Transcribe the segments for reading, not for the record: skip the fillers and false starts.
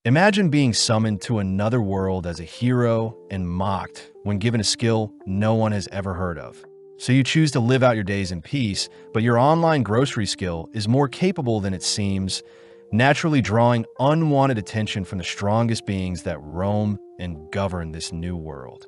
Imagine being summoned to another world as a hero and mocked when given a skill no one has ever heard of. So you choose to live out your days in peace, but your online grocery skill is more capable than it seems, naturally drawing unwanted attention from the strongest beings that roam and govern this new world.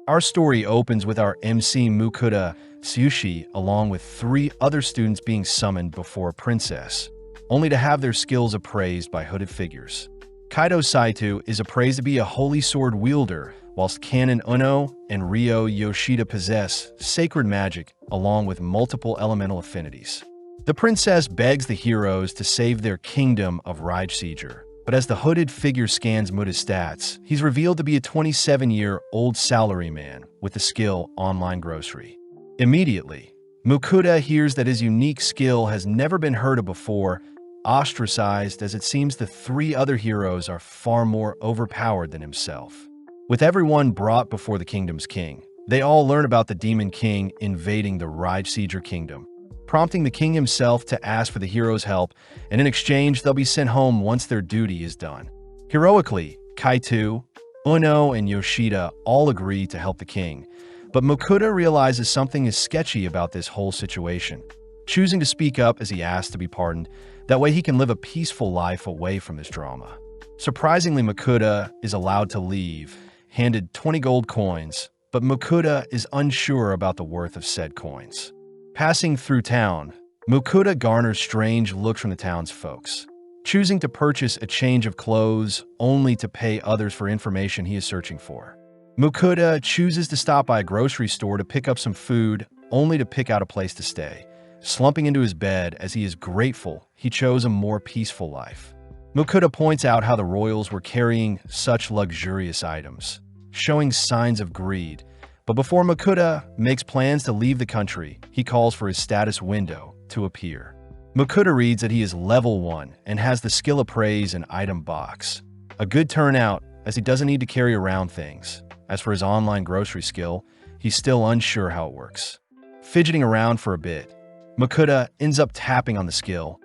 Our story opens with our MC Mukuda Tsushi along with 3 other students being summoned before a princess, only to have their skills appraised by hooded figures. Kaido Saito is appraised to be a holy sword wielder, whilst Canon Uno and Ryo Yoshida possess sacred magic along with multiple elemental affinities. The princess begs the heroes to save their kingdom of VIDZ, but as the hooded figure scans Muta's stats, he's revealed to be a 27-year-old salaryman with the skill Online Grocery. Immediately, Mukuda hears that his unique skill has never been heard of before, ostracized as it seems the 3 other heroes are far more overpowered than himself. With everyone brought before the kingdom's king, they all learn about the Demon King invading the VIDZ kingdom, prompting the king himself to ask for the heroes' help, and in exchange they'll be sent home once their duty is done. Heroically, Kaito, Uno, and Yoshida all agree to help the king, but Mukuda realizes something is sketchy about this whole situation, choosing to speak up as he asks to be pardoned. That way he can live a peaceful life away from this drama. Surprisingly, Mukuda is allowed to leave, handed 20 gold coins, but Mukuda is unsure about the worth of said coins. Passing through town, Mukuda garners strange looks from the town's folks, choosing to purchase a change of clothes only to pay others for information he is searching for. Mukuda chooses to stop by a grocery store to pick up some food only to pick out a place to stay, slumping into his bed as he is grateful he chose a more peaceful life. Mukuda points out how the royals were carrying such luxurious items, showing signs of greed. But before Mukuda makes plans to leave the country, he calls for his status window to appear. Mukuda reads that he is level 1 and has the skill appraise and item box. A good turnout, as he doesn't need to carry around things. As for his online grocery skill, he's still unsure how it works. Fidgeting around for a bit, Mukuda ends up tapping on the skill,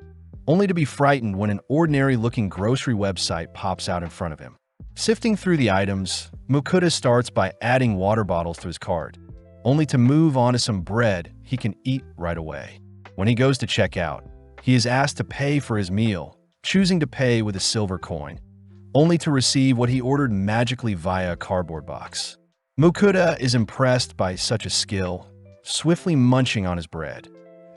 only to be frightened when an ordinary-looking grocery website pops out in front of him. Sifting through the items, Mukuda starts by adding water bottles to his cart, only to move on to some bread he can eat right away. When he goes to check out, he is asked to pay for his meal, choosing to pay with a silver coin, only to receive what he ordered magically via a cardboard box. Mukuda is impressed by such a skill, swiftly munching on his bread,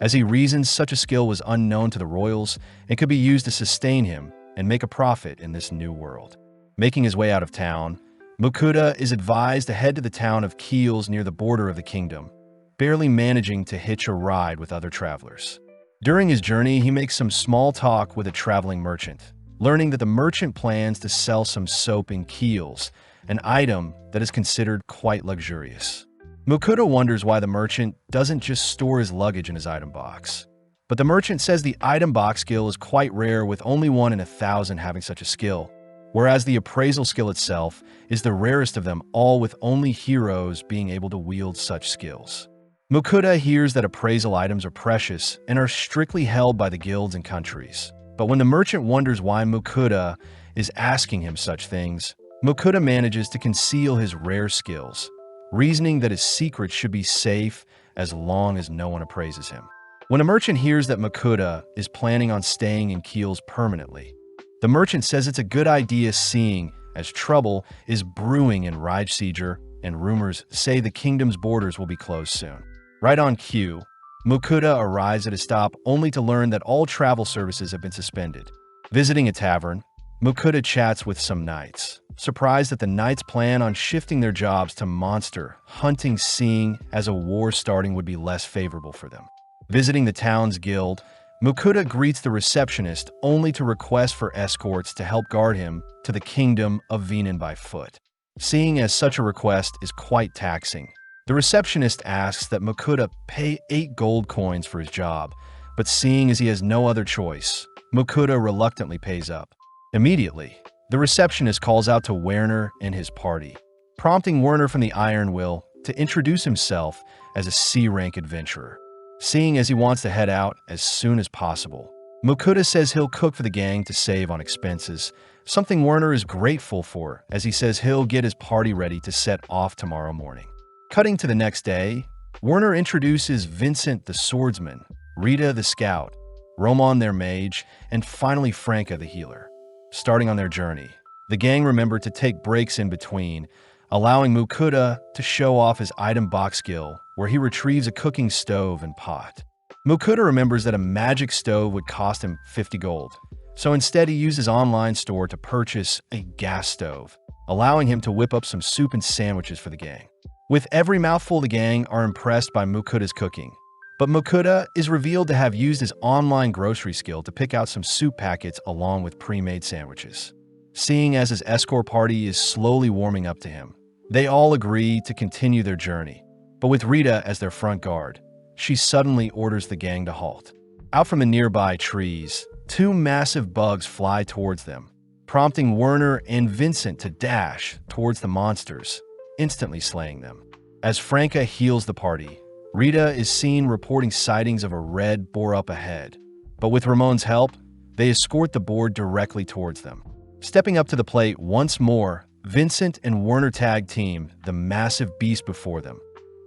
as he reasons such a skill was unknown to the royals and could be used to sustain him and make a profit in this new world. Making his way out of town, Mukuda is advised to head to the town of Keels near the border of the kingdom, barely managing to hitch a ride with other travelers. During his journey, he makes some small talk with a traveling merchant, learning that the merchant plans to sell some soap in Keels, an item that is considered quite luxurious. Mukuda wonders why the merchant doesn't just store his luggage in his item box. But the merchant says the item box skill is quite rare, with only 1 in 1,000 having such a skill, whereas the appraisal skill itself is the rarest of them all, with only heroes being able to wield such skills. Mukuda hears that appraisal items are precious and are strictly held by the guilds and countries. But when the merchant wonders why Mukuda is asking him such things, Mukuda manages to conceal his rare skills, reasoning that his secrets should be safe as long as no one appraises him. When a merchant hears that Mukuda is planning on staying in Keels permanently, the merchant says it's a good idea, seeing as trouble is brewing in VIDZ and rumors say the kingdom's borders will be closed soon. Right on cue, Mukuda arrives at a stop only to learn that all travel services have been suspended. Visiting a tavern, Mukuda chats with some knights, surprised that the knights plan on shifting their jobs to monster hunting, seeing as a war starting would be less favorable for them. Visiting the town's guild, Mukuda greets the receptionist only to request for escorts to help guard him to the kingdom of Venan by foot. Seeing as such a request is quite taxing, the receptionist asks that Mukuda pay 8 gold coins for his job, but seeing as he has no other choice, Mukuda reluctantly pays up. Immediately, the receptionist calls out to Werner and his party, prompting Werner from the Iron Will to introduce himself as a C-rank adventurer. Seeing as he wants to head out as soon as possible, Mukuda says he'll cook for the gang to save on expenses, something Werner is grateful for, as he says he'll get his party ready to set off tomorrow morning. Cutting to the next day, Werner introduces Vincent the swordsman, Rita the scout, Roman their mage, and finally Franca the healer. Starting on their journey, the gang remembered to take breaks in between, allowing Mukuda to show off his item box skill, where he retrieves a cooking stove and pot. Mukuda remembers that a magic stove would cost him 50 gold, so instead he used his online store to purchase a gas stove, allowing him to whip up some soup and sandwiches for the gang. With every mouthful, the gang are impressed by Mukuda's cooking, but Mukuda is revealed to have used his online grocery skill to pick out some soup packets along with pre-made sandwiches. Seeing as his escort party is slowly warming up to him, they all agree to continue their journey, but with Rita as their front guard, she suddenly orders the gang to halt. Out from the nearby trees, two massive bugs fly towards them, prompting Werner and Vincent to dash towards the monsters, instantly slaying them. As Franca heals the party, Rita is seen reporting sightings of a red boar up ahead, but with Ramon's help, they escort the boar directly towards them. Stepping up to the plate once more, Vincent and Werner tag team the massive beast before them,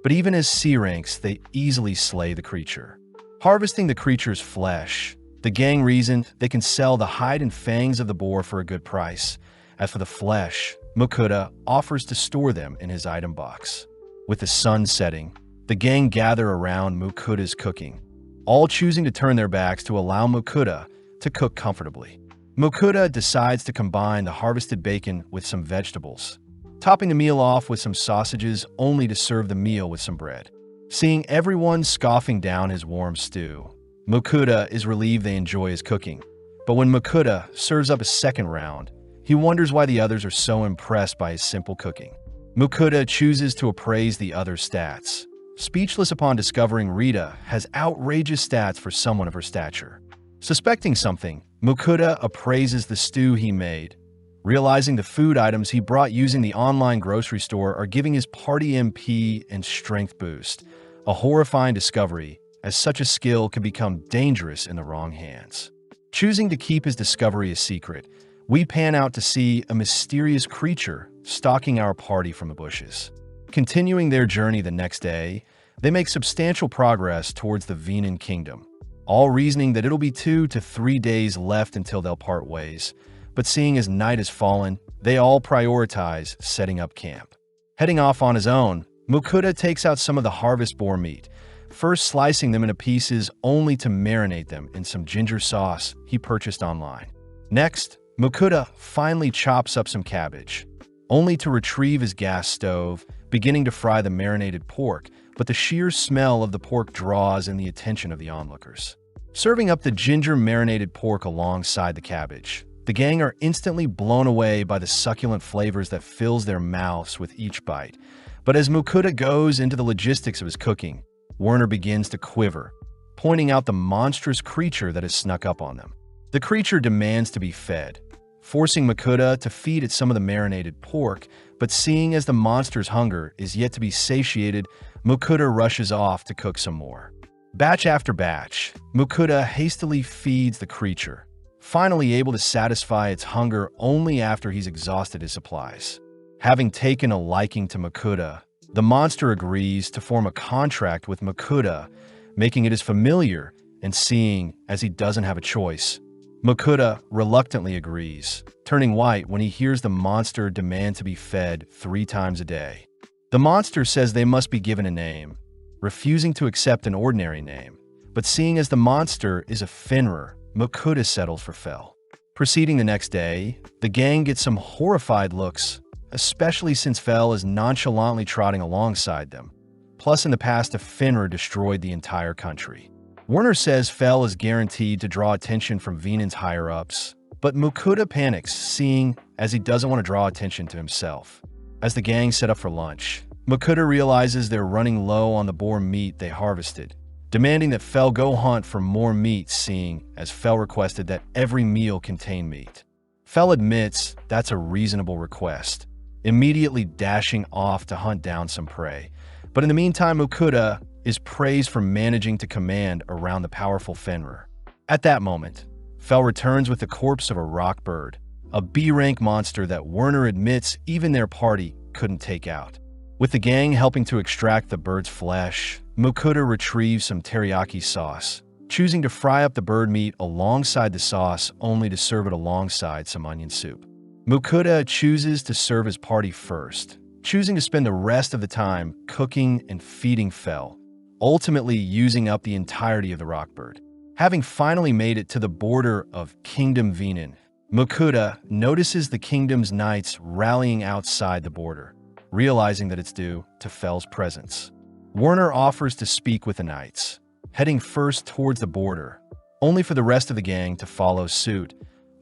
but even as C ranks, they easily slay the creature. Harvesting the creature's flesh, the gang reasoned they can sell the hide and fangs of the boar for a good price. As for the flesh, Mukuda offers to store them in his item box. With the sun setting, the gang gather around Mukuda's cooking, all choosing to turn their backs to allow Mukuda to cook comfortably. Mukuda decides to combine the harvested bacon with some vegetables, topping the meal off with some sausages only to serve the meal with some bread. Seeing everyone scoffing down his warm stew, Mukuda is relieved they enjoy his cooking. But when Mukuda serves up a second round, he wonders why the others are so impressed by his simple cooking. Mukuda chooses to appraise the other's stats, speechless upon discovering Rita has outrageous stats for someone of her stature. Suspecting something, Mukuda appraises the stew he made, realizing the food items he brought using the online grocery store are giving his party MP and strength boost, a horrifying discovery, as such a skill can become dangerous in the wrong hands. Choosing to keep his discovery a secret, we pan out to see a mysterious creature stalking our party from the bushes. Continuing their journey the next day, they make substantial progress towards the Venan Kingdom, all reasoning that it'll be 2 to 3 days left until they'll part ways. But seeing as night has fallen, they all prioritize setting up camp. Heading off on his own, Mukuda takes out some of the harvest boar meat, first slicing them into pieces only to marinate them in some ginger sauce he purchased online. Next, Mukuda finally chops up some cabbage, only to retrieve his gas stove, beginning to fry the marinated pork, but the sheer smell of the pork draws in the attention of the onlookers. Serving up the ginger-marinated pork alongside the cabbage, the gang are instantly blown away by the succulent flavors that fills their mouths with each bite. But as Mukuda goes into the logistics of his cooking, Werner begins to quiver, pointing out the monstrous creature that has snuck up on them. The creature demands to be fed, forcing Mukuda to feed it some of the marinated pork, but seeing as the monster's hunger is yet to be satiated, Mukuda rushes off to cook some more. Batch after batch, Mukuda hastily feeds the creature, finally able to satisfy its hunger only after he's exhausted his supplies. Having taken a liking to Mukuda, the monster agrees to form a contract with Mukuda, making it his familiar, and seeing as he doesn't have a choice, Mukuda reluctantly agrees, turning white when he hears the monster demand to be fed 3 times a day. The monster says they must be given a name, refusing to accept an ordinary name, but seeing as the monster is a Finrer, Mukuda settles for Fel. Proceeding the next day, the gang gets some horrified looks, especially since Fel is nonchalantly trotting alongside them. Plus, in the past, a Finrer destroyed the entire country. Werner says Fel is guaranteed to draw attention from Venan's higher-ups, but Mukuda panics, seeing as he doesn't want to draw attention to himself. As the gang set up for lunch, Mukuda realizes they're running low on the boar meat they harvested, demanding that Fel go hunt for more meat, seeing as Fel requested that every meal contain meat. Fel admits that's a reasonable request, immediately dashing off to hunt down some prey. But in the meantime, Mukuda is praised for managing to command around the powerful Fenrir. At that moment, Fel returns with the corpse of a rock bird, a B-rank monster that Werner admits even their party couldn't take out. With the gang helping to extract the bird's flesh, Mokuda retrieves some teriyaki sauce, choosing to fry up the bird meat alongside the sauce only to serve it alongside some onion soup. Mokuda chooses to serve his party first, choosing to spend the rest of the time cooking and feeding Fel, ultimately using up the entirety of the rock bird. Having finally made it to the border of Kingdom Venin, Mokuda notices the kingdom's knights rallying outside the border, realizing that it's due to Fel's presence. Werner offers to speak with the knights, heading first towards the border, only for the rest of the gang to follow suit,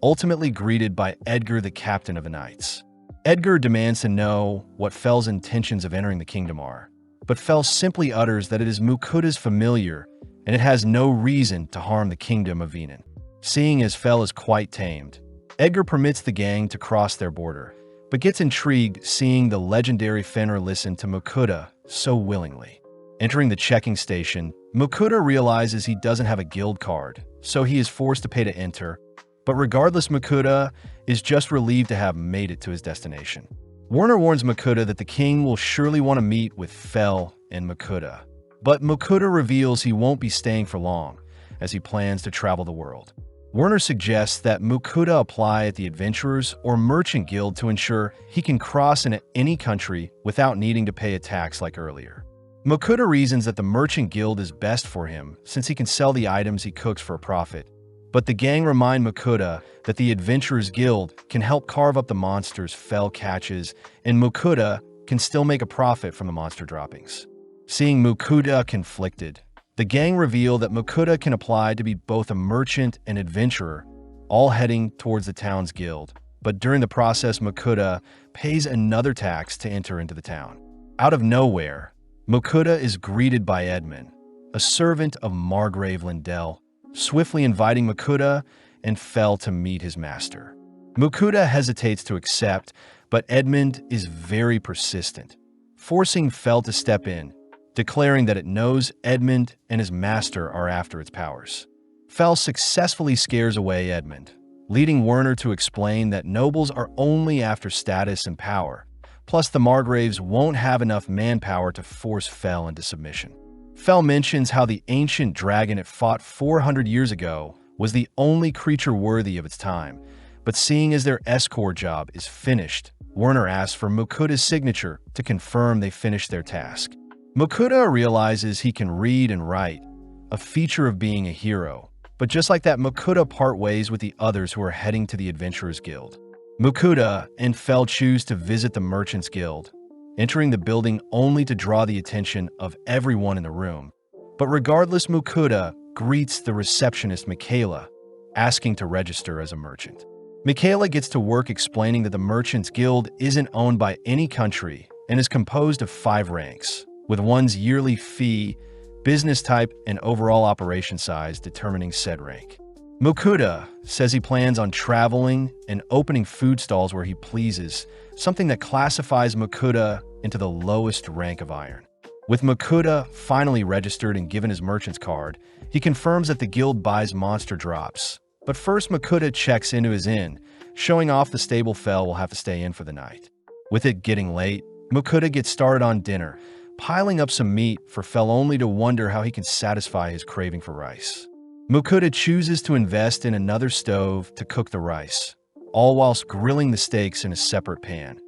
ultimately greeted by Edgar, the captain of the knights. Edgar demands to know what Fel's intentions of entering the kingdom are, but Fel simply utters that it is Mokuda's familiar and it has no reason to harm the kingdom of Venin. Seeing as Fel is quite tamed, Edgar permits the gang to cross their border, but gets intrigued seeing the legendary Fenrir listen to Mokuda so willingly. Entering the checking station, Mokuda realizes he doesn't have a guild card, so he is forced to pay to enter, but regardless, Mokuda is just relieved to have made it to his destination. Werner warns Mokuda that the king will surely want to meet with Fel and Mokuda, but Mokuda reveals he won't be staying for long, as he plans to travel the world. Werner suggests that Mokuda apply at the Adventurers or Merchant Guild to ensure he can cross into any country without needing to pay a tax like earlier. Mokuda reasons that the Merchant Guild is best for him since he can sell the items he cooks for a profit, but the gang remind Mokuda that the Adventurers Guild can help carve up the monsters Fel catches, and Mokuda can still make a profit from the monster droppings. Seeing Mokuda conflicted, the gang reveal that Mokuda can apply to be both a merchant and adventurer, all heading towards the town's guild, but during the process Mokuda pays another tax to enter into the town. Out of nowhere, Mokuda is greeted by Edmund, a servant of Margrave Lindell, swiftly inviting Mokuda and Fel to meet his master. Mokuda hesitates to accept, but Edmund is very persistent, forcing Fel to step in, declaring that it knows Edmund and his master are after its powers. Fel successfully scares away Edmund, leading Werner to explain that nobles are only after status and power, plus the Margraves won't have enough manpower to force Fel into submission. Fel mentions how the ancient dragon it fought 400 years ago was the only creature worthy of its time, but seeing as their escort job is finished, Werner asks for Mokuda's signature to confirm they finished their task. Mokuda realizes he can read and write, a feature of being a hero, but just like that, Mokuda part ways with the others who are heading to the Adventurers Guild. Mokuda and Fel choose to visit the Merchants Guild, entering the building only to draw the attention of everyone in the room. But regardless, Mokuda greets the receptionist Michaela, asking to register as a merchant. Michaela gets to work explaining that the Merchants Guild isn't owned by any country and is composed of 5 ranks, with one's yearly fee, business type, and overall operation size determining said rank. Mokuda says he plans on traveling and opening food stalls where he pleases, something that classifies Mokuda into the lowest rank of iron. With Mokuda finally registered and given his merchant's card, he confirms that the guild buys monster drops. But first, Mokuda checks into his inn, showing off the stable Fel will have to stay in for the night. With it getting late, Mokuda gets started on dinner, piling up some meat for Fel only to wonder how he can satisfy his craving for rice. Mokuda chooses to invest in another stove to cook the rice, all whilst grilling the steaks in a separate pan,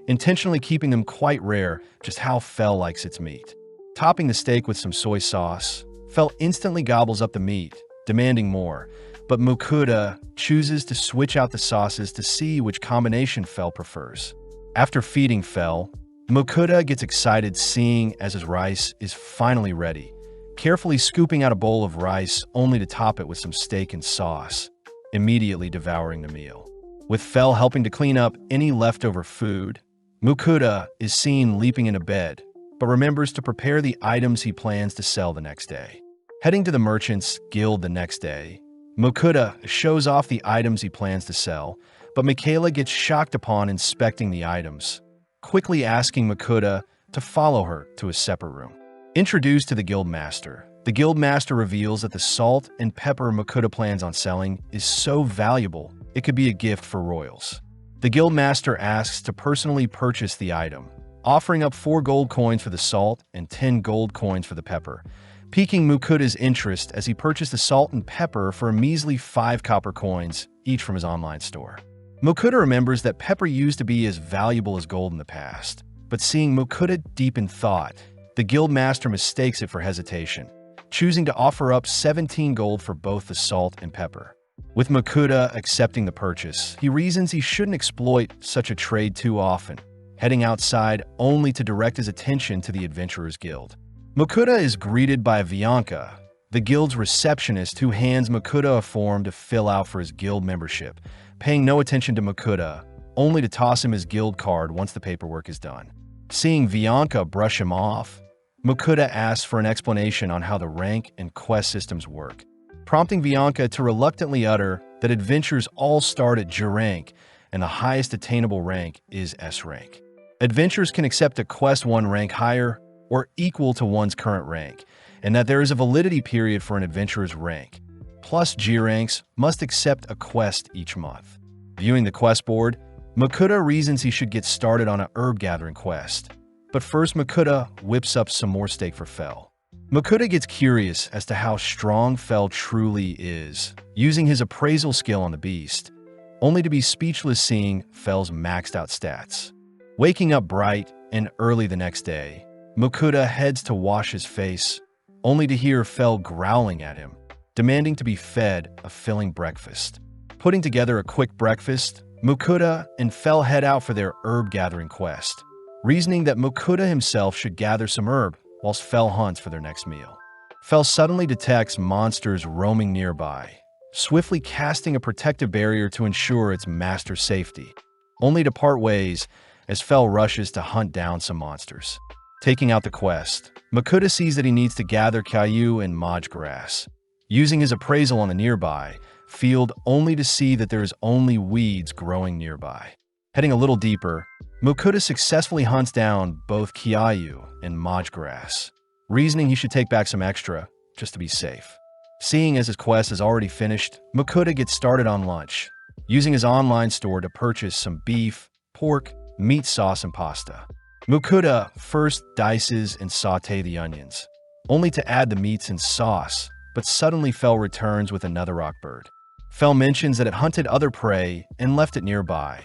intentionally keeping them quite rare, just how Fel likes its meat. Topping the steak with some soy sauce, Fel instantly gobbles up the meat, demanding more, but Mokuda chooses to switch out the sauces to see which combination Fel prefers. After feeding Fel, Mokuda gets excited seeing as his rice is finally ready, carefully scooping out a bowl of rice only to top it with some steak and sauce, immediately devouring the meal. With Fel helping to clean up any leftover food, Mokuda is seen leaping into bed, but remembers to prepare the items he plans to sell the next day. Heading to the Merchants Guild the next day, Mokuda shows off the items he plans to sell, but Michaela gets shocked upon inspecting the items, quickly asking Mokuda to follow her to a separate room. Introduced to the Guildmaster, the Guildmaster reveals that the salt and pepper Mokuda plans on selling is so valuable it could be a gift for royals. The guildmaster asks to personally purchase the item, offering up 4 gold coins for the salt and 10 gold coins for the pepper, piquing Mukuda's interest as he purchased the salt and pepper for a measly 5 copper coins, each from his online store. Mukuda remembers that pepper used to be as valuable as gold in the past, but seeing Mukuda deep in thought, the guildmaster mistakes it for hesitation, choosing to offer up 17 gold for both the salt and pepper. With Mukuda accepting the purchase, he reasons he shouldn't exploit such a trade too often, heading outside only to direct his attention to the Adventurers Guild. Mukuda is greeted by Bianca, the guild's receptionist, who hands Mukuda a form to fill out for his guild membership, paying no attention to Mukuda, only to toss him his guild card once the paperwork is done. Seeing Bianca brush him off, Mukuda asks for an explanation on how the rank and quest systems work, prompting Bianca to reluctantly utter that adventures all start at J rank and the highest attainable rank is S rank. Adventurers can accept a quest 1 rank higher or equal to one's current rank, and that there is a validity period for an adventurer's rank. Plus, G ranks must accept a quest each month. Viewing the quest board, Mukuda reasons he should get started on a herb gathering quest. But first, Mukuda whips up some more steak for Fel. Mukuda gets curious as to how strong Fel truly is, using his appraisal skill on the beast, only to be speechless seeing Fel's maxed out stats. Waking up bright and early the next day, Mukuda heads to wash his face, only to hear Fel growling at him, demanding to be fed a filling breakfast. Putting together a quick breakfast, Mukuda and Fel head out for their herb gathering quest, reasoning that Mukuda himself should gather some herb whilst Fel hunts for their next meal. Fel suddenly detects monsters roaming nearby, swiftly casting a protective barrier to ensure its master's safety, only to part ways as Fel rushes to hunt down some monsters. Taking out the quest, Mukuda sees that he needs to gather Caillou and Maj grass, using his appraisal on the nearby field only to see that there is only weeds growing nearby. Heading a little deeper, Mukuda successfully hunts down both Caillou and Maj grass, reasoning he should take back some extra just to be safe. Seeing as his quest is already finished, Mukuda gets started on lunch, using his online store to purchase some beef, pork, meat sauce, and pasta. Mukuda first dices and sauté the onions, only to add the meats and sauce, but suddenly Fel returns with another rock bird. Fel mentions that it hunted other prey and left it nearby,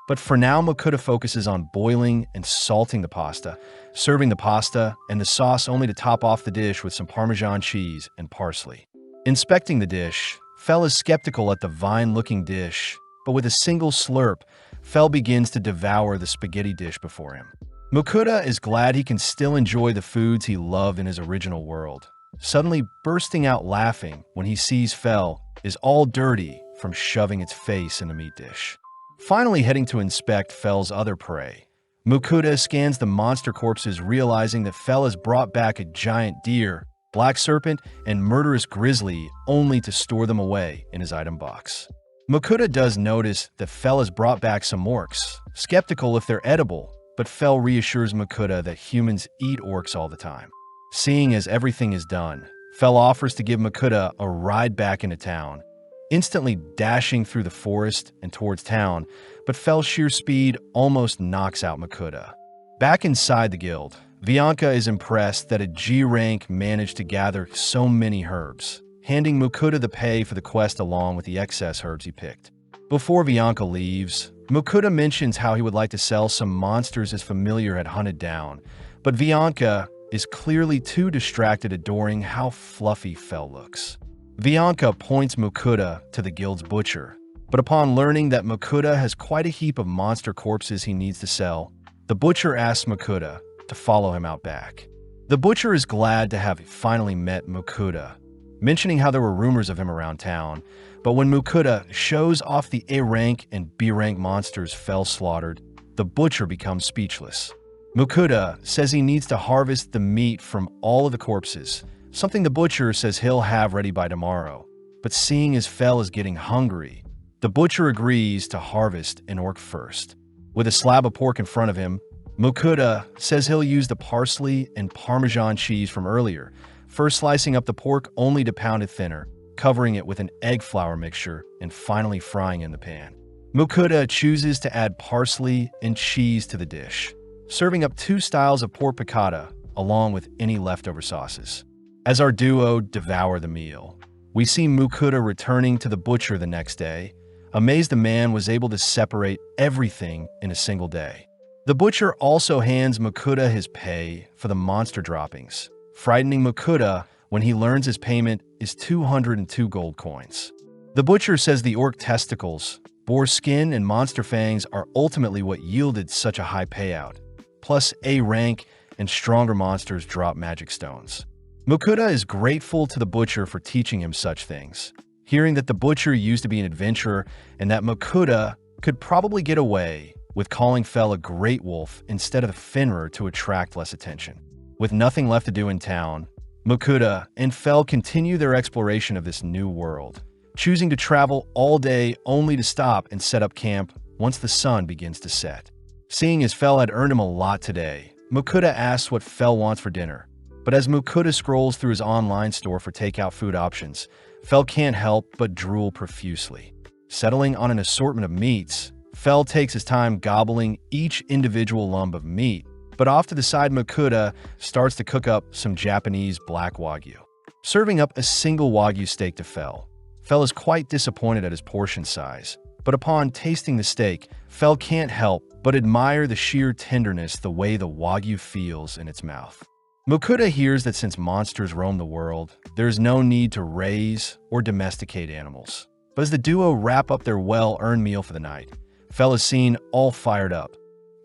but for now Mukuda focuses on boiling and salting the pasta, serving the pasta and the sauce only to top off the dish with some Parmesan cheese and parsley. Inspecting the dish, Fel is skeptical at the vine-looking dish, but with a single slurp, Fel begins to devour the spaghetti dish before him. Mukuda is glad he can still enjoy the foods he loved in his original world, suddenly bursting out laughing when he sees Fel is all dirty from shoving its face in the meat dish. Finally heading to inspect Fel's other prey, Mukuda scans the monster corpses, realizing that Fel has brought back a giant deer, black serpent, and murderous grizzly only to store them away in his item box. Mukuda does notice that Fel has brought back some orcs, skeptical if they're edible, but Fel reassures Mukuda that humans eat orcs all the time. Seeing as everything is done, Fel offers to give Mukuda a ride back into town, instantly dashing through the forest and towards town, but Fel's sheer speed almost knocks out Mukuda. Back inside the guild, Bianca is impressed that a G rank managed to gather so many herbs, handing Mukuda the pay for the quest along with the excess herbs he picked. Before Bianca leaves, Mukuda mentions how he would like to sell some monsters his familiar had hunted down, but Bianca is clearly too distracted adoring how fluffy Fel looks. Bianca points Mukuda to the guild's butcher, but upon learning that Mukuda has quite a heap of monster corpses he needs to sell, the butcher asks Mukuda to follow him out back. The butcher is glad to have finally met Mukuda, mentioning how there were rumors of him around town, but when Mukuda shows off the A rank and B rank monsters Fel slaughtered, the butcher becomes speechless. Mukuda says he needs to harvest the meat from all of the corpses, something the butcher says he'll have ready by tomorrow. But seeing as Fel is getting hungry, the butcher agrees to harvest an orc first. With a slab of pork in front of him, Mukuda says he'll use the parsley and Parmesan cheese from earlier, first slicing up the pork only to pound it thinner, covering it with an egg flour mixture and finally frying in the pan. Mukuda chooses to add parsley and cheese to the dish, serving up 2 styles of pork piccata along with any leftover sauces. As our duo devour the meal, we see Mukuda returning to the butcher the next day, amazed the man was able to separate everything in a single day. The butcher also hands Mukuda his pay for the monster droppings, frightening Mukuda when he learns his payment is 202 gold coins. The butcher says the orc testicles, boar skin, and monster fangs are ultimately what yielded such a high payout, plus A rank and stronger monsters drop magic stones. Mukuda is grateful to the butcher for teaching him such things, hearing that the butcher used to be an adventurer and that Mukuda could probably get away with calling Fel a great wolf instead of a Fenrir to attract less attention. With nothing left to do in town, Mukuda and Fel continue their exploration of this new world, choosing to travel all day only to stop and set up camp once the sun begins to set. Seeing as Fel had earned him a lot today, Mukuda asks what Fel wants for dinner, but as Mukuda scrolls through his online store for takeout food options, Fel can't help but drool profusely. Settling on an assortment of meats, Fel takes his time gobbling each individual lump of meat, but off to the side Mukuda starts to cook up some Japanese black wagyu. Serving up a single wagyu steak to Fel. Fel is quite disappointed at his portion size, but upon tasting the steak, Fel can't help but admire the sheer tenderness the way the wagyu feels in its mouth. Mukuda hears that since monsters roam the world, there is no need to raise or domesticate animals. But as the duo wrap up their well-earned meal for the night, Fel is seen all fired up,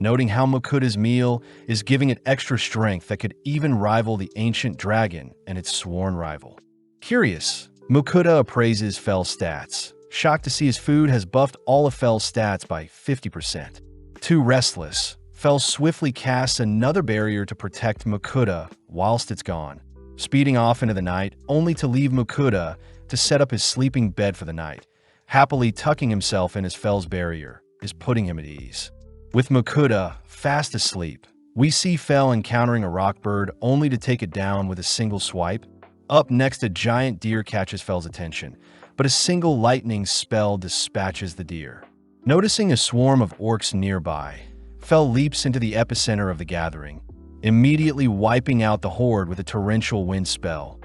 noting how Mukuda's meal is giving it extra strength that could even rival the ancient dragon and its sworn rival. Curious, Mukuda appraises Fel's stats, shocked to see his food has buffed all of Fel's stats by 50%. Too restless, Fel swiftly casts another barrier to protect Mukuda whilst it's gone, speeding off into the night only to leave Mukuda to set up his sleeping bed for the night. Happily tucking himself in as Fel's barrier is putting him at ease. With Mukuda fast asleep, we see Fel encountering a rock bird only to take it down with a single swipe. Up next, a giant deer catches Fel's attention, but a single lightning spell dispatches the deer. Noticing a swarm of orcs nearby, Fel leaps into the epicenter of the gathering, immediately wiping out the horde with a torrential wind spell,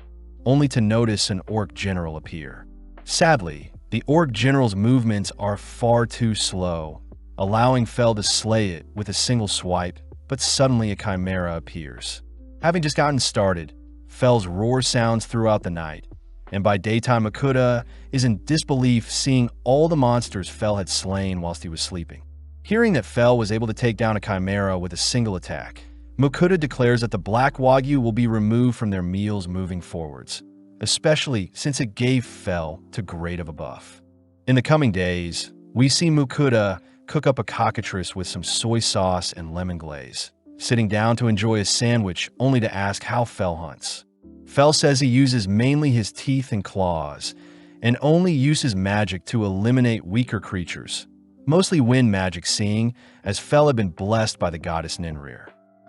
only to notice an orc general appear. Sadly, the orc general's movements are far too slow, allowing Fel to slay it with a single swipe, but suddenly a chimera appears. Having just gotten started, Fel's roar sounds throughout the night, and by daytime Mukuda is in disbelief seeing all the monsters Fel had slain whilst he was sleeping. Hearing that Fel was able to take down a chimera with a single attack, Mukuda declares that the black wagyu will be removed from their meals moving forwards, especially since it gave Fel too great of a buff. In the coming days, we see Mukuda cook up a cockatrice with some soy sauce and lemon glaze, sitting down to enjoy a sandwich only to ask how Fel hunts. Fel says he uses mainly his teeth and claws, and only uses magic to eliminate weaker creatures, mostly wind magic, seeing as Fel had been blessed by the goddess Ninrir.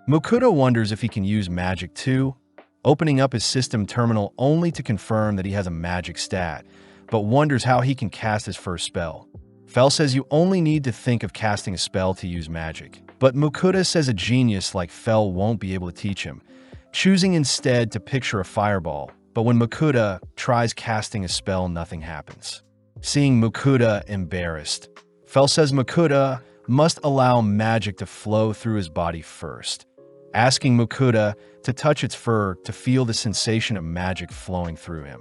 Mukuda wonders if he can use magic too, opening up his system terminal only to confirm that he has a magic stat, but wonders how he can cast his first spell. Fel says you only need to think of casting a spell to use magic, but Mukuda says a genius like Fel won't be able to teach him, choosing instead to picture a fireball, but when Mukuda tries casting a spell, nothing happens. Seeing Mukuda embarrassed, Fel says Mukuda must allow magic to flow through his body first, asking Mukuda to touch its fur to feel the sensation of magic flowing through him,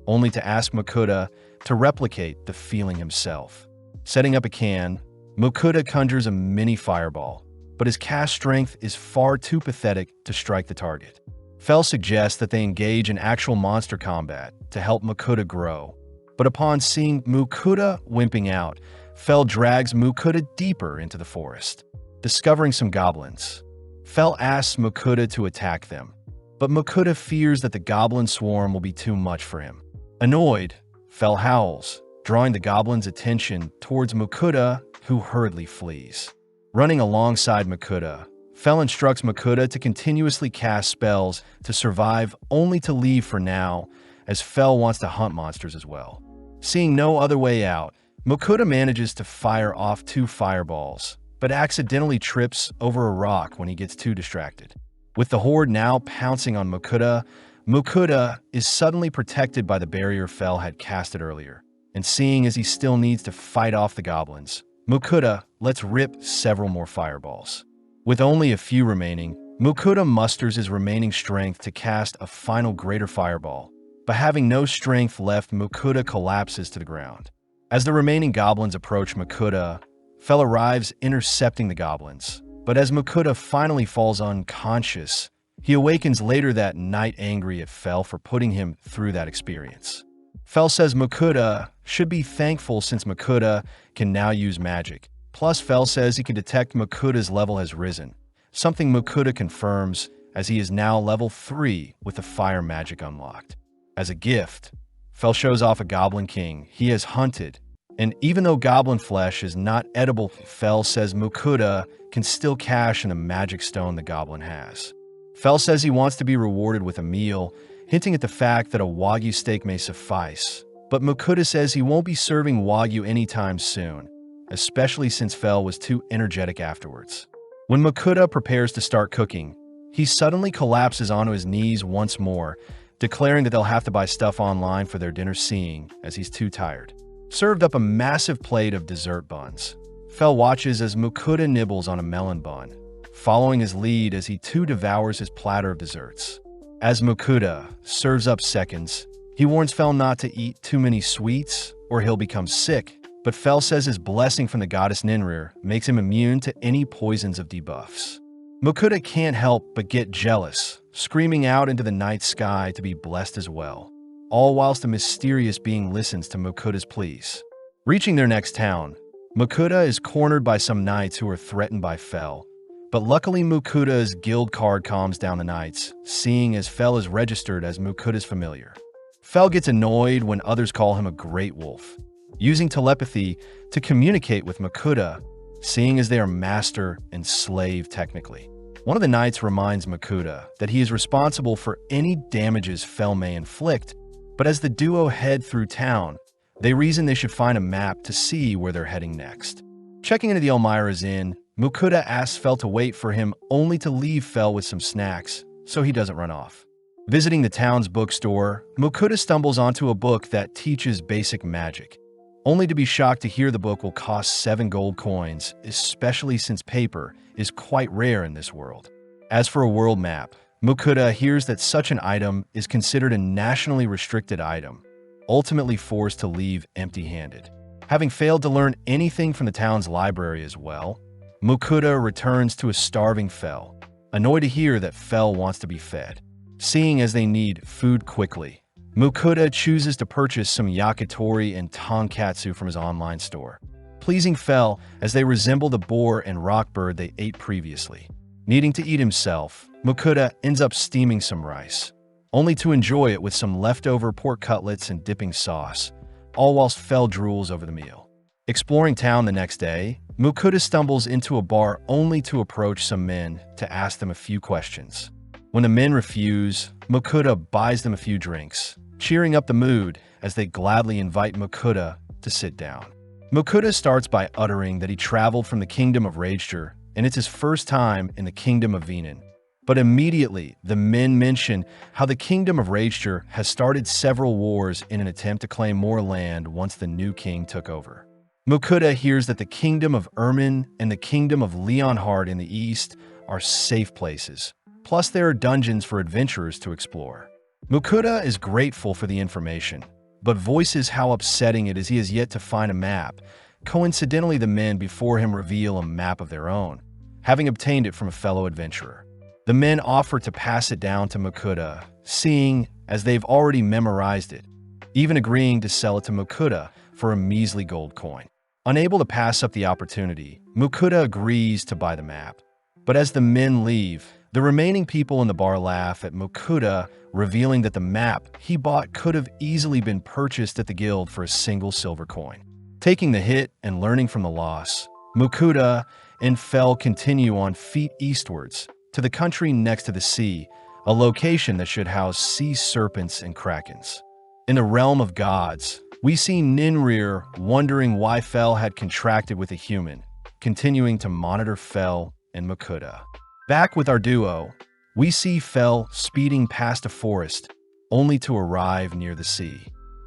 only to ask Mukuda to replicate the feeling himself. Setting up a can, Mukuda conjures a mini fireball, but his cast strength is far too pathetic to strike the target. Fel suggests that they engage in actual monster combat to help Mukuda grow, but upon seeing Mukuda wimping out, Fel drags Mukuda deeper into the forest. Discovering some goblins, Fel asks Mukuda to attack them, but Mukuda fears that the goblin swarm will be too much for him. Annoyed, Fel howls, drawing the goblins' attention towards Mukuda, who hurriedly flees. Running alongside Mukuda, Fel instructs Mukuda to continuously cast spells to survive only to leave for now, as Fell wants to hunt monsters as well. Seeing no other way out, Mokuda manages to fire off 2 fireballs, but accidentally trips over a rock when he gets too distracted. With the horde now pouncing on Mokuda, Mokuda is suddenly protected by the barrier Fell had casted earlier, and seeing as he still needs to fight off the goblins, Mokuda lets rip several more fireballs. With only a few remaining, Mokuda musters his remaining strength to cast a final greater fireball, but having no strength left, Mokuda collapses to the ground. As the remaining goblins approach Mokuda, Fell arrives intercepting the goblins, but as Mokuda finally falls unconscious, he awakens later that night angry at Fell for putting him through that experience. Fell says Mokuda should be thankful since Mokuda can now use magic. Plus, Fell says he can detect Mokuda's level has risen, something Mokuda confirms as he is now level 3 with the fire magic unlocked. As a gift, Fell shows off a Goblin King he has hunted, and even though goblin flesh is not edible, Fell says Mokuda can still cash in the magic stone the goblin has. Fell says he wants to be rewarded with a meal, hinting at the fact that a Wagyu steak may suffice, but Mokuda says he won't be serving Wagyu anytime soon, especially since Fell was too energetic afterwards. When Mokuda prepares to start cooking, he suddenly collapses onto his knees once more, declaring that they'll have to buy stuff online for their dinner, seeing as he's too tired. Served up a massive plate of dessert buns. Fell watches as Mokuda nibbles on a melon bun, following his lead as he too devours his platter of desserts. As Mokuda serves up seconds, he warns Fell not to eat too many sweets or he'll become sick, but Fell says his blessing from the goddess Ninrir makes him immune to any poisons of debuffs. Mokuda can't help but get jealous, screaming out into the night sky to be blessed as well, all whilst a mysterious being listens to Mokuda's pleas. Reaching their next town, Mokuda is cornered by some knights who are threatened by Fell, but luckily Mokuda's guild card calms down the knights, seeing as Fell is registered as Mokuda's familiar. Fell gets annoyed when others call him a great wolf, using telepathy to communicate with Mokuda, seeing as they are master and slave technically. One of the knights reminds Mokuda that he is responsible for any damages Fell may inflict, but as the duo head through town, they reason they should find a map to see where they're heading next. Checking into the Elmira's Inn, Mokuda asks Fell to wait for him only to leave Fell with some snacks so he doesn't run off. Visiting the town's bookstore, Mokuda stumbles onto a book that teaches basic magic, only to be shocked to hear the book will cost 7 gold coins, especially since paper is quite rare in this world. As for a world map, Mokuda hears that such an item is considered a nationally restricted item, ultimately forced to leave empty-handed. Having failed to learn anything from the town's library as well, Mokuda returns to a starving Fell, annoyed to hear that Fell wants to be fed. Seeing as they need food quickly, Mokuda chooses to purchase some yakitori and tonkatsu from his online store, pleasing Fell as they resemble the boar and rock bird they ate previously. Needing to eat himself, Mokuda ends up steaming some rice, only to enjoy it with some leftover pork cutlets and dipping sauce, all whilst Fell drools over the meal. Exploring town the next day, Mokuda stumbles into a bar only to approach some men to ask them a few questions. When the men refuse, Mokuda buys them a few drinks, cheering up the mood as they gladly invite Mokuda to sit down. Mokuda starts by uttering that he traveled from the kingdom of Rager and it's his first time in the kingdom of Venin. But immediately, the men mention how the kingdom of Rager has started several wars in an attempt to claim more land once the new king took over. Mokuda hears that the kingdom of Ermin and the kingdom of Leonhard in the east are safe places, plus there are dungeons for adventurers to explore. Mokuda is grateful for the information, but voices how upsetting it is he has yet to find a map. Coincidentally, the men before him reveal a map of their own, having obtained it from a fellow adventurer. The men offer to pass it down to Mokuda, seeing as they've already memorized it, even agreeing to sell it to Mokuda for a measly gold coin. Unable to pass up the opportunity, Mokuda agrees to buy the map. But as the men leave, the remaining people in the bar laugh at Mokuda, revealing that the map he bought could have easily been purchased at the guild for a single silver coin. Taking the hit and learning from the loss, Mokuda and Fell continue on feet eastwards to the country next to the sea, a location that should house sea serpents and krakens. In the realm of gods, we see Ninrir wondering why Fel had contracted with a human, continuing to monitor Fel and Makuta. Back with our duo, we see Fel speeding past a forest, only to arrive near the sea.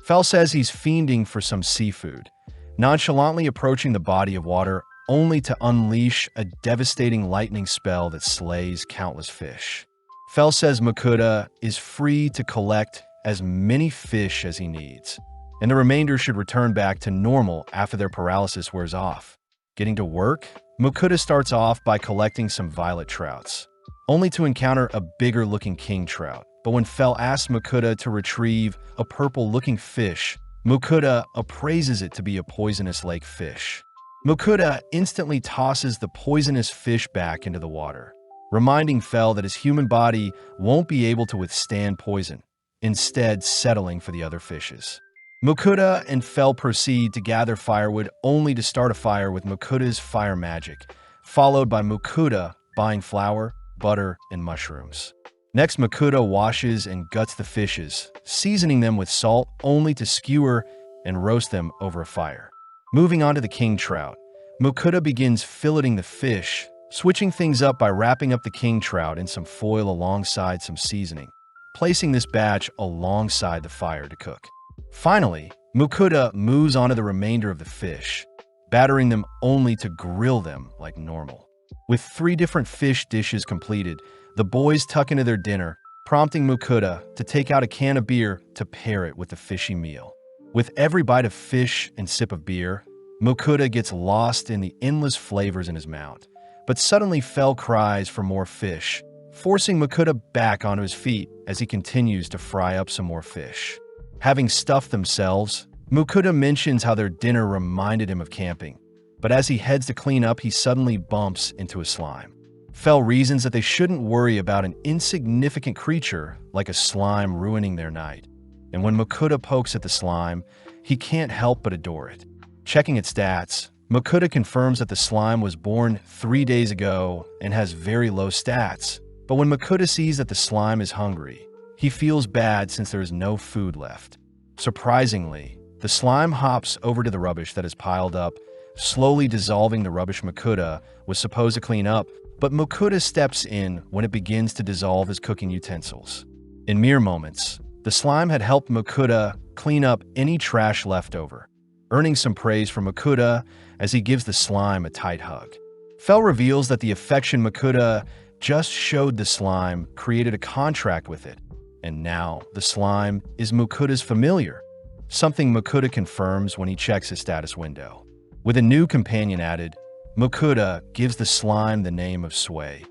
Fel says he's fiending for some seafood, nonchalantly approaching the body of water only to unleash a devastating lightning spell that slays countless fish. Fel says Makuta is free to collect as many fish as he needs, and the remainder should return back to normal after their paralysis wears off. Getting to work, Makuta starts off by collecting some violet trouts, only to encounter a bigger-looking king trout. But when Fel asks Makuta to retrieve a purple-looking fish, Makuta appraises it to be a poisonous lake fish. Makuta instantly tosses the poisonous fish back into the water, reminding Fel that his human body won't be able to withstand poison, instead settling for the other fishes. Makuta and Fel proceed to gather firewood only to start a fire with Makuta's fire magic, followed by Makuta buying flour, butter, and mushrooms. Next, Makuta washes and guts the fishes, seasoning them with salt only to skewer and roast them over a fire. Moving on to the king trout, Makuta begins filleting the fish, switching things up by wrapping up the king trout in some foil alongside some seasoning, placing this batch alongside the fire to cook. Finally, Makuta moves on to the remainder of the fish, battering them only to grill them like normal. With 3 different fish dishes completed, the boys tuck into their dinner, prompting Makuta to take out a can of beer to pair it with the fishy meal. With every bite of fish and sip of beer, Makuta gets lost in the endless flavors in his mouth. But suddenly Fel cries for more fish, forcing Makuta back onto his feet as he continues to fry up some more fish. Having stuffed themselves, Makuta mentions how their dinner reminded him of camping, but as he heads to clean up, he suddenly bumps into a slime. Fel reasons that they shouldn't worry about an insignificant creature like a slime ruining their night. And when Makuta pokes at the slime, he can't help but adore it. Checking its stats, Makuta confirms that the slime was born 3 days ago and has very low stats. But when Makuta sees that the slime is hungry, he feels bad since there is no food left. Surprisingly, the slime hops over to the rubbish that is piled up, slowly dissolving the rubbish Makuta was supposed to clean up, but Makuta steps in when it begins to dissolve his cooking utensils. In mere moments, the slime had helped Makuta clean up any trash left over, earning some praise from Makuta as he gives the slime a tight hug. Fel reveals that the affection Makuta just showed the slime created a contract with it, and now the slime is Makuta's familiar, something Makuta confirms when he checks his status window. With a new companion added, Makuta gives the slime the name of Sway,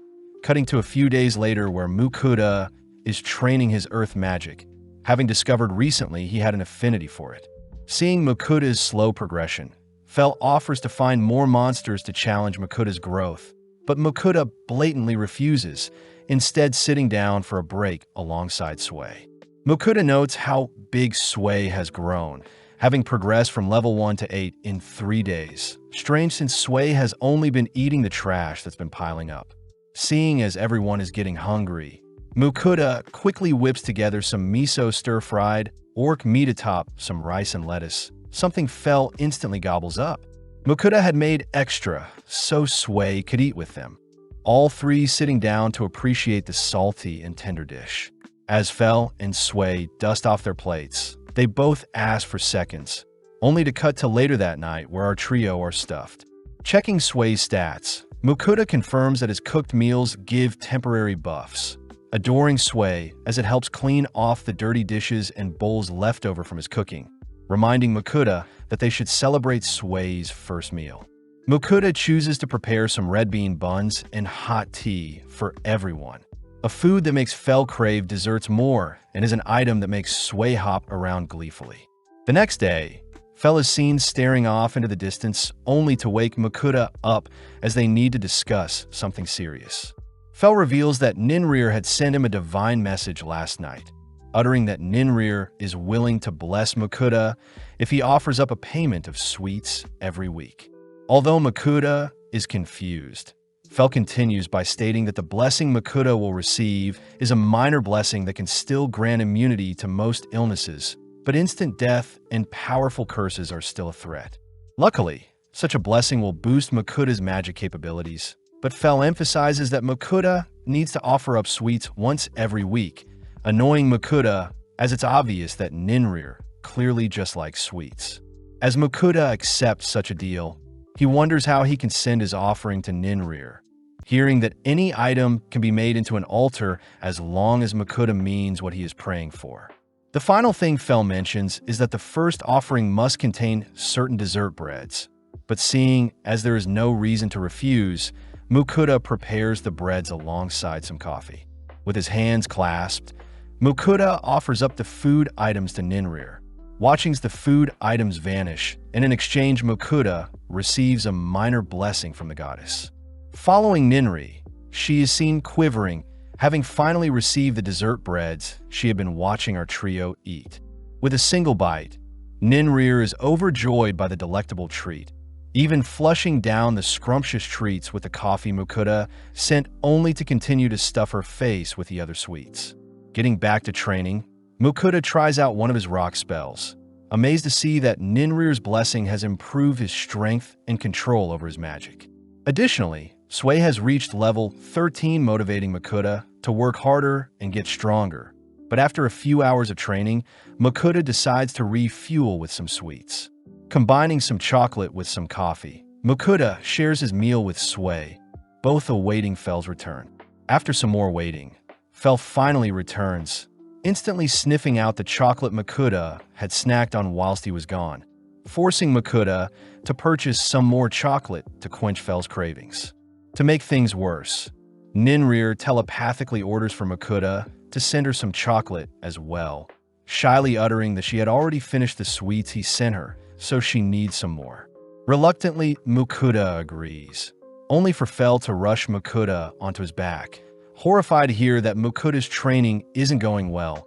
cutting to a few days later where Makuta is training his earth magic, having discovered recently he had an affinity for it. Seeing Makuta's slow progression, Fel offers to find more monsters to challenge Makuta's growth, but Makuta blatantly refuses, instead sitting down for a break alongside Sway. Makuta notes how big Sway has grown, having progressed from level 1 to 8 in 3 days. Strange since Sway has only been eating the trash that's been piling up. Seeing as everyone is getting hungry, Makuta quickly whips together some miso stir-fried orc meat atop some rice and lettuce, something Fel instantly gobbles up. Makuta had made extra, so Sway could eat with them, all 3 sitting down to appreciate the salty and tender dish. As Fel and Sway dust off their plates, they both ask for seconds, only to cut to later that night where our trio are stuffed. Checking Sway's stats, Makuta confirms that his cooked meals give temporary buffs, adoring Sway as it helps clean off the dirty dishes and bowls left over from his cooking, reminding Makuta that they should celebrate Sway's first meal. Makuta chooses to prepare some red bean buns and hot tea for everyone, a food that makes Fel crave desserts more and is an item that makes Sway hop around gleefully. The next day, Fel is seen staring off into the distance only to wake Makuta up as they need to discuss something serious. Fel reveals that Ninrir had sent him a divine message last night, uttering that Ninrir is willing to bless Makuta if he offers up a payment of sweets every week. Although Makuta is confused, Fel continues by stating that the blessing Makuta will receive is a minor blessing that can still grant immunity to most illnesses, but instant death and powerful curses are still a threat. Luckily, such a blessing will boost Mukuta's magic capabilities, but Fell emphasizes that Mukuta needs to offer up sweets once every week, annoying Mukuta as it's obvious that Ninrir clearly just likes sweets. As Mukuta accepts such a deal, he wonders how he can send his offering to Ninrir, hearing that any item can be made into an altar as long as Mukuta means what he is praying for. The final thing Fell mentions is that the first offering must contain certain dessert breads, but seeing as there is no reason to refuse, Mukuta prepares the breads alongside some coffee. With his hands clasped, Mukuta offers up the food items to Ninrir. Watching the food items vanish, and in exchange Mukuta receives a minor blessing from the goddess. Following Ninri, she is seen quivering, having finally received the dessert breads she had been watching our trio eat. With a single bite, Ninrir is overjoyed by the delectable treat, even flushing down the scrumptious treats with the coffee Mukuta sent only to continue to stuff her face with the other sweets. Getting back to training, Mukuta tries out one of his rock spells, amazed to see that Ninrir's blessing has improved his strength and control over his magic. Additionally, Sway has reached level 13, motivating Mukuta to work harder and get stronger. But after a few hours of training, Mukuta decides to refuel with some sweets. Combining some chocolate with some coffee, Mukuta shares his meal with Sway, both awaiting Fell's return. After some more waiting, Fell finally returns, instantly sniffing out the chocolate Mukuta had snacked on whilst he was gone, forcing Mukuta to purchase some more chocolate to quench Fell's cravings. To make things worse, Ninrir telepathically orders for Mukuta to send her some chocolate as well, shyly uttering that she had already finished the sweets he sent her, so she needs some more. Reluctantly, Mukuta agrees, only for Fell to rush Mukuta onto his back, horrified to hear that Mukuta's training isn't going well,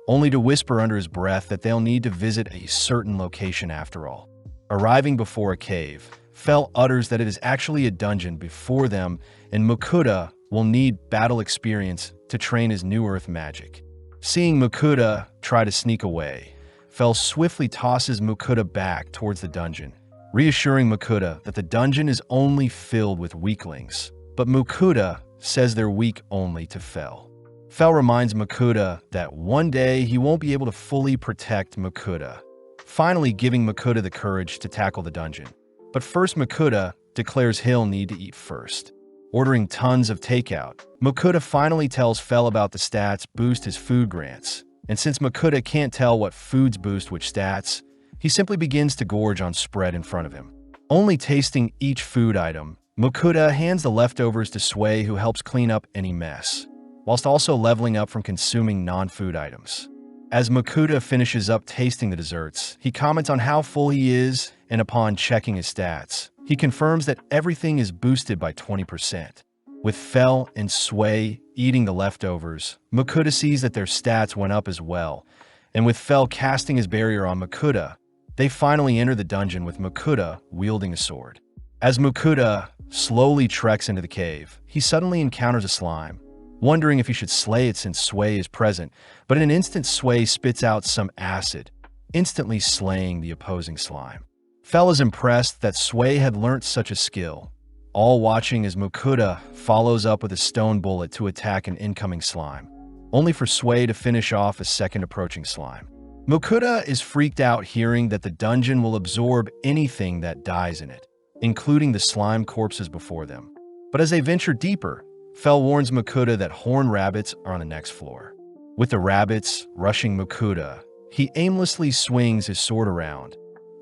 only to whisper under his breath that they'll need to visit a certain location after all. Arriving before a cave, Fell utters that it is actually a dungeon before them and Mukuta will need battle experience to train his new earth magic. Seeing Mukuta try to sneak away, Fell swiftly tosses Mukuta back towards the dungeon, reassuring Mukuta that the dungeon is only filled with weaklings, but Mukuta says they're weak only to Fell. Fell reminds Mukuta that one day he won't be able to fully protect Mukuta, finally giving Mukuta the courage to tackle the dungeon. But first, Mukuta declares he'll need to eat first. Ordering tons of takeout, Mukuta finally tells Fell about the stats boost his food grants, and since Mukuta can't tell what foods boost which stats, he simply begins to gorge on spread in front of him. Only tasting each food item, Mukuta hands the leftovers to Sway, who helps clean up any mess, whilst also leveling up from consuming non-food items. As Mukuta finishes up tasting the desserts, he comments on how full he is, and upon checking his stats, he confirms that everything is boosted by 20%. With Fell and Sway eating the leftovers, Mukuta sees that their stats went up as well, and with Fell casting his barrier on Mukuta, they finally enter the dungeon with Mukuta wielding a sword. As Mukuta slowly treks into the cave, he suddenly encounters a slime, wondering if he should slay it since Sway is present, but in an instant Sway spits out some acid, instantly slaying the opposing slime. Fell is impressed that Sway had learnt such a skill, all watching as Mukuta follows up with a stone bullet to attack an incoming slime, only for Sway to finish off a second approaching slime. Mukuta is freaked out hearing that the dungeon will absorb anything that dies in it, including the slime corpses before them. But as they venture deeper, Fell warns Mukuta that horned rabbits are on the next floor. With the rabbits rushing Mukuta, he aimlessly swings his sword around,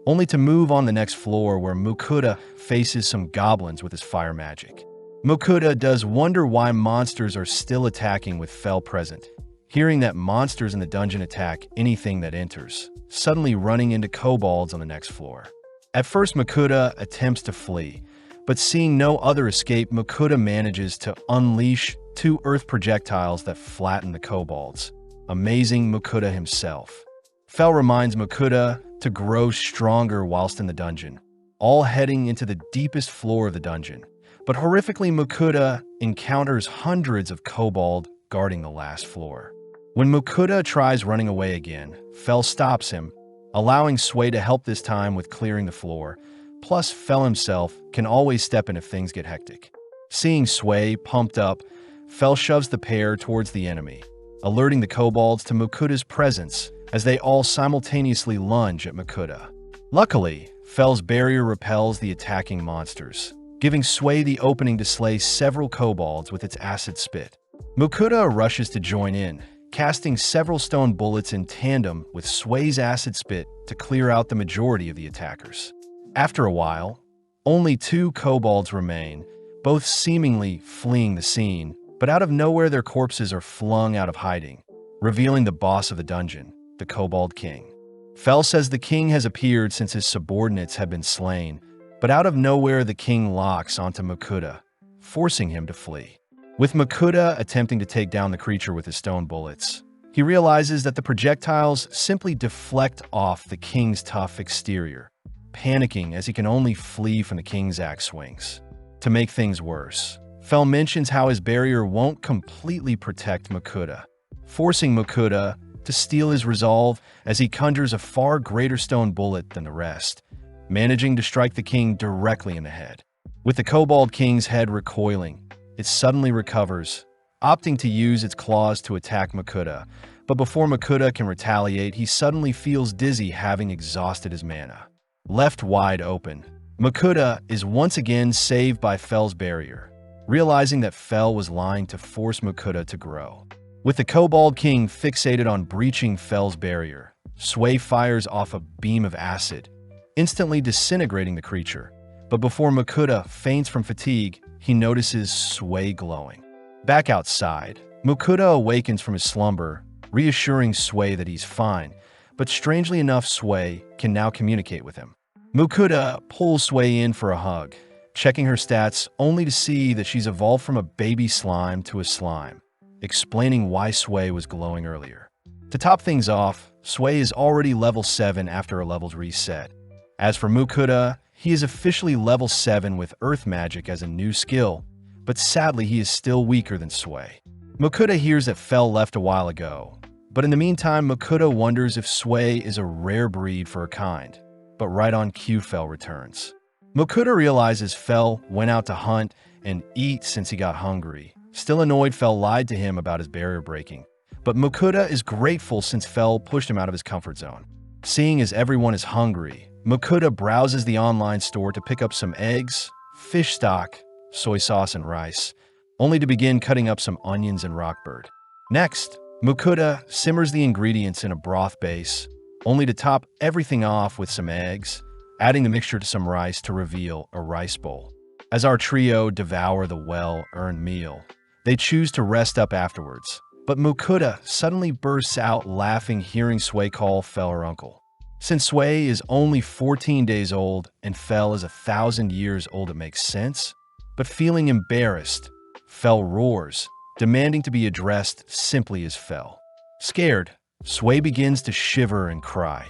only to move on the next floor where Mukuta faces some goblins with his fire magic. Mukuta does wonder why monsters are still attacking with Fell present, hearing that monsters in the dungeon attack anything that enters, suddenly running into kobolds on the next floor. At first, Mukuta attempts to flee, but seeing no other escape, Mukuta manages to unleash 2 earth projectiles that flatten the kobolds, amazing Mukuta himself. Fell reminds Mukuta to grow stronger whilst in the dungeon, all heading into the deepest floor of the dungeon. But horrifically, Mukuta encounters hundreds of kobold guarding the last floor. When Mukuda tries running away again, Fel stops him, allowing Sway to help this time with clearing the floor. Plus, Fel himself can always step in if things get hectic. Seeing Sway pumped up, Fel shoves the pair towards the enemy, alerting the kobolds to Mukuda's presence as they all simultaneously lunge at Mukuda. Luckily, Fel's barrier repels the attacking monsters, giving Sway the opening to slay several kobolds with its acid spit. Mukuda rushes to join in, casting several stone bullets in tandem with Sway's acid spit to clear out the majority of the attackers. After a while, only 2 kobolds remain, both seemingly fleeing the scene, but out of nowhere their corpses are flung out of hiding, revealing the boss of the dungeon, the Kobold King. Fel says the king has appeared since his subordinates have been slain, but out of nowhere the king locks onto Mukuda, forcing him to flee. With Mukuda attempting to take down the creature with his stone bullets, he realizes that the projectiles simply deflect off the king's tough exterior, panicking as he can only flee from the king's axe swings. To make things worse, Fel mentions how his barrier won't completely protect Mukuda, forcing Mukuda to steal his resolve as he conjures a far greater stone bullet than the rest, managing to strike the king directly in the head. With the Kobold King's head recoiling, it suddenly recovers, opting to use its claws to attack Mukuda, but before Mukuda can retaliate, he suddenly feels dizzy, having exhausted his mana. Left wide open, Mukuda is once again saved by Fel's barrier, realizing that Fel was lying to force Mukuda to grow. With the Kobold King fixated on breaching Fel's barrier, Sway fires off a beam of acid, instantly disintegrating the creature. But before Mukuda faints from fatigue, he notices Sway glowing. Back outside, Mukuda awakens from his slumber, reassuring Sway that he's fine, but strangely enough, Sway can now communicate with him. Mukuda pulls Sway in for a hug, checking her stats only to see that she's evolved from a baby slime to a slime, explaining why Sway was glowing earlier. To top things off, Sway is already level 7 after her levels reset. As for Mukuda, he is officially level 7 with Earth Magic as a new skill, but sadly he is still weaker than Sway. Mukuda hears that Fel left a while ago, but in the meantime Mukuda wonders if Sway is a rare breed for her kind, but right on cue Fel returns. Mukuda realizes Fel went out to hunt and eat since he got hungry. Still annoyed, Fel lied to him about his barrier breaking, but Mukuda is grateful since Fel pushed him out of his comfort zone. Seeing as everyone is hungry, Mukuda browses the online store to pick up some eggs, fish stock, soy sauce, and rice, only to begin cutting up some onions and rockbird. Next, Mukuda simmers the ingredients in a broth base, only to top everything off with some eggs, adding the mixture to some rice to reveal a rice bowl. As our trio devour the well-earned meal, they choose to rest up afterwards, but Mukuda suddenly bursts out laughing hearing Sway call Fel her uncle. Since Sway is only 14 days old and Fel is 1,000 years old, it makes sense, but feeling embarrassed, Fel roars, demanding to be addressed simply as Fel. Scared, Sway begins to shiver and cry,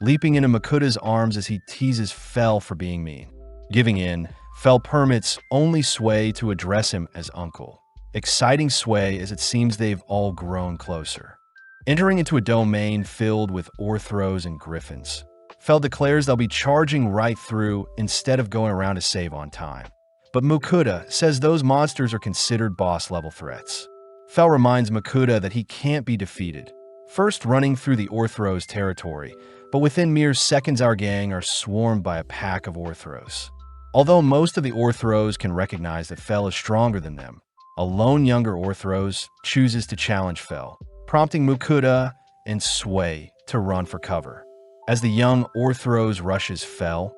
leaping into Mukuda's arms as he teases Fel for being mean. Giving in, Fel permits only Sway to address him as uncle, exciting Sway as it seems they've all grown closer. Entering into a domain filled with orthros and griffins, Fel declares they'll be charging right through instead of going around to save on time. But Mukuda says those monsters are considered boss-level threats. Fel reminds Mukuda that he can't be defeated, first running through the orthros territory, but within mere seconds our gang are swarmed by a pack of orthros. Although most of the orthros can recognize that Fel is stronger than them, a lone younger orthros chooses to challenge Fel, prompting Mukuda and Sway to run for cover. As the young orthros rushes Fel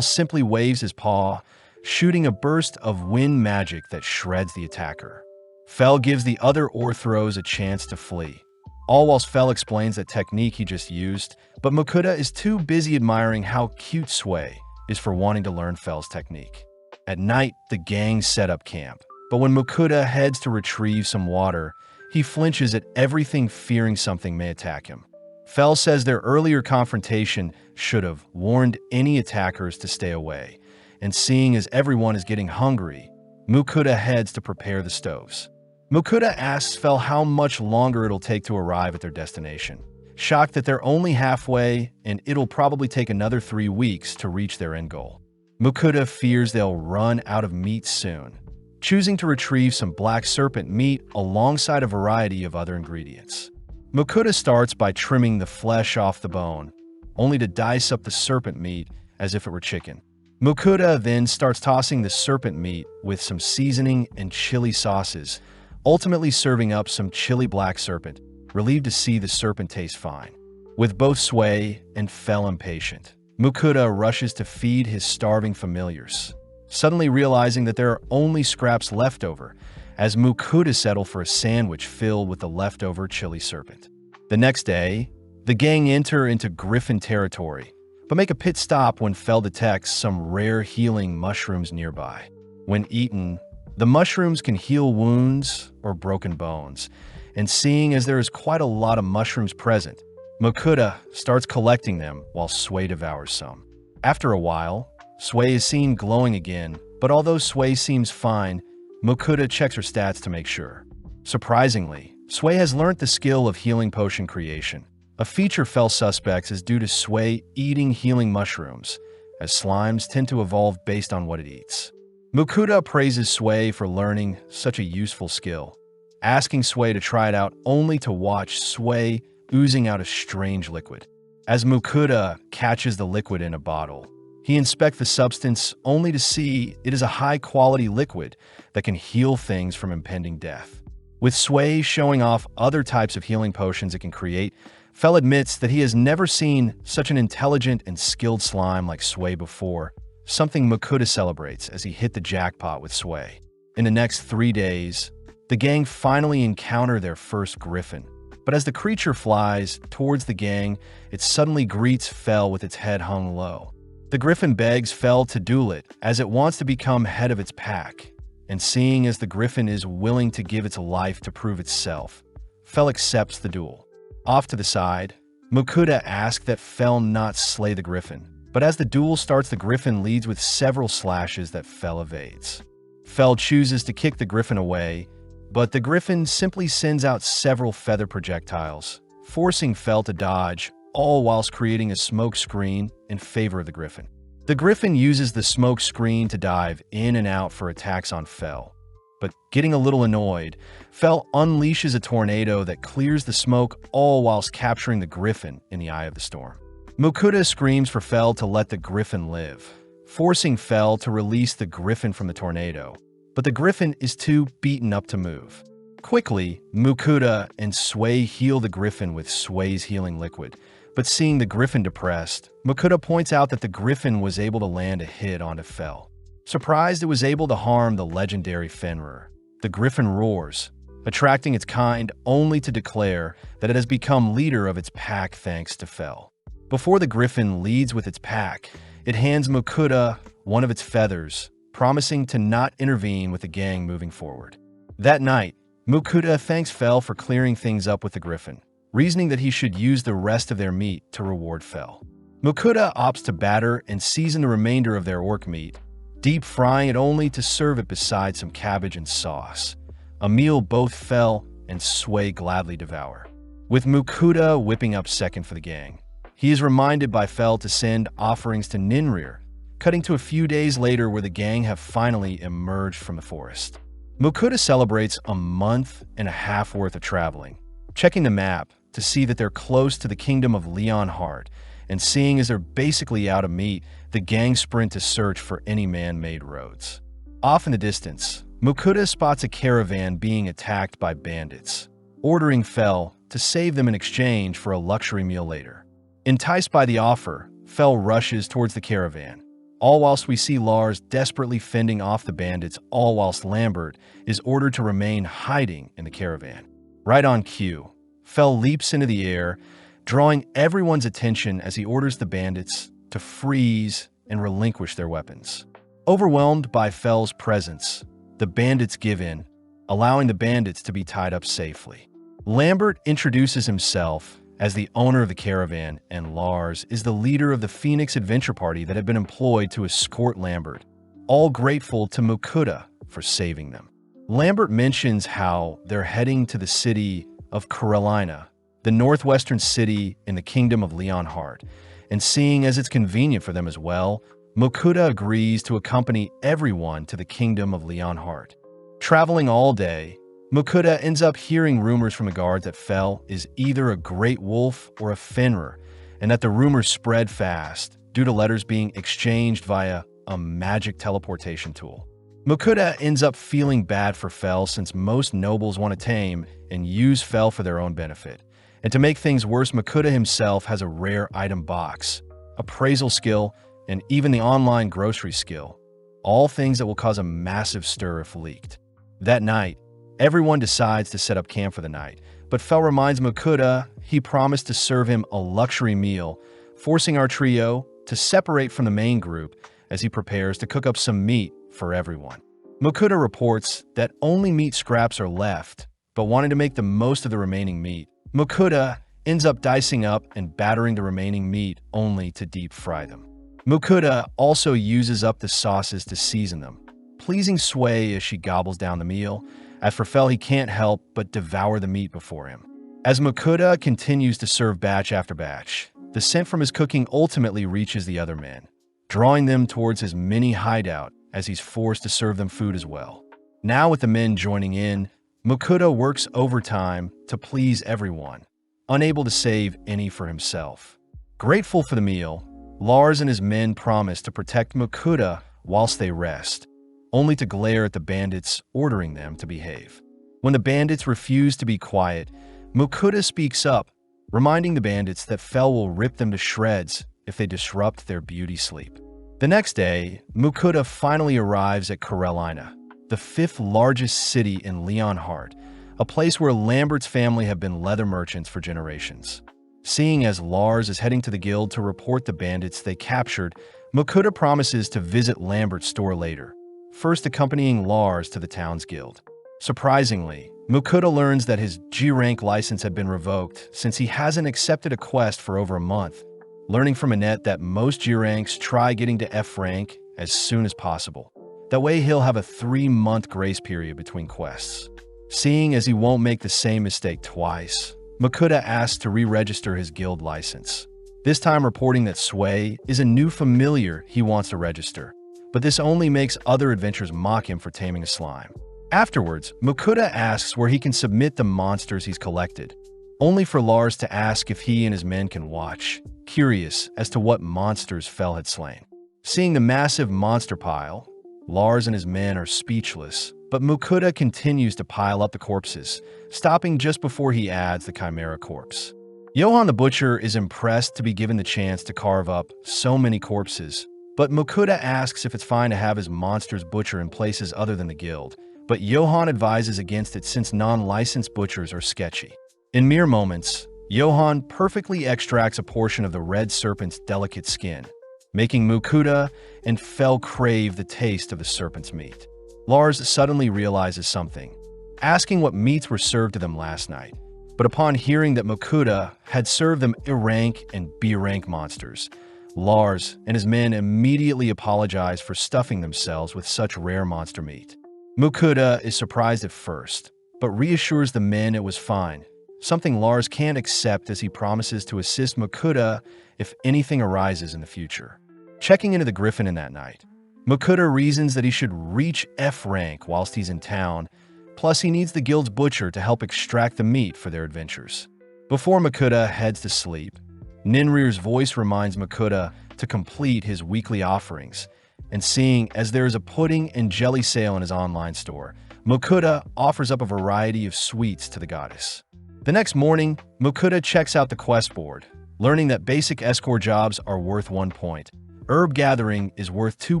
simply waves his paw, shooting a burst of wind magic that shreds the attacker. Fel gives the other orthros a chance to flee, all whilst Fel explains that technique he just used, but Mukuda is too busy admiring how cute Sway is for wanting to learn Fel's technique. At night, the gang set up camp, but when Mukuda heads to retrieve some water, he flinches at everything, fearing something may attack him. Fel says their earlier confrontation should have warned any attackers to stay away, and seeing as everyone is getting hungry, Mukuda heads to prepare the stoves. Mukuda asks Fel how much longer it'll take to arrive at their destination, shocked that they're only halfway and it'll probably take another 3 weeks to reach their end goal. Mukuda fears they'll run out of meat soon, choosing to retrieve some black serpent meat alongside a variety of other ingredients. Mukuda starts by trimming the flesh off the bone, only to dice up the serpent meat as if it were chicken. Mukuda then starts tossing the serpent meat with some seasoning and chili sauces, ultimately serving up some chili black serpent, relieved to see the serpent taste fine. With both Sway and Fel impatient, Mukuda rushes to feed his starving familiars, suddenly realizing that there are only scraps left over, as Mukuda settle for a sandwich filled with the leftover chili serpent. The next day, the gang enter into Griffin territory, but make a pit stop when Fel detects some rare healing mushrooms nearby. When eaten, the mushrooms can heal wounds or broken bones, and seeing as there is quite a lot of mushrooms present, Mukuda starts collecting them while Sway devours some. After a while, Sway is seen glowing again, but although Sway seems fine, Mukuda checks her stats to make sure. Surprisingly, Sway has learnt the skill of healing potion creation. A feature Fel suspects is due to Sway eating healing mushrooms, as slimes tend to evolve based on what it eats. Mukuda praises Sway for learning such a useful skill, asking Sway to try it out only to watch Sway oozing out a strange liquid. As Mukuda catches the liquid in a bottle, he inspects the substance only to see it is a high-quality liquid that can heal things from impending death. With Sway showing off other types of healing potions it can create, Fel admits that he has never seen such an intelligent and skilled slime like Sway before, something Mukuda celebrates as he hit the jackpot with Sway. In the next 3 days, the gang finally encounter their first griffin, but as the creature flies towards the gang, it suddenly greets Fel with its head hung low. The griffin begs Fel to duel it, as it wants to become head of its pack, and seeing as the griffin is willing to give its life to prove itself, Fel accepts the duel. Off to the side, Mukuda asks that Fel not slay the griffin, but as the duel starts, the griffin leads with several slashes that Fel evades. Fel chooses to kick the griffin away, but the griffin simply sends out several feather projectiles, forcing Fel to dodge, all whilst creating a smoke screen in favor of the griffin. The griffin uses the smoke screen to dive in and out for attacks on Fel, but getting a little annoyed, Fel unleashes a tornado that clears the smoke, all whilst capturing the griffin in the eye of the storm. Mukuda screams for Fel to let the griffin live, forcing Fel to release the griffin from the tornado, but the griffin is too beaten up to move. Quickly, Mukuda and Sway heal the griffin with Sway's healing liquid, but seeing the griffin depressed, Mukuda points out that the griffin was able to land a hit onto Fel. Surprised it was able to harm the legendary Fenrir, the griffin roars, attracting its kind only to declare that it has become leader of its pack thanks to Fel. Before the griffin leads with its pack, it hands Mukuda one of its feathers, promising to not intervene with the gang moving forward. That night, Mukuda thanks Fel for clearing things up with the griffin, reasoning that he should use the rest of their meat to reward Fel. Mukuda opts to batter and season the remainder of their orc meat, deep frying it only to serve it beside some cabbage and sauce, a meal both Fel and Sway gladly devour. With Mukuda whipping up second for the gang, he is reminded by Fel to send offerings to Ninrir, cutting to a few days later where the gang have finally emerged from the forest. Mukuda celebrates a month and a half worth of traveling, checking the map to see that they're close to the kingdom of Leonhardt, and seeing as they're basically out of meat, the gang sprint to search for any man-made roads. Off in the distance, Mukuda spots a caravan being attacked by bandits, ordering Fel to save them in exchange for a luxury meal later. Enticed by the offer, Fel rushes towards the caravan, all whilst we see Lars desperately fending off the bandits, all whilst Lambert is ordered to remain hiding in the caravan. Right on cue, Fel leaps into the air, drawing everyone's attention as he orders the bandits to freeze and relinquish their weapons. Overwhelmed by Fel's presence, the bandits give in, allowing the bandits to be tied up safely. Lambert introduces himself as the owner of the caravan, and Lars is the leader of the Phoenix Adventure Party that had been employed to escort Lambert, all grateful to Mukuda for saving them. Lambert mentions how they're heading to the city of Carolina, the northwestern city in the kingdom of Leonhardt, and seeing as it's convenient for them as well, Mokuda agrees to accompany everyone to the kingdom of Leonhardt. Traveling all day, Mokuda ends up hearing rumors from the guards that Fell is either a great wolf or a Fenrir, and that the rumors spread fast due to letters being exchanged via a magic teleportation tool. Mokuda ends up feeling bad for Fell since most nobles want to tame and use Fell for their own benefit. And to make things worse, Mokuda himself has a rare item box, appraisal skill, and even the online grocery skill, all things that will cause a massive stir if leaked. That night, everyone decides to set up camp for the night, but Fell reminds Mokuda he promised to serve him a luxury meal, forcing our trio to separate from the main group as he prepares to cook up some meat for everyone. Mokuda reports that only meat scraps are left, but wanting to make the most of the remaining meat, Mokuda ends up dicing up and battering the remaining meat only to deep fry them. Mokuda also uses up the sauces to season them, pleasing Sway as she gobbles down the meal. As for Fell, he can't help but devour the meat before him. As Mokuda continues to serve batch after batch, the scent from his cooking ultimately reaches the other men, drawing them towards his mini hideout as he's forced to serve them food as well. Now with the men joining in, Mokuda works overtime to please everyone, unable to save any for himself. Grateful for the meal, Lars and his men promise to protect Mokuda whilst they rest, only to glare at the bandits, ordering them to behave. When the bandits refuse to be quiet, Mokuda speaks up, reminding the bandits that Fell will rip them to shreds if they disrupt their beauty sleep. The next day, Mokuda finally arrives at Carolina, the 5th largest city in Leonhardt, a place where Lambert's family have been leather merchants for generations. Seeing as Lars is heading to the guild to report the bandits they captured, Mokuda promises to visit Lambert's store later, first accompanying Lars to the town's guild. Surprisingly, Mokuda learns that his G-rank license had been revoked since he hasn't accepted a quest for over a month, learning from Annette that most G-ranks try getting to F rank as soon as possible. That way he'll have a 3-month grace period between quests. Seeing as he won't make the same mistake twice, Mokuda asks to re-register his guild license, this time reporting that Sway is a new familiar he wants to register, but this only makes other adventurers mock him for taming a slime. Afterwards, Mokuda asks where he can submit the monsters he's collected, only for Lars to ask if he and his men can watch, curious as to what monsters Fell had slain. Seeing the massive monster pile, Lars and his men are speechless, but Mokuda continues to pile up the corpses, stopping just before he adds the Chimera corpse. Johan the Butcher is impressed to be given the chance to carve up so many corpses, but Mokuda asks if it's fine to have his monsters butcher in places other than the guild, but Johan advises against it since non-licensed butchers are sketchy. In mere moments, Johan perfectly extracts a portion of the red serpent's delicate skin, making Mokuda and Fell crave the taste of the serpent's meat. Lars suddenly realizes something, asking what meats were served to them last night. But upon hearing that Mokuda had served them A-rank and B-rank monsters, Lars and his men immediately apologize for stuffing themselves with such rare monster meat. Mokuda is surprised at first, but reassures the men it was fine, something Lars can't accept as he promises to assist Mokuda if anything arises in the future. Checking into the Griffin in that night, Mokuda reasons that he should reach F rank whilst he's in town, plus he needs the guild's butcher to help extract the meat for their adventures. Before Mokuda heads to sleep, Ninrir's voice reminds Mokuda to complete his weekly offerings, and seeing as there is a pudding and jelly sale in his online store, Mokuda offers up a variety of sweets to the goddess. The next morning, Mokuda checks out the quest board, learning that basic escort jobs are worth 1 point, herb gathering is worth 2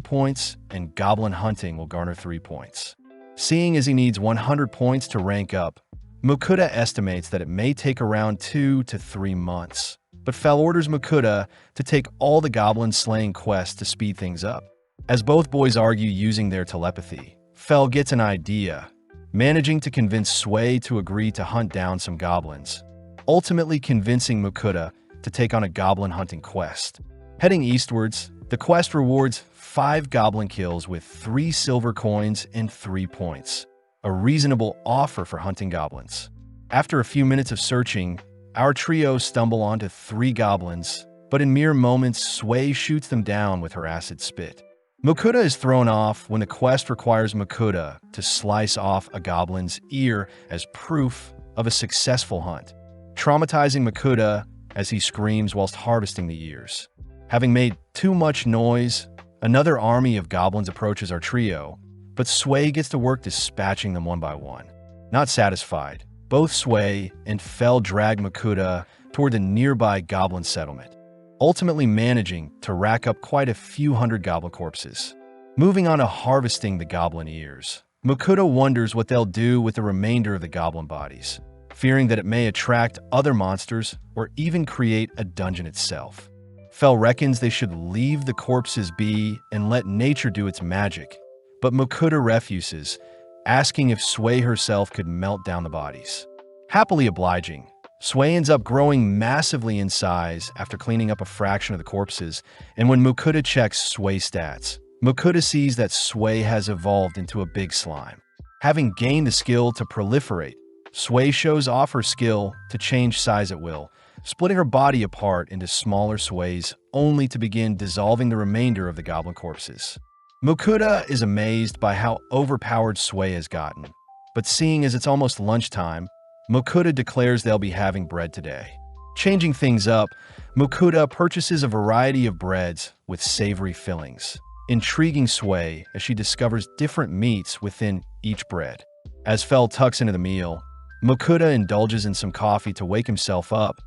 points, and goblin hunting will garner 3 points. Seeing as he needs 100 points to rank up, Mokuda estimates that it may take around 2 to 3 months, but Fell orders Mokuda to take all the goblin slaying quests to speed things up. As both boys argue using their telepathy, Fell gets an idea, managing to convince Sway to agree to hunt down some goblins, ultimately convincing Mokuda to take on a goblin hunting quest. Heading eastwards, the quest rewards 5 goblin kills with 3 silver coins and 3 points. a reasonable offer for hunting goblins. After a few minutes of searching, our trio stumble onto 3 goblins, but in mere moments, Sui shoots them down with her acid spit. Mukuta is thrown off when the quest requires Mukuta to slice off a goblin's ear as proof of a successful hunt, traumatizing Mukuta as he screams whilst harvesting the ears. Having made too much noise, another army of goblins approaches our trio, but Sui gets to work dispatching them one by one. Not satisfied, both Sui and Fel drag Mukuta toward the nearby goblin settlement, ultimately managing to rack up quite a few hundred goblin corpses. Moving on to harvesting the goblin ears, Mukuta wonders what they'll do with the remainder of the goblin bodies, fearing that it may attract other monsters or even create a dungeon itself. Fel reckons they should leave the corpses be and let nature do its magic, but Mukuta refuses, asking if Sui herself could melt down the bodies. Happily obliging, Sui ends up growing massively in size after cleaning up a fraction of the corpses, and when Mukuta checks Sui's stats, Mukuta sees that Sui has evolved into a big slime. Having gained the skill to proliferate, Sui shows off her skill to change size at will, splitting her body apart into smaller Suis only to begin dissolving the remainder of the goblin corpses. Mukuta is amazed by how overpowered Sui has gotten, but seeing as it's almost lunchtime, Mukuta declares they'll be having bread today. Changing things up, Mukuta purchases a variety of breads with savory fillings, intriguing Sui as she discovers different meats within each bread. As Fel tucks into the meal, Mukuta indulges in some coffee to wake himself up,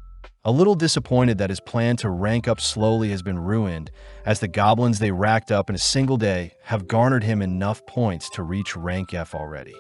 a little disappointed that his plan to rank up slowly has been ruined, as the goblins they racked up in a single day have garnered him enough points to reach rank F already.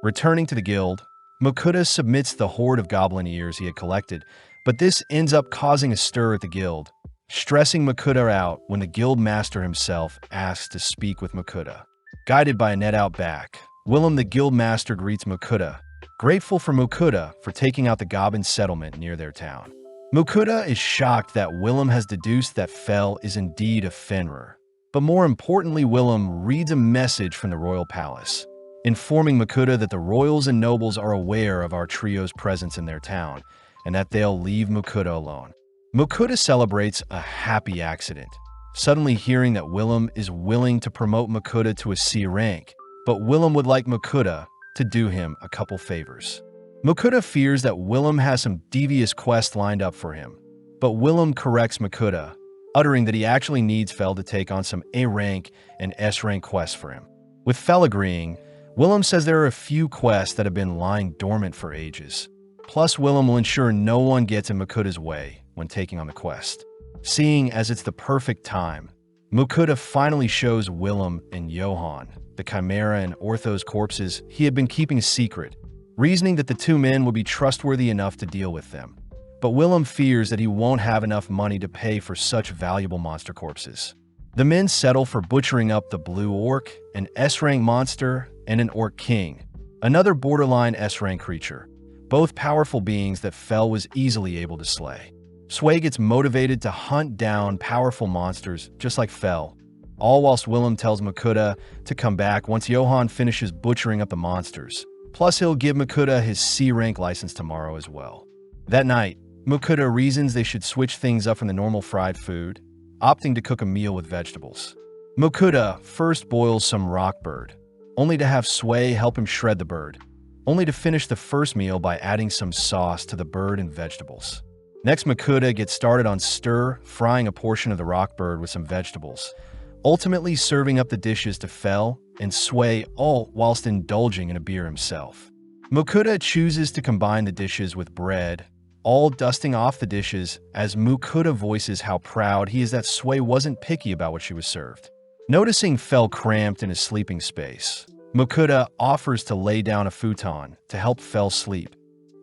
Returning to the guild, Mukuta submits the horde of goblin ears he had collected, but this ends up causing a stir at the guild, stressing Mukuta out when the guild master himself asks to speak with Mukuta. Guided by a net out back, Willem the guild master greets Mukuta, grateful for Mukuta for taking out the goblin settlement near their town. Mukuta is shocked that Willem has deduced that Fel is indeed a Fenrir, but more importantly, Willem reads a message from the royal palace, informing Mukuta that the royals and nobles are aware of our trio's presence in their town, and that they'll leave Mukuta alone. Mukuta celebrates a happy accident, suddenly hearing that Willem is willing to promote Mukuta to a C rank, but Willem would like Mukuta to do him a couple favors. Mukuta fears that Willem has some devious quest lined up for him, but Willem corrects Mukuta, uttering that he actually needs Fel to take on some A rank and S rank quests for him. With Fel agreeing, Willem says there are a few quests that have been lying dormant for ages. Plus, Willem will ensure no one gets in Mukuta's way when taking on the quest. Seeing as it's the perfect time, Mukuta finally shows Willem and Johan the Chimera and Ortho's corpses he had been keeping a secret, reasoning that the 2 men would be trustworthy enough to deal with them. But Willem fears that he won't have enough money to pay for such valuable monster corpses. The men settle for butchering up the Blue Orc, an S-rank monster, and an Orc King, another borderline S-rank creature, both powerful beings that Fel was easily able to slay. Sui gets motivated to hunt down powerful monsters just like Fel, all whilst Willem tells Mukuta to come back once Johan finishes butchering up the monsters. Plus, he'll give Mukuta his C-rank license tomorrow as well. That night, Mukuta reasons they should switch things up from the normal fried food, opting to cook a meal with vegetables. Mukuta first boils some rock bird, only to have Sui help him shred the bird, only to finish the first meal by adding some sauce to the bird and vegetables. Next, Mukuta gets started on stir-frying a portion of the rock bird with some vegetables, ultimately serving up the dishes to Fel and Sui, all whilst indulging in a beer himself. Mukuta chooses to combine the dishes with bread, all dusting off the dishes as Mukuta voices how proud he is that Sui wasn't picky about what she was served. Noticing Fel cramped in his sleeping space, Mukuta offers to lay down a futon to help Fel sleep,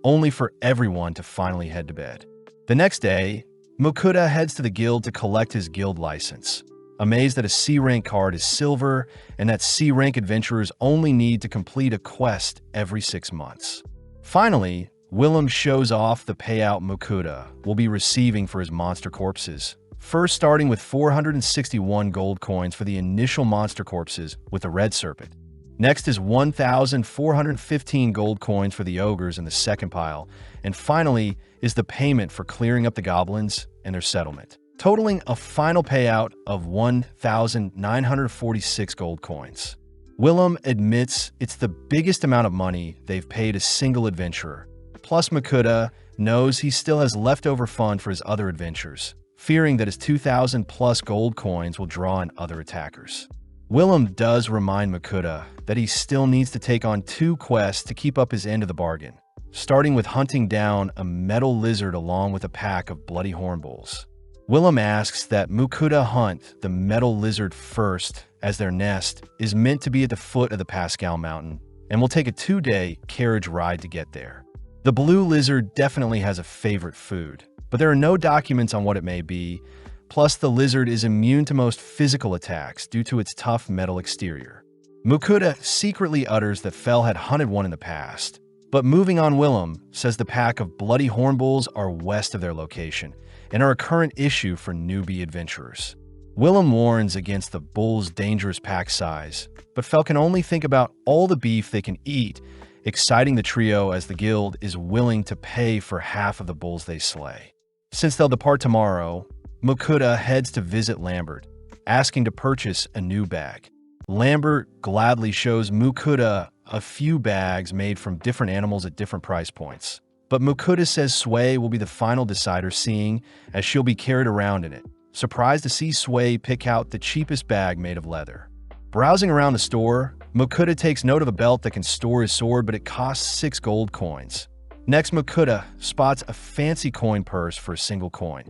only for everyone to finally head to bed. The next day, Mukuta heads to the guild to collect his guild license, amazed that a C-rank card is silver and that C-rank adventurers only need to complete a quest every 6 months. Finally, Willem shows off the payout Mukuta will be receiving for his monster corpses, first starting with 461 gold coins for the initial monster corpses with the red serpent. Next is 1,415 gold coins for the ogres in the second pile, and finally is the payment for clearing up the goblins and their settlement, totaling a final payout of 1,946 gold coins. Willem admits it's the biggest amount of money they've paid a single adventurer. Plus, Makuta knows he still has leftover fund for his other adventures, fearing that his 2,000 plus gold coins will draw in other attackers. Willem does remind Makuta that he still needs to take on 2 quests to keep up his end of the bargain, starting with hunting down a metal lizard along with a pack of bloody hornbulls. Willem asks that Makuta hunt the metal lizard first, as their nest is meant to be at the foot of the Pascal Mountain and will take a 2-day carriage ride to get there. The blue lizard definitely has a favorite food, but there are no documents on what it may be. Plus, the lizard is immune to most physical attacks due to its tough metal exterior. Makuta secretly utters that Fel had hunted one in the past, but moving on, Willem says the pack of bloody hornbulls are west of their location and are a current issue for newbie adventurers. Willem warns against the bull's dangerous pack size, but Fel can only think about all the beef they can eat, exciting the trio as the guild is willing to pay for half of the bulls they slay. Since they'll depart tomorrow, Makuta heads to visit Lambert, asking to purchase a new bag. Lambert gladly shows Makuta a few bags made from different animals at different price points. But Makuta says Sway will be the final decider, seeing as she'll be carried around in it. Surprised to see Sway pick out the cheapest bag made of leather. Browsing around the store, Makuta takes note of a belt that can store his sword, but it costs 6 gold coins. Next, Makuta spots a fancy coin purse for a single coin,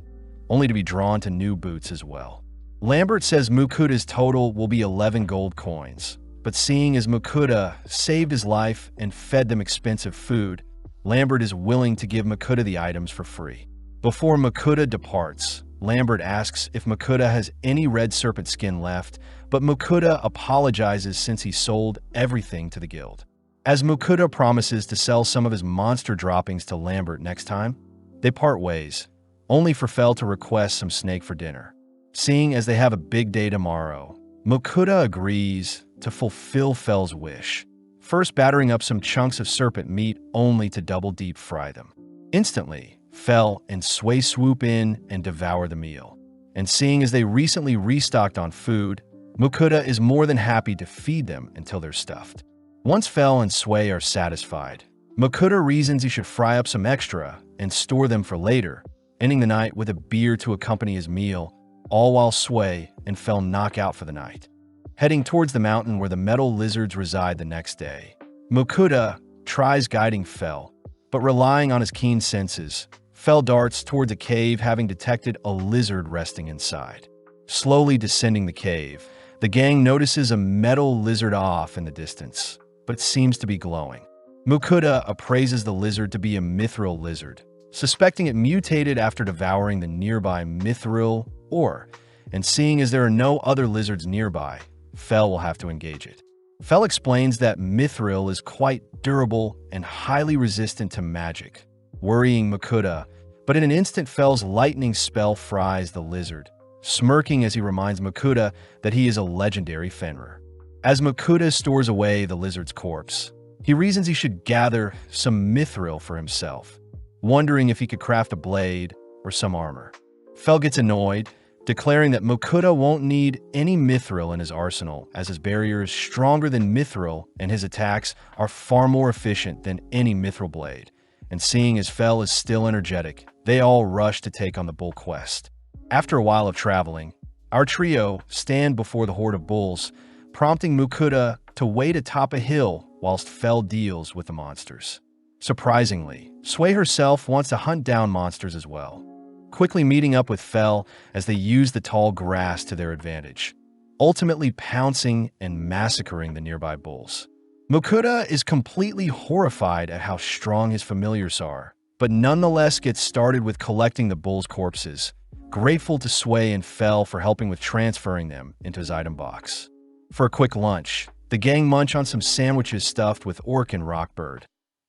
only to be drawn to new boots as well. Lambert says Makuta's total will be 11 gold coins, but seeing as Makuta saved his life and fed them expensive food, Lambert is willing to give Makuta the items for free. Before Makuta departs, Lambert asks if Makuta has any red serpent skin left, but Makuta apologizes since he sold everything to the guild. As Makuta promises to sell some of his monster droppings to Lambert next time, they part ways, only for Fel to request some snake for dinner. Seeing as they have a big day tomorrow, Makuta agrees to fulfill Fel's wish, first battering up some chunks of serpent meat only to double deep fry them. Instantly, Fel and Sway swoop in and devour the meal. And seeing as they recently restocked on food, Makuta is more than happy to feed them until they're stuffed. Once Fel and Sway are satisfied, Makuta reasons he should fry up some extra and store them for later, ending the night with a beer to accompany his meal, all while Sway and Fel knock out for the night. Heading towards the mountain where the metal lizards reside the next day, Makuta tries guiding Fel, but relying on his keen senses, Fel darts towards a cave, having detected a lizard resting inside. Slowly descending the cave, the gang notices a metal lizard off in the distance, but it seems to be glowing. Makuta appraises the lizard to be a mithril lizard, suspecting it mutated after devouring the nearby mithril ore, and seeing as there are no other lizards nearby, Fel will have to engage it. Fel explains that mithril is quite durable and highly resistant to magic, worrying Makuta, but in an instant Fel's lightning spell fries the lizard, smirking as he reminds Makuta that he is a legendary Fenrir. As Makuta stores away the lizard's corpse, he reasons he should gather some mithril for himself, wondering if he could craft a blade or some armor. Fel gets annoyed, declaring that Makuta won't need any mithril in his arsenal, as his barrier is stronger than mithril and his attacks are far more efficient than any mithril blade. And seeing as Fel is still energetic, they all rush to take on the bull quest. After a while of traveling, our trio stand before the horde of bulls, prompting Makuta to wait atop a hill whilst Fel deals with the monsters. Surprisingly, Sway herself wants to hunt down monsters as well, quickly meeting up with Fel as they use the tall grass to their advantage, ultimately pouncing and massacring the nearby bulls. Makuta is completely horrified at how strong his familiars are, but nonetheless gets started with collecting the bulls' corpses, grateful to Sway and Fel for helping with transferring them into his item box. For a quick lunch, the gang munch on some sandwiches stuffed with orc and rockbird,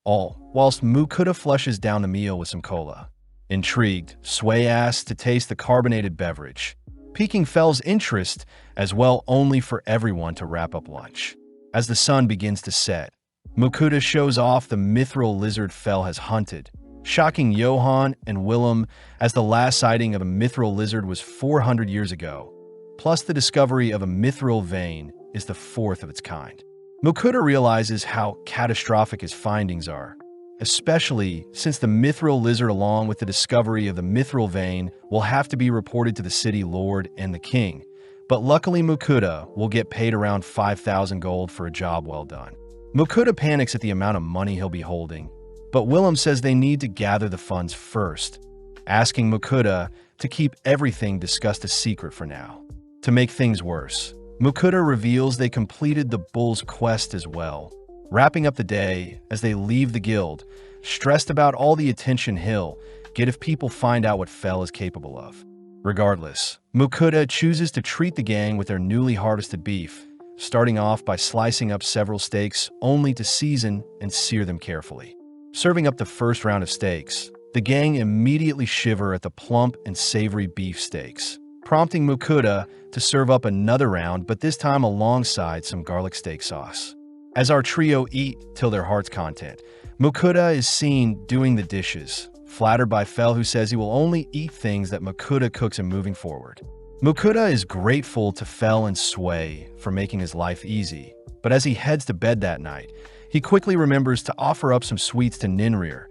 all whilst Makuta flushes down the meal with some cola. Intrigued, Sway asks to taste the carbonated beverage, piquing Fel's interest as well, only for everyone to wrap up lunch. As the sun begins to set, Mukuta shows off the mithril lizard Fel has hunted, shocking Johann and Willem as the last sighting of a mithril lizard was 400 years ago, plus the discovery of a mithril vein is the fourth of its kind. Mukuta realizes how catastrophic his findings are, especially since the mithril lizard along with the discovery of the mithril vein will have to be reported to the city lord and the king, but luckily Mukuta will get paid around 5,000 gold for a job well done. Mukuta panics at the amount of money he'll be holding, but Willem says they need to gather the funds first, asking Mukuta to keep everything discussed a secret for now. To make things worse, Mukuta reveals they completed the bull's quest as well, wrapping up the day as they leave the guild, stressed about all the attention he'll get if people find out what Fel is capable of. Regardless, Mukuta chooses to treat the gang with their newly harvested beef, starting off by slicing up several steaks only to season and sear them carefully. Serving up the first round of steaks, the gang immediately shiver at the plump and savory beef steaks, prompting Mukuta to serve up another round, but this time alongside some garlic steak sauce. As our trio eat till their heart's content, Mukuta is seen doing the dishes, flattered by Fel, who says he will only eat things that Mukuta cooks him moving forward. Mukuta is grateful to Fel and Sway for making his life easy, but as he heads to bed that night, he quickly remembers to offer up some sweets to Ninrir,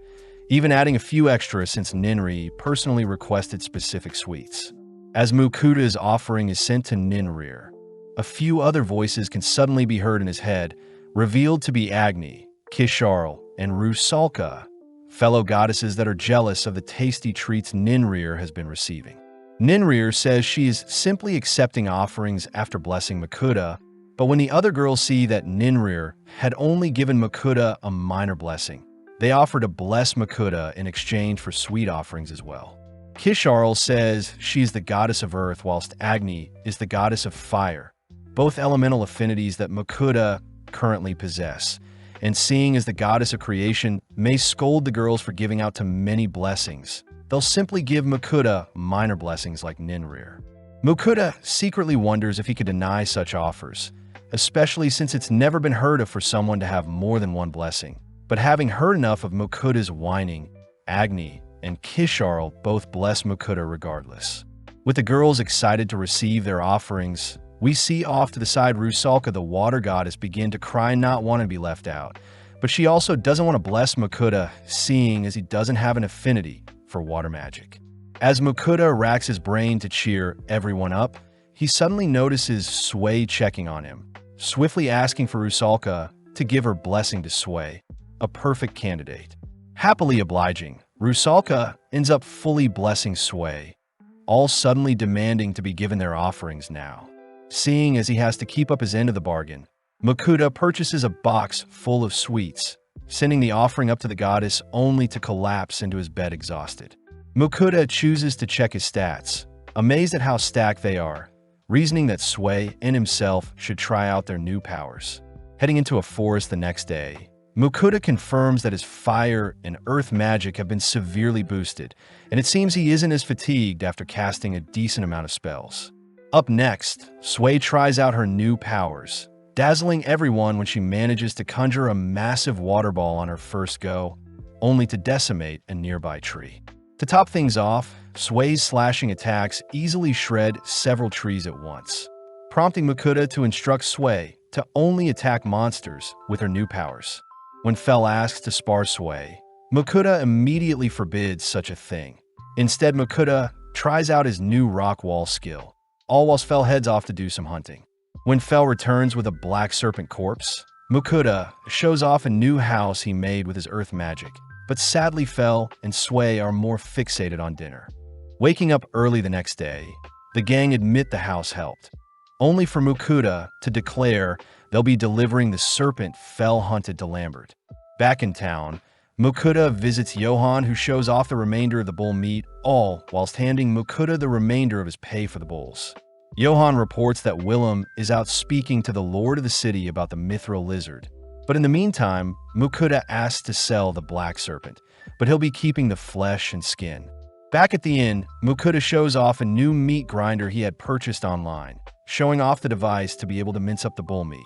even adding a few extras since Ninri personally requested specific sweets. As Mukuta's offering is sent to Ninrir, a few other voices can suddenly be heard in his head, revealed to be Agni, Kisharl, and Rusalka, fellow goddesses that are jealous of the tasty treats Ninrir has been receiving. Ninrir says she is simply accepting offerings after blessing Mukuta, but when the other girls see that Ninrir had only given Mukuta a minor blessing, they offer to bless Mukuta in exchange for sweet offerings as well. Kisharl says she is the goddess of earth whilst Agni is the goddess of fire, both elemental affinities that Mukuta currently possess, and seeing as the goddess of creation may scold the girls for giving out to many blessings, they'll simply give Mukuta minor blessings like Ninrir. Mukuta secretly wonders if he could deny such offers, especially since it's never been heard of for someone to have more than one blessing. But having heard enough of Mukuta's whining, Agni and Kisharl both bless Mukuta regardless. With the girls excited to receive their offerings, we see off to the side Rusalka, the water goddess, begin to cry, not wanting to be left out. But she also doesn't want to bless Mukuta, seeing as he doesn't have an affinity for water magic. As Mukuta racks his brain to cheer everyone up, he suddenly notices Sway checking on him, swiftly asking for Rusalka to give her blessing to Sway, a perfect candidate. Happily obliging, Rusalka ends up fully blessing Sway, all suddenly demanding to be given their offerings now. Seeing as he has to keep up his end of the bargain, Mukuta purchases a box full of sweets, sending the offering up to the goddess only to collapse into his bed exhausted. Mukuta chooses to check his stats, amazed at how stacked they are, reasoning that Sway and himself should try out their new powers. Heading into a forest the next day, Mukuta confirms that his fire and earth magic have been severely boosted, and it seems he isn't as fatigued after casting a decent amount of spells. Up next, Sway tries out her new powers, dazzling everyone when she manages to conjure a massive water ball on her first go, only to decimate a nearby tree. To top things off, Sway's slashing attacks easily shred several trees at once, prompting Mukuta to instruct Sway to only attack monsters with her new powers. When Fel asks to spar Sway, Mukuta immediately forbids such a thing. Instead, Mukuta tries out his new rock wall skill, all whilst Fel heads off to do some hunting. When Fel returns with a black serpent corpse, Mukuta shows off a new house he made with his earth magic, but sadly Fel and Sway are more fixated on dinner. Waking up early the next day, the gang admit the house helped, only for Mukuta to declare they'll be delivering the serpent Fel hunted to Lambert. Back in town, Mukuta visits Johann, who shows off the remainder of the bull meat, all whilst handing Mukuta the remainder of his pay for the bulls. Johann reports that Willem is out speaking to the lord of the city about the mithril lizard, but in the meantime, Mukuta asks to sell the black serpent, but he'll be keeping the flesh and skin. Back at the inn, Mukuta shows off a new meat grinder he had purchased online, showing off the device to be able to mince up the bull meat.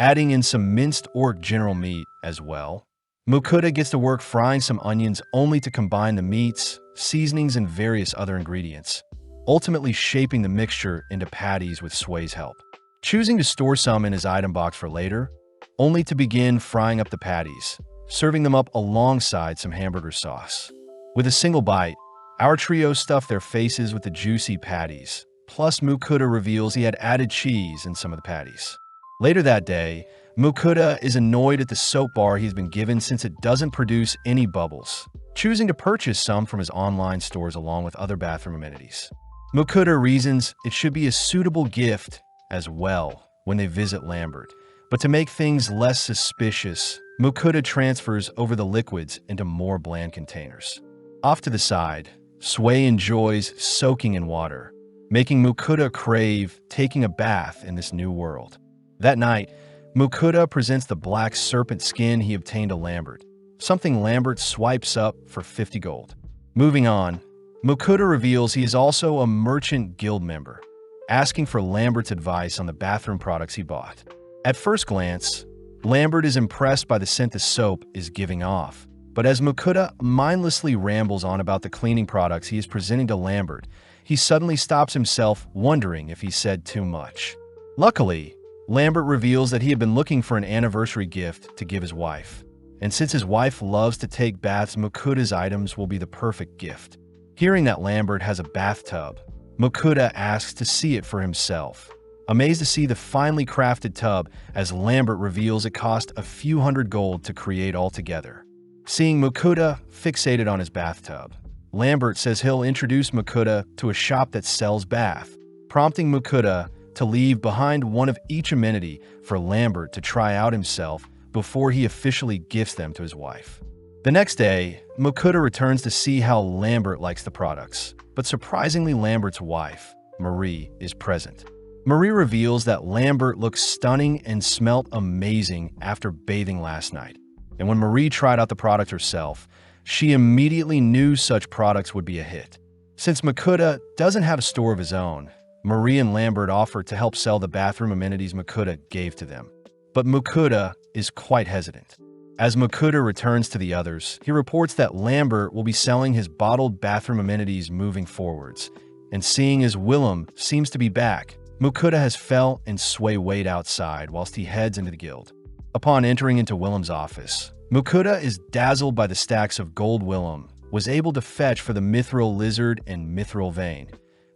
adding in some minced orc general meat as well. Mukuta gets to work frying some onions only to combine the meats, seasonings, and various other ingredients, ultimately shaping the mixture into patties with Sui's help. Choosing to store some in his item box for later, only to begin frying up the patties, serving them up alongside some hamburger sauce. With a single bite, our trio stuffed their faces with the juicy patties, plus Mukuta reveals he had added cheese in some of the patties. Later that day, Mukuta is annoyed at the soap bar he's been given since it doesn't produce any bubbles, choosing to purchase some from his online stores along with other bathroom amenities. Mukuta reasons it should be a suitable gift as well when they visit Lambert, but to make things less suspicious, Mukuta transfers over the liquids into more bland containers. Off to the side, Sui enjoys soaking in water, making Mukuta crave taking a bath in this new world. That night, Mukuta presents the black serpent skin he obtained to Lambert, something Lambert swipes up for 50 gold. Moving on, Mukuta reveals he is also a merchant guild member, asking for Lambert's advice on the bathroom products he bought. At first glance, Lambert is impressed by the scent the soap is giving off, but as Mukuta mindlessly rambles on about the cleaning products he is presenting to Lambert, he suddenly stops himself wondering if he said too much. Luckily, Lambert reveals that he had been looking for an anniversary gift to give his wife, and since his wife loves to take baths, Mukuta's items will be the perfect gift. Hearing that Lambert has a bathtub, Mukuta asks to see it for himself, amazed to see the finely crafted tub as Lambert reveals it cost a few hundred gold to create altogether. Seeing Mukuta fixated on his bathtub, Lambert says he'll introduce Mukuta to a shop that sells bath, prompting Mukuta to leave behind one of each amenity for Lambert to try out himself before he officially gifts them to his wife. The next day, Mukuta returns to see how Lambert likes the products, but surprisingly Lambert's wife, Marie, is present. Marie reveals that Lambert looks stunning and smelt amazing after bathing last night, and when Marie tried out the product herself, she immediately knew such products would be a hit. Since Mukuta doesn't have a store of his own, Marie and Lambert offered to help sell the bathroom amenities Mukuta gave to them, but Mukuta is quite hesitant. As Mukuta returns to the others, he reports that Lambert will be selling his bottled bathroom amenities moving forwards, and seeing as Willem seems to be back, Mukuta has fell and Sui wait outside whilst he heads into the guild. Upon entering into Willem's office, Mukuta is dazzled by the stacks of gold Willem was able to fetch for the mithril lizard and mithril vein,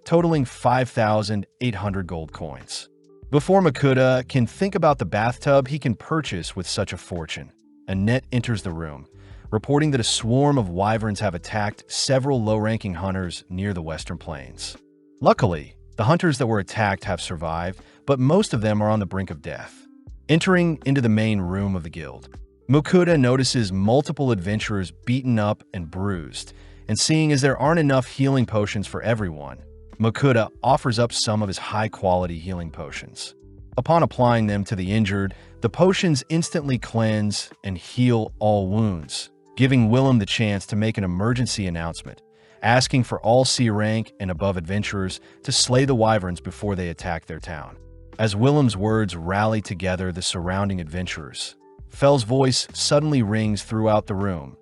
totaling 5,800 gold coins. Before Mukuta can think about the bathtub he can purchase with such a fortune, Annette enters the room, reporting that a swarm of wyverns have attacked several low-ranking hunters near the Western Plains. Luckily, the hunters that were attacked have survived, but most of them are on the brink of death. Entering into the main room of the guild, Mukuta notices multiple adventurers beaten up and bruised, and seeing as there aren't enough healing potions for everyone, Mukuta offers up some of his high-quality healing potions. Upon applying them to the injured, the potions instantly cleanse and heal all wounds, giving Willem the chance to make an emergency announcement, asking for all C rank and above adventurers to slay the wyverns before they attack their town. As Willem's words rally together the surrounding adventurers, Fell's voice suddenly rings throughout the room,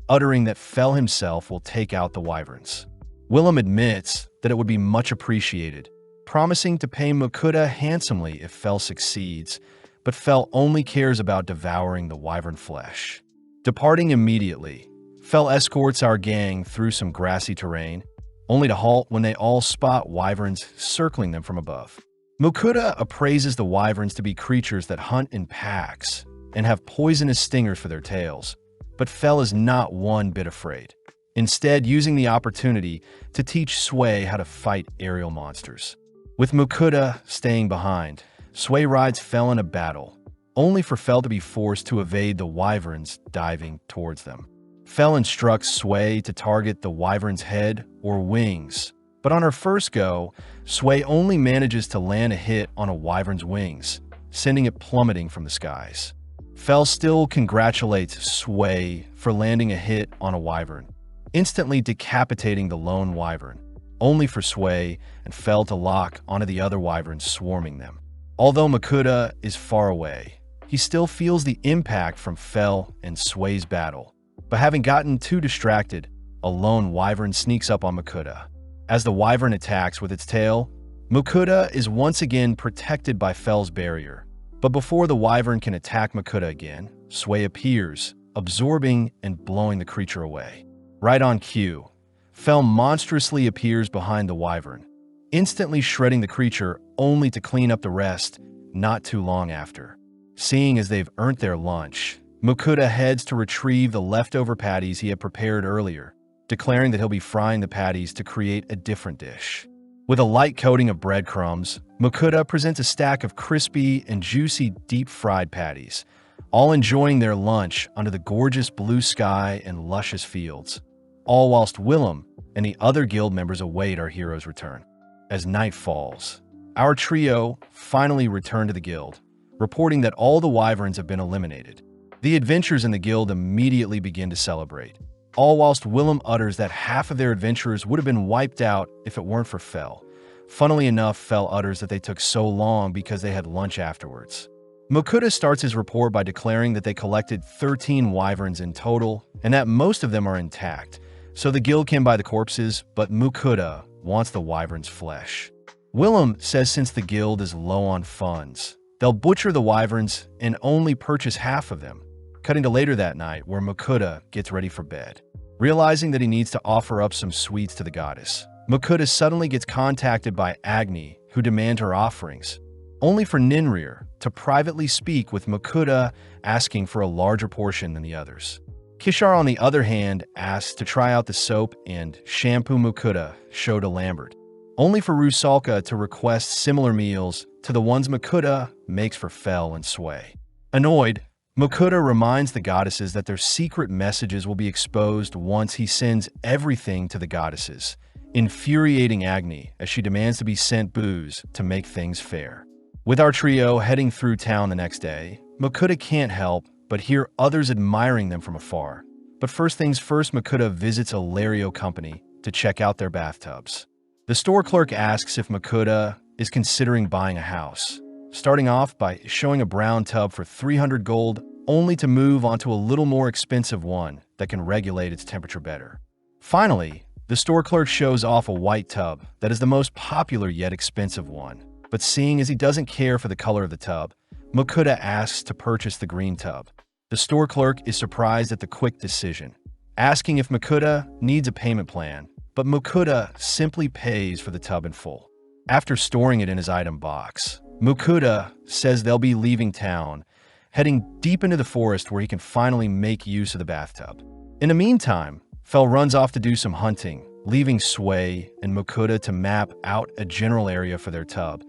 uttering that Fell himself will take out the wyverns. Willem admits that it would be much appreciated, promising to pay Mukuta handsomely if Fell succeeds, but Fell only cares about devouring the wyvern flesh. Departing immediately, Fell escorts our gang through some grassy terrain, only to halt when they all spot wyverns circling them from above. Mukuta appraises the wyverns to be creatures that hunt in packs and have poisonous stingers for their tails, but Fell is not one bit afraid, instead using the opportunity to teach Sui how to fight aerial monsters. With Mukuta staying behind, Sui rides Fell in a battle, only for Fell to be forced to evade the wyverns diving towards them. Fell instructs Sui to target the wyvern's head or wings, but on her first go, Sui only manages to land a hit on a wyvern's wings, sending it plummeting from the skies. Fell still congratulates Sui for landing a hit on a wyvern, instantly decapitating the lone wyvern, only for Sui and Fell to lock onto the other wyverns swarming them. Although Mukuta is far away, he still feels the impact from Fel and Sway's battle. But having gotten too distracted, a lone wyvern sneaks up on Makuta. As the wyvern attacks with its tail, Makuta is once again protected by Fel's barrier. But before the wyvern can attack Makuta again, Sway appears, absorbing and blowing the creature away. Right on cue, Fel monstrously appears behind the wyvern, instantly shredding the creature only to clean up the rest not too long after. Seeing as they've earned their lunch, Makuta heads to retrieve the leftover patties he had prepared earlier, declaring that he'll be frying the patties to create a different dish. With a light coating of breadcrumbs, Makuta presents a stack of crispy and juicy deep-fried patties, all enjoying their lunch under the gorgeous blue sky and luscious fields, all whilst Willem and the other guild members await our hero's return. As night falls, our trio finally return to the guild, reporting that all the wyverns have been eliminated. The adventurers in the guild immediately begin to celebrate, all whilst Willem utters that half of their adventurers would have been wiped out if it weren't for Fel. Funnily enough, Fel utters that they took so long because they had lunch afterwards. Makuta starts his report by declaring that they collected 13 wyverns in total, and that most of them are intact, so the guild can buy the corpses, but Makuta wants the wyvern's flesh. Willem says since the guild is low on funds, they'll butcher the wyverns and only purchase half of them, cutting to later that night where Makuta gets ready for bed. Realizing that he needs to offer up some sweets to the goddess, Makuta suddenly gets contacted by Agni, who demand her offerings, only for Ninrir to privately speak with Makuta, asking for a larger portion than the others. Kishar, on the other hand, asks to try out the soap and shampoo Makuta showed to Lambert, only for Rusalka to request similar meals to the ones Makuta makes for Fel and Sway. Annoyed, Makuta reminds the goddesses that their secret messages will be exposed once he sends everything to the goddesses, infuriating Agni as she demands to be sent booze to make things fair. With our trio heading through town the next day, Makuta can't help but hear others admiring them from afar. But first things first, Makuta visits a Lario company to check out their bathtubs. The store clerk asks if Makuta is considering buying a house, starting off by showing a brown tub for 300 gold, only to move on to a little more expensive one that can regulate its temperature better. Finally, the store clerk shows off a white tub that is the most popular yet expensive one, but seeing as he doesn't care for the color of the tub, Makuta asks to purchase the green tub. The store clerk is surprised at the quick decision, asking if Makuta needs a payment plan, but Makuta simply pays for the tub in full. After storing it in his item box, Makuta says they'll be leaving town, heading deep into the forest where he can finally make use of the bathtub. In the meantime, Fel runs off to do some hunting, leaving Sway and Makuta to map out a general area for their tub,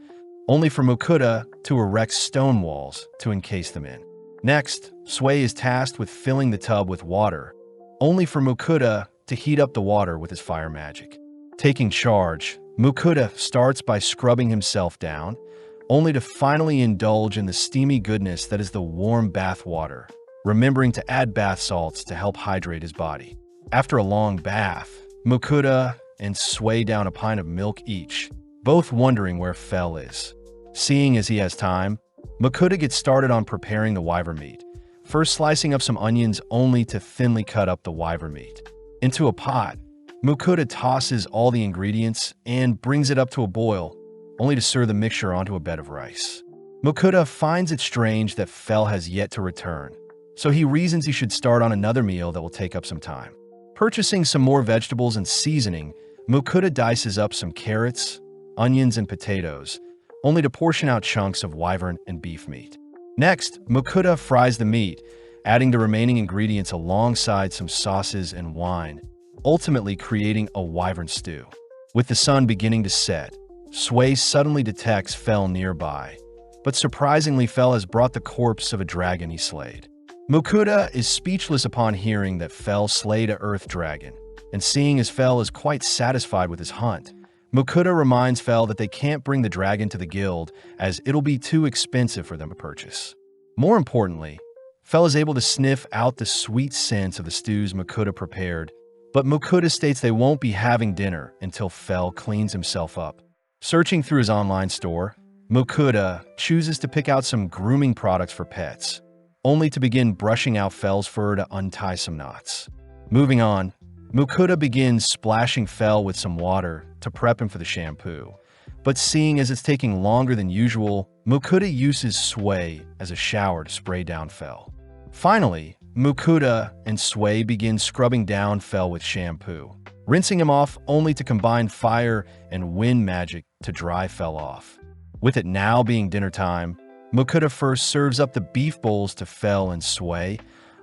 only for Makuta to erect stone walls to encase them in. Next, Sway is tasked with filling the tub with water, only for Makuta to heat up the water with his fire magic. Taking charge, Makuta starts by scrubbing himself down, only to finally indulge in the steamy goodness that is the warm bath water, remembering to add bath salts to help hydrate his body. After a long bath, Makuta and Sway down a pint of milk each, both wondering where Fel is. Seeing as he has time, Makuta gets started on preparing the wyvern meat, first slicing up some onions only to thinly cut up the wyvern meat. Into a pot, Makuta tosses all the ingredients and brings it up to a boil, only to serve the mixture onto a bed of rice. Makuta finds it strange that Fel has yet to return, so he reasons he should start on another meal that will take up some time. Purchasing some more vegetables and seasoning, Makuta dices up some carrots, onions, and potatoes, only to portion out chunks of wyvern and beef meat. Next, Makuta fries the meat, adding the remaining ingredients alongside some sauces and wine, ultimately creating a wyvern stew. With the sun beginning to set, Sway suddenly detects Fel nearby, but surprisingly Fel has brought the corpse of a dragon he slayed. Makuta is speechless upon hearing that Fel slayed a earth dragon, and seeing as Fel is quite satisfied with his hunt, Makuta reminds Fel that they can't bring the dragon to the guild as it'll be too expensive for them to purchase. More importantly, Fel is able to sniff out the sweet scents of the stews Makuta prepared, but Makuta states they won't be having dinner until Fel cleans himself up. Searching through his online store, Mokuda chooses to pick out some grooming products for pets, only to begin brushing out Fell's fur to untie some knots. Moving on, Mokuda begins splashing Fell with some water to prep him for the shampoo. But seeing as it's taking longer than usual, Mokuda uses Sway as a shower to spray down Fell. Finally, Mokuda and Sway begin scrubbing down Fell with shampoo, rinsing him off only to combine fire and wind magic to dry Fell off. With it now being dinner time, Mokuda first serves up the beef bowls to Fell and Sway,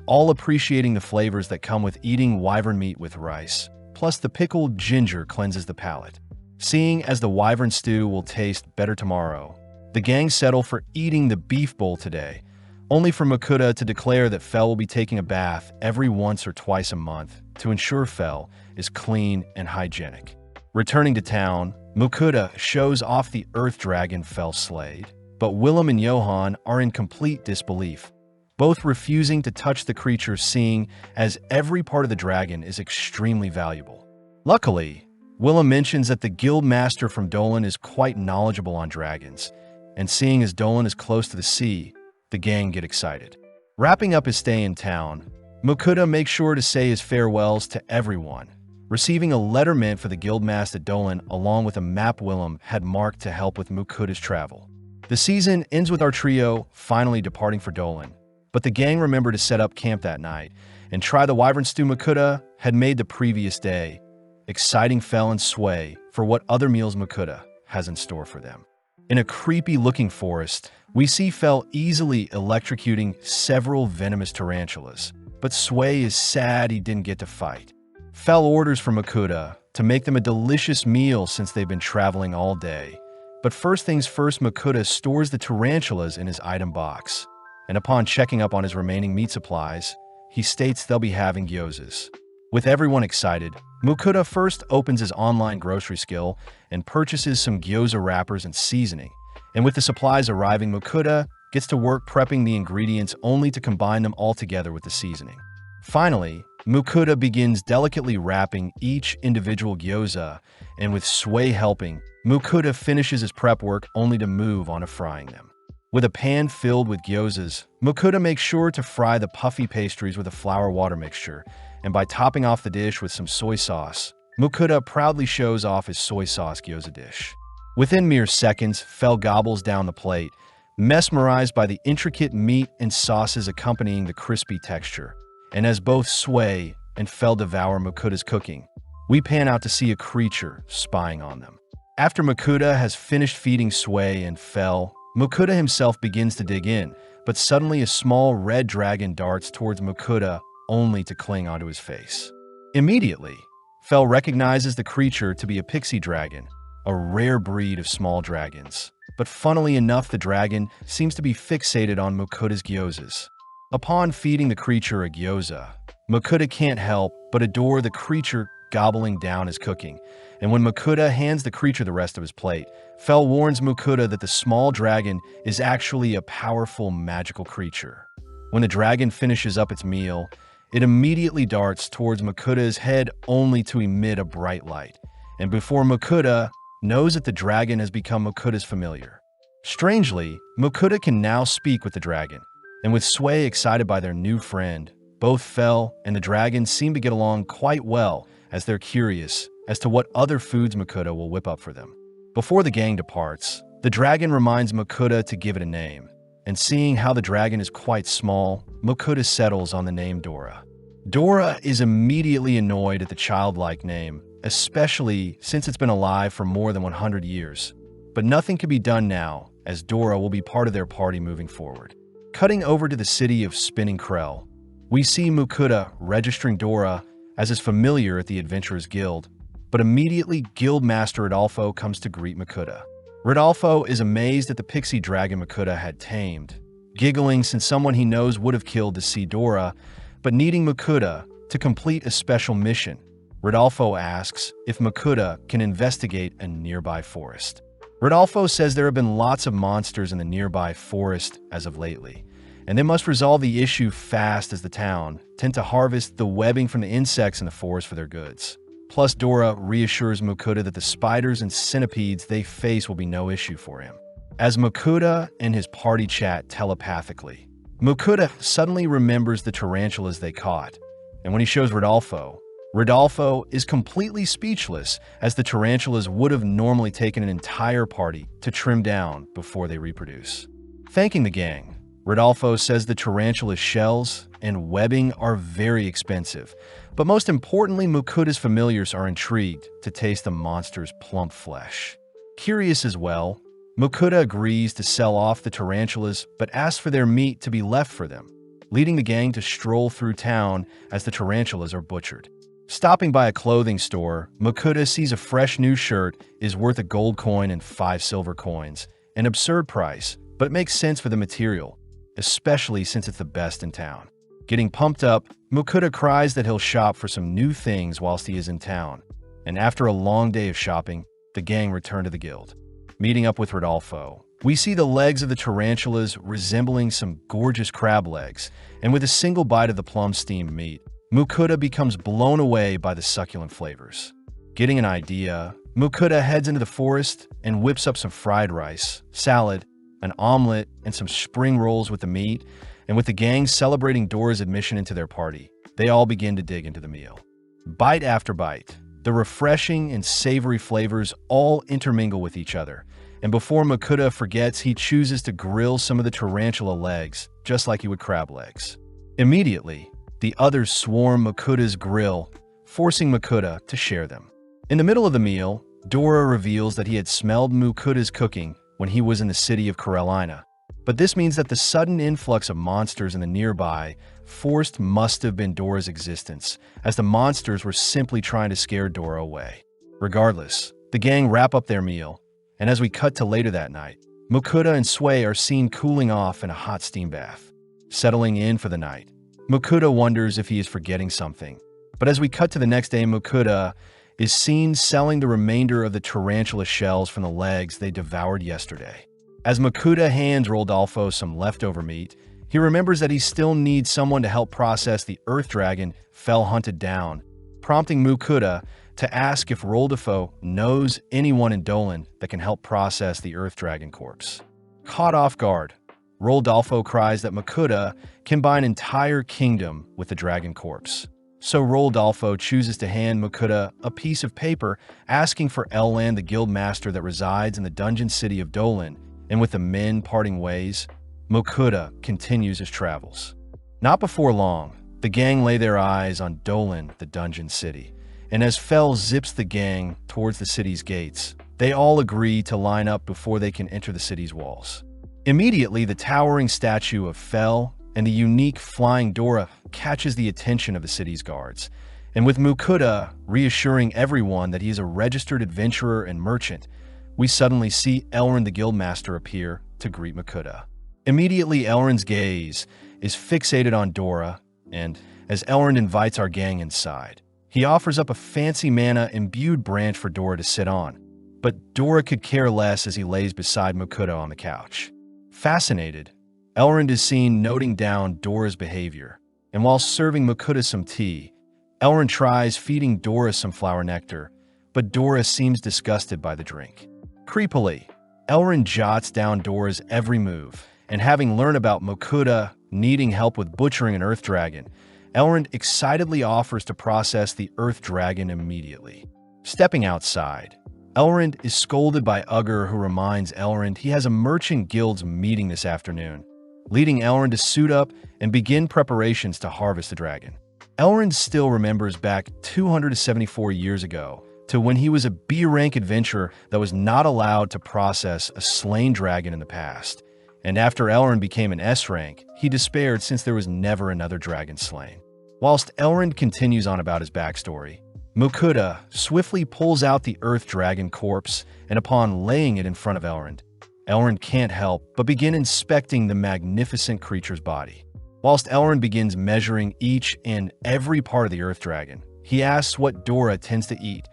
all appreciating the flavors that come with eating wyvern meat with rice, plus the pickled ginger cleanses the palate. Seeing as the wyvern stew will taste better tomorrow, the gang settle for eating the beef bowl today, only for Mokuda to declare that Fell will be taking a bath every once or twice a month to ensure Fell is clean and hygienic. Returning to town, Mokuda shows off the earth dragon Fell slayed, but Willem and Johan are in complete disbelief, both refusing to touch the creature, seeing as every part of the dragon is extremely valuable. Luckily, Willem mentions that the guild master from Dolan is quite knowledgeable on dragons, and seeing as Dolan is close to the sea, the gang get excited. Wrapping up his stay in town, Mokuda makes sure to say his farewells to everyone, receiving a letter meant for the guildmaster at Dolan along with a map Willem had marked to help with Mokuda's travel. The season ends with our trio finally departing for Dolan, but the gang remember to set up camp that night and try the wyvern stew Mokuda had made the previous day, exciting Fell and Sway for what other meals Mokuda has in store for them. In a creepy-looking forest, we see Fell easily electrocuting several venomous tarantulas, but Sway is sad he didn't get to fight. Fell orders for Mokuda to make them a delicious meal since they've been traveling all day. But first things first, Mokuda stores the tarantulas in his item box, and upon checking up on his remaining meat supplies, he states they'll be having gyozas. With everyone excited, Mokuda first opens his online grocery skill and purchases some gyoza wrappers and seasoning, and with the supplies arriving, Mokuda gets to work prepping the ingredients only to combine them all together with the seasoning. Finally, Mokuda begins delicately wrapping each individual gyoza, and with Sway helping, Mokuda finishes his prep work only to move on to frying them. With a pan filled with gyozas, Mokuda makes sure to fry the puffy pastries with a flour water mixture, and by topping off the dish with some soy sauce, Mokuda proudly shows off his soy sauce gyoza dish. Within mere seconds, Fell gobbles down the plate, mesmerized by the intricate meat and sauces accompanying the crispy texture. And as both Sway and Fell devour Mokuda's cooking, we pan out to see a creature spying on them. After Mokuda has finished feeding Sway and Fell, Mokuda himself begins to dig in, but suddenly a small red dragon darts towards Mokuda only to cling onto his face. Immediately, Fell recognizes the creature to be a pixie dragon, a rare breed of small dragons. But funnily enough, the dragon seems to be fixated on Mokuda's gyozas. Upon feeding the creature a gyoza, Mokuda can't help but adore the creature gobbling down his cooking, and when Mokuda hands the creature the rest of his plate, Fell warns Mokuda that the small dragon is actually a powerful magical creature. When the dragon finishes up its meal, it immediately darts towards Mokuda's head only to emit a bright light, and before Mokuda knows that the dragon has become Mokuda's familiar. Strangely, Mokuda can now speak with the dragon, and with Sway excited by their new friend, both Fell and the dragon seem to get along quite well as they're curious as to what other foods Mokuda will whip up for them. Before the gang departs, the dragon reminds Mokuda to give it a name, and seeing how the dragon is quite small, Mokuda settles on the name Dora. Dora is immediately annoyed at the childlike name, especially since it's been alive for more than 100 years. But nothing can be done now, as Dora will be part of their party moving forward. Cutting over to the city of Spinning Krell, we see Mokuda registering Dora as his familiar at the Adventurers Guild, but immediately Guildmaster Rodolfo comes to greet Mokuda. Rodolfo is amazed at the pixie dragon Mokuda had tamed, giggling since someone he knows would have killed to see Dora, but needing Mokuda to complete a special mission. Rodolfo asks if Mokuda can investigate a nearby forest. Rodolfo says there have been lots of monsters in the nearby forest as of lately, and they must resolve the issue fast as the town tend to harvest the webbing from the insects in the forest for their goods. Plus, Dora reassures Mokuda that the spiders and centipedes they face will be no issue for him. as Makuta and his party chat telepathically. Makuta suddenly remembers the tarantulas they caught, and when he shows Rodolfo, Rodolfo is completely speechless, as the tarantulas would have normally taken an entire party to trim down before they reproduce. Thanking the gang, Rodolfo says the tarantula's shells and webbing are very expensive, but most importantly, Makuta's familiars are intrigued to taste the monster's plump flesh. Curious as well, Makuta agrees to sell off the tarantulas but asks for their meat to be left for them, leading the gang to stroll through town as the tarantulas are butchered. Stopping by a clothing store, Makuta sees a fresh new shirt is worth a gold coin and 5 silver coins, an absurd price, but it makes sense for the material, especially since it's the best in town. Getting pumped up, Makuta cries that he'll shop for some new things whilst he is in town, and after a long day of shopping, the gang return to the guild. Meeting up with Rodolfo, we see the legs of the tarantulas resembling some gorgeous crab legs, and with a single bite of the plum steamed meat, Makuta becomes blown away by the succulent flavors. Getting an idea, Makuta heads into the forest and whips up some fried rice, salad, an omelet, and some spring rolls with the meat, and with the gang celebrating Dora's admission into their party, they all begin to dig into the meal. Bite after bite, the refreshing and savory flavors all intermingle with each other, and before Makuta forgets, he chooses to grill some of the tarantula legs, just like he would crab legs. Immediately, the others swarm Makuta's grill, forcing Makuta to share them. In the middle of the meal, Dora reveals that he had smelled Makuta's cooking when he was in the city of Carolina, but this means that the sudden influx of monsters in the nearby forest must have been Dora's existence, as the monsters were simply trying to scare Dora away. Regardless, the gang wrap up their meal, and as we cut to later that night, Makuta and Sway are seen cooling off in a hot steam bath. Settling in for the night, Makuta wonders if he is forgetting something, but as we cut to the next day, Makuta is seen selling the remainder of the tarantula shells from the legs they devoured yesterday. As Makuta hands Rodolfo some leftover meat, he remembers that he still needs someone to help process the earth dragon Fell hunted down, prompting Makuta to ask if Rodolfo knows anyone in Dolan that can help process the earth dragon corpse. Caught off guard, Rodolfo cries that Makuta can buy an entire kingdom with the dragon corpse. So Rodolfo chooses to hand Makuta a piece of paper asking for Elland, the guild master that resides in the dungeon city of Dolan, and with the men parting ways, Makuta continues his travels. Not before long, the gang lay their eyes on Dolan, the dungeon city, and as Fell zips the gang towards the city's gates, they all agree to line up before they can enter the city's walls. Immediately, the towering statue of Fell and the unique flying Dora catches the attention of the city's guards, and with Makuta reassuring everyone that he is a registered adventurer and merchant, we suddenly see Elrond the Guildmaster appear to greet Makuta. Immediately, Elrond's gaze is fixated on Dora, and as Elrond invites our gang inside, he offers up a fancy mana-imbued branch for Dora to sit on, but Dora could care less as he lays beside Makuta on the couch. Fascinated, Elrond is seen noting down Dora's behavior, and while serving Makuta some tea, Elrond tries feeding Dora some flower nectar, but Dora seems disgusted by the drink. Creepily, Elrond jots down Dora's every move, and having learned about Makuta needing help with butchering an earth dragon, Elrond excitedly offers to process the earth dragon immediately. Stepping outside, Elrond is scolded by Ugger, who reminds Elrond he has a merchant guild's meeting this afternoon, leading Elrond to suit up and begin preparations to harvest the dragon. Elrond still remembers back 274 years ago to when he was a B-rank adventurer that was not allowed to process a slain dragon in the past, and after Elrond became an S-rank, he despaired since there was never another dragon slain. Whilst Elrond continues on about his backstory, Makuta swiftly pulls out the earth dragon corpse, and upon laying it in front of Elrond, Elrond can't help but begin inspecting the magnificent creature's body. Whilst Elrond begins measuring each and every part of the earth dragon, he asks what Dora tends to eat,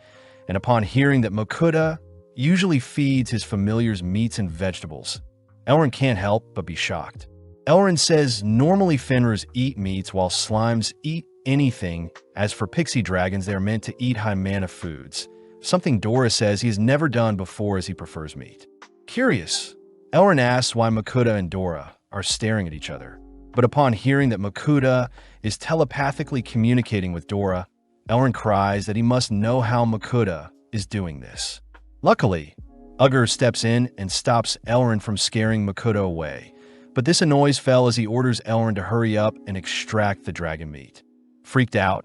and upon hearing that Makuta usually feeds his familiars meats and vegetables, Elrond can't help but be shocked. Elrond says normally Fenrirs eat meats while slimes eat anything, as for pixie dragons they are meant to eat high mana foods, something Dora says he has never done before as he prefers meat. Curious, Elrond asks why Makuta and Dora are staring at each other. But upon hearing that Makuta is telepathically communicating with Dora, Elrond cries that he must know how Makuta is doing this. Luckily, Ugger steps in and stops Elrond from scaring Makuta away, but this annoys Fel as he orders Elrond to hurry up and extract the dragon meat. Freaked out,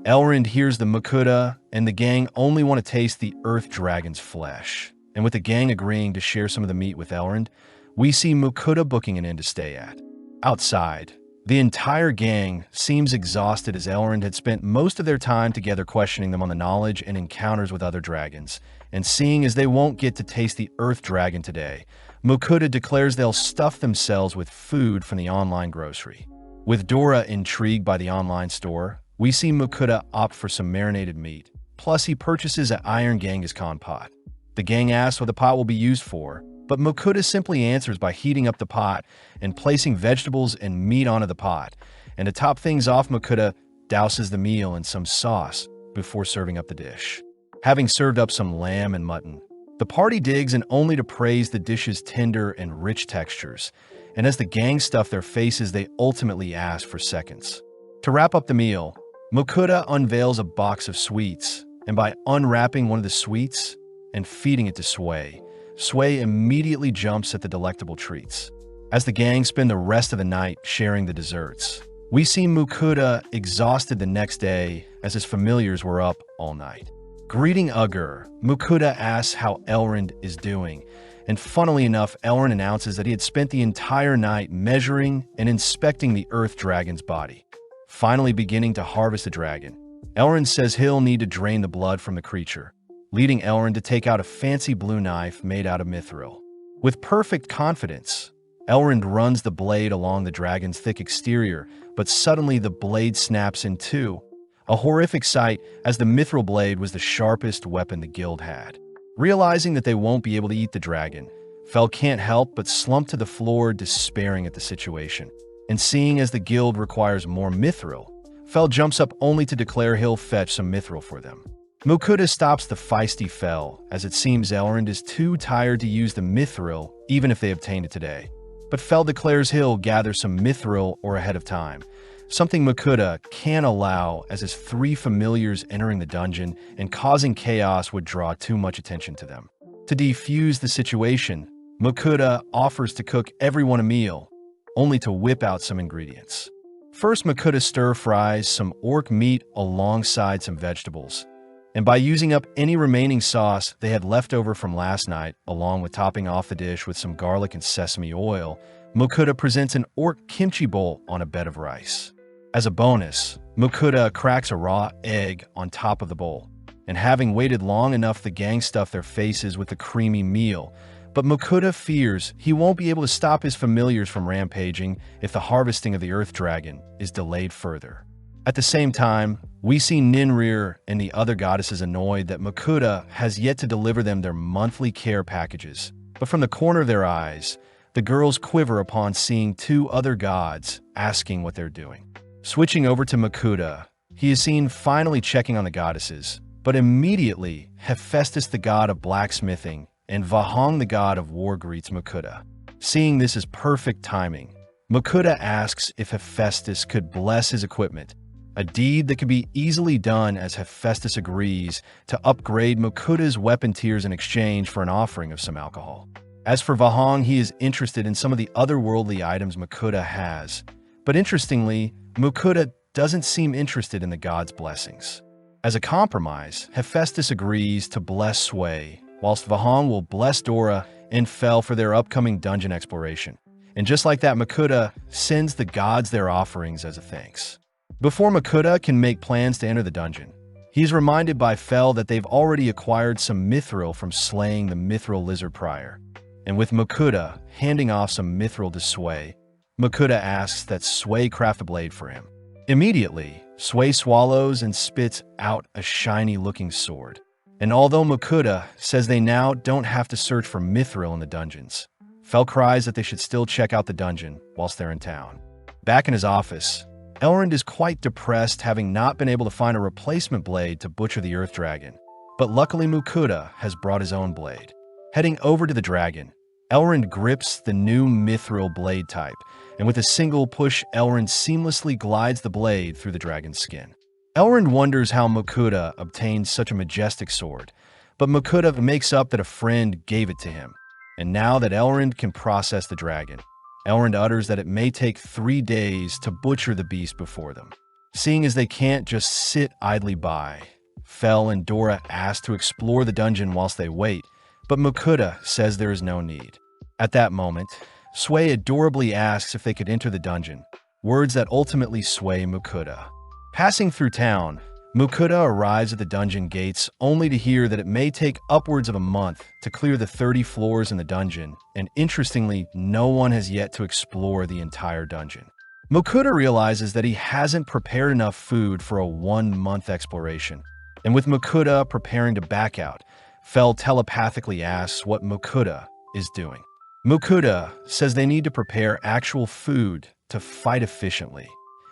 Elrond hears the Makuta and the gang only want to taste the Earth Dragon's flesh. And with the gang agreeing to share some of the meat with Elrond, we see Makuta booking an inn to stay at. Outside, the entire gang seems exhausted as Elrond had spent most of their time together questioning them on the knowledge and encounters with other dragons, and seeing as they won't get to taste the Earth Dragon today, Makuta declares they'll stuff themselves with food from the online grocery. With Dora intrigued by the online store, we see Makuta opt for some marinated meat, plus he purchases an Iron Genghis-Khan pot. The gang asks what the pot will be used for, but Makuta simply answers by heating up the pot and placing vegetables and meat onto the pot, and to top things off, Makuta douses the meal in some sauce before serving up the dish. Having served up some lamb and mutton, the party digs and only to praise the dish's tender and rich textures, and as the gang stuff their faces, they ultimately ask for seconds. To wrap up the meal, Makuta unveils a box of sweets, and by unwrapping one of the sweets and feeding it to Sway, Sway immediately jumps at the delectable treats. As the gang spend the rest of the night sharing the desserts, we see Makuta exhausted the next day as his familiars were up all night. Greeting Ugger, Makuta asks how Elrond is doing, and funnily enough, Elrond announces that he had spent the entire night measuring and inspecting the Earth Dragon's body. Finally beginning to harvest the dragon, Elrond says he'll need to drain the blood from the creature, leading Elrond to take out a fancy blue knife made out of mithril. With perfect confidence, Elrond runs the blade along the dragon's thick exterior, but suddenly the blade snaps in two, a horrific sight as the mithril blade was the sharpest weapon the guild had. Realizing that they won't be able to eat the dragon, Fel can't help but slump to the floor, despairing at the situation. And seeing as the guild requires more mithril, Fel jumps up only to declare he'll fetch some mithril for them. Makuta stops the feisty Fel, as it seems Elrond is too tired to use the mithril even if they obtained it today. But Fel declares he'll gather some mithril or ahead of time, something Makuta can't allow as his three familiars entering the dungeon and causing chaos would draw too much attention to them. To defuse the situation, Makuta offers to cook everyone a meal, only to whip out some ingredients. First, Makuta stir-fries some orc meat alongside some vegetables, and by using up any remaining sauce they had left over from last night, along with topping off the dish with some garlic and sesame oil, Makuta presents an orc kimchi bowl on a bed of rice. As a bonus, Makuta cracks a raw egg on top of the bowl, and having waited long enough, the gang stuff their faces with the creamy meal, but Makuta fears he won't be able to stop his familiars from rampaging if the harvesting of the Earth Dragon is delayed further. At the same time, we see Ninrir and the other goddesses annoyed that Makuta has yet to deliver them their monthly care packages, but from the corner of their eyes, the girls quiver upon seeing two other gods asking what they're doing. Switching over to Makuta, he is seen finally checking on the goddesses, but immediately Hephaestus the god of blacksmithing and Vahang the god of war greets Makuta. Seeing this as perfect timing, Makuta asks if Hephaestus could bless his equipment, a deed that could be easily done as Hephaestus agrees to upgrade Makuta's weapon tiers in exchange for an offering of some alcohol. As for Vahang, he is interested in some of the otherworldly items Makuta has, but interestingly, Makuta doesn't seem interested in the god's blessings. As a compromise, Hephaestus agrees to bless Sway, whilst Vahang will bless Dora and Fel for their upcoming dungeon exploration. And just like that, Makuta sends the gods their offerings as a thanks. Before Makuta can make plans to enter the dungeon, he is reminded by Fel that they've already acquired some mithril from slaying the mithril lizard prior. And with Makuta handing off some mithril to Sway, Makuta asks that Sway craft a blade for him. Immediately, Sway swallows and spits out a shiny-looking sword. And although Makuta says they now don't have to search for mithril in the dungeons, Fel cries that they should still check out the dungeon whilst they're in town. Back in his office, Elrond is quite depressed, having not been able to find a replacement blade to butcher the Earth Dragon. But luckily Makuta has brought his own blade. Heading over to the dragon, Elrond grips the new mithril blade type, and with a single push, Elrond seamlessly glides the blade through the dragon's skin. Elrond wonders how Mukuda obtained such a majestic sword, but Mukuda makes up that a friend gave it to him. And now that Elrond can process the dragon, Elrond utters that it may take 3 days to butcher the beast before them. Seeing as they can't just sit idly by, Fel and Dora ask to explore the dungeon whilst they wait, but Mukuda says there is no need. At that moment, Sway adorably asks if they could enter the dungeon, words that ultimately sway Mukuda. Passing through town, Mukuda arrives at the dungeon gates only to hear that it may take upwards of a month to clear the 30 floors in the dungeon, and interestingly, no one has yet to explore the entire dungeon. Mukuda realizes that he hasn't prepared enough food for a 1-month exploration, and with Mukuda preparing to back out, Fel telepathically asks what Mukuda is doing. Mukuda says they need to prepare actual food to fight efficiently,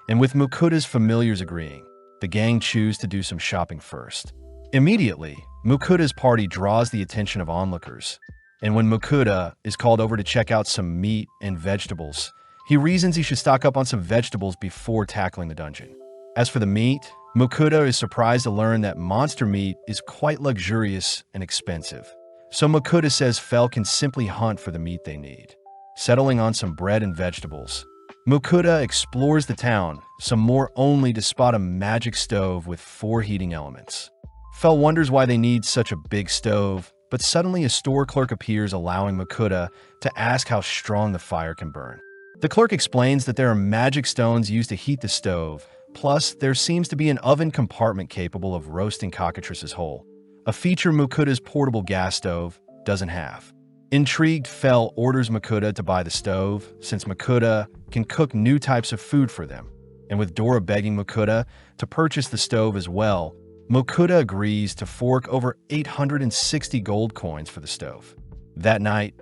and with Mukuda's familiars agreeing, the gang choose to do some shopping first. Immediately, Mukuda's party draws the attention of onlookers, and when Mukuda is called over to check out some meat and vegetables, he reasons he should stock up on some vegetables before tackling the dungeon. As for the meat, Mukuda is surprised to learn that monster meat is quite luxurious and expensive. So Mukuda says Fel can simply hunt for the meat they need. Settling on some bread and vegetables, Mukuda explores the town, some more only to spot a magic stove with 4 heating elements. Fel wonders why they need such a big stove, but suddenly a store clerk appears, allowing Mukuda to ask how strong the fire can burn. The clerk explains that there are magic stones used to heat the stove, plus there seems to be an oven compartment capable of roasting cockatrices whole, a feature Mukuda's portable gas stove doesn't have. Intrigued, Fel orders Mukuda to buy the stove, since Mukuda can cook new types of food for them. And with Dora begging Mukuda to purchase the stove as well, Mukuda agrees to fork over 860 gold coins for the stove. That night,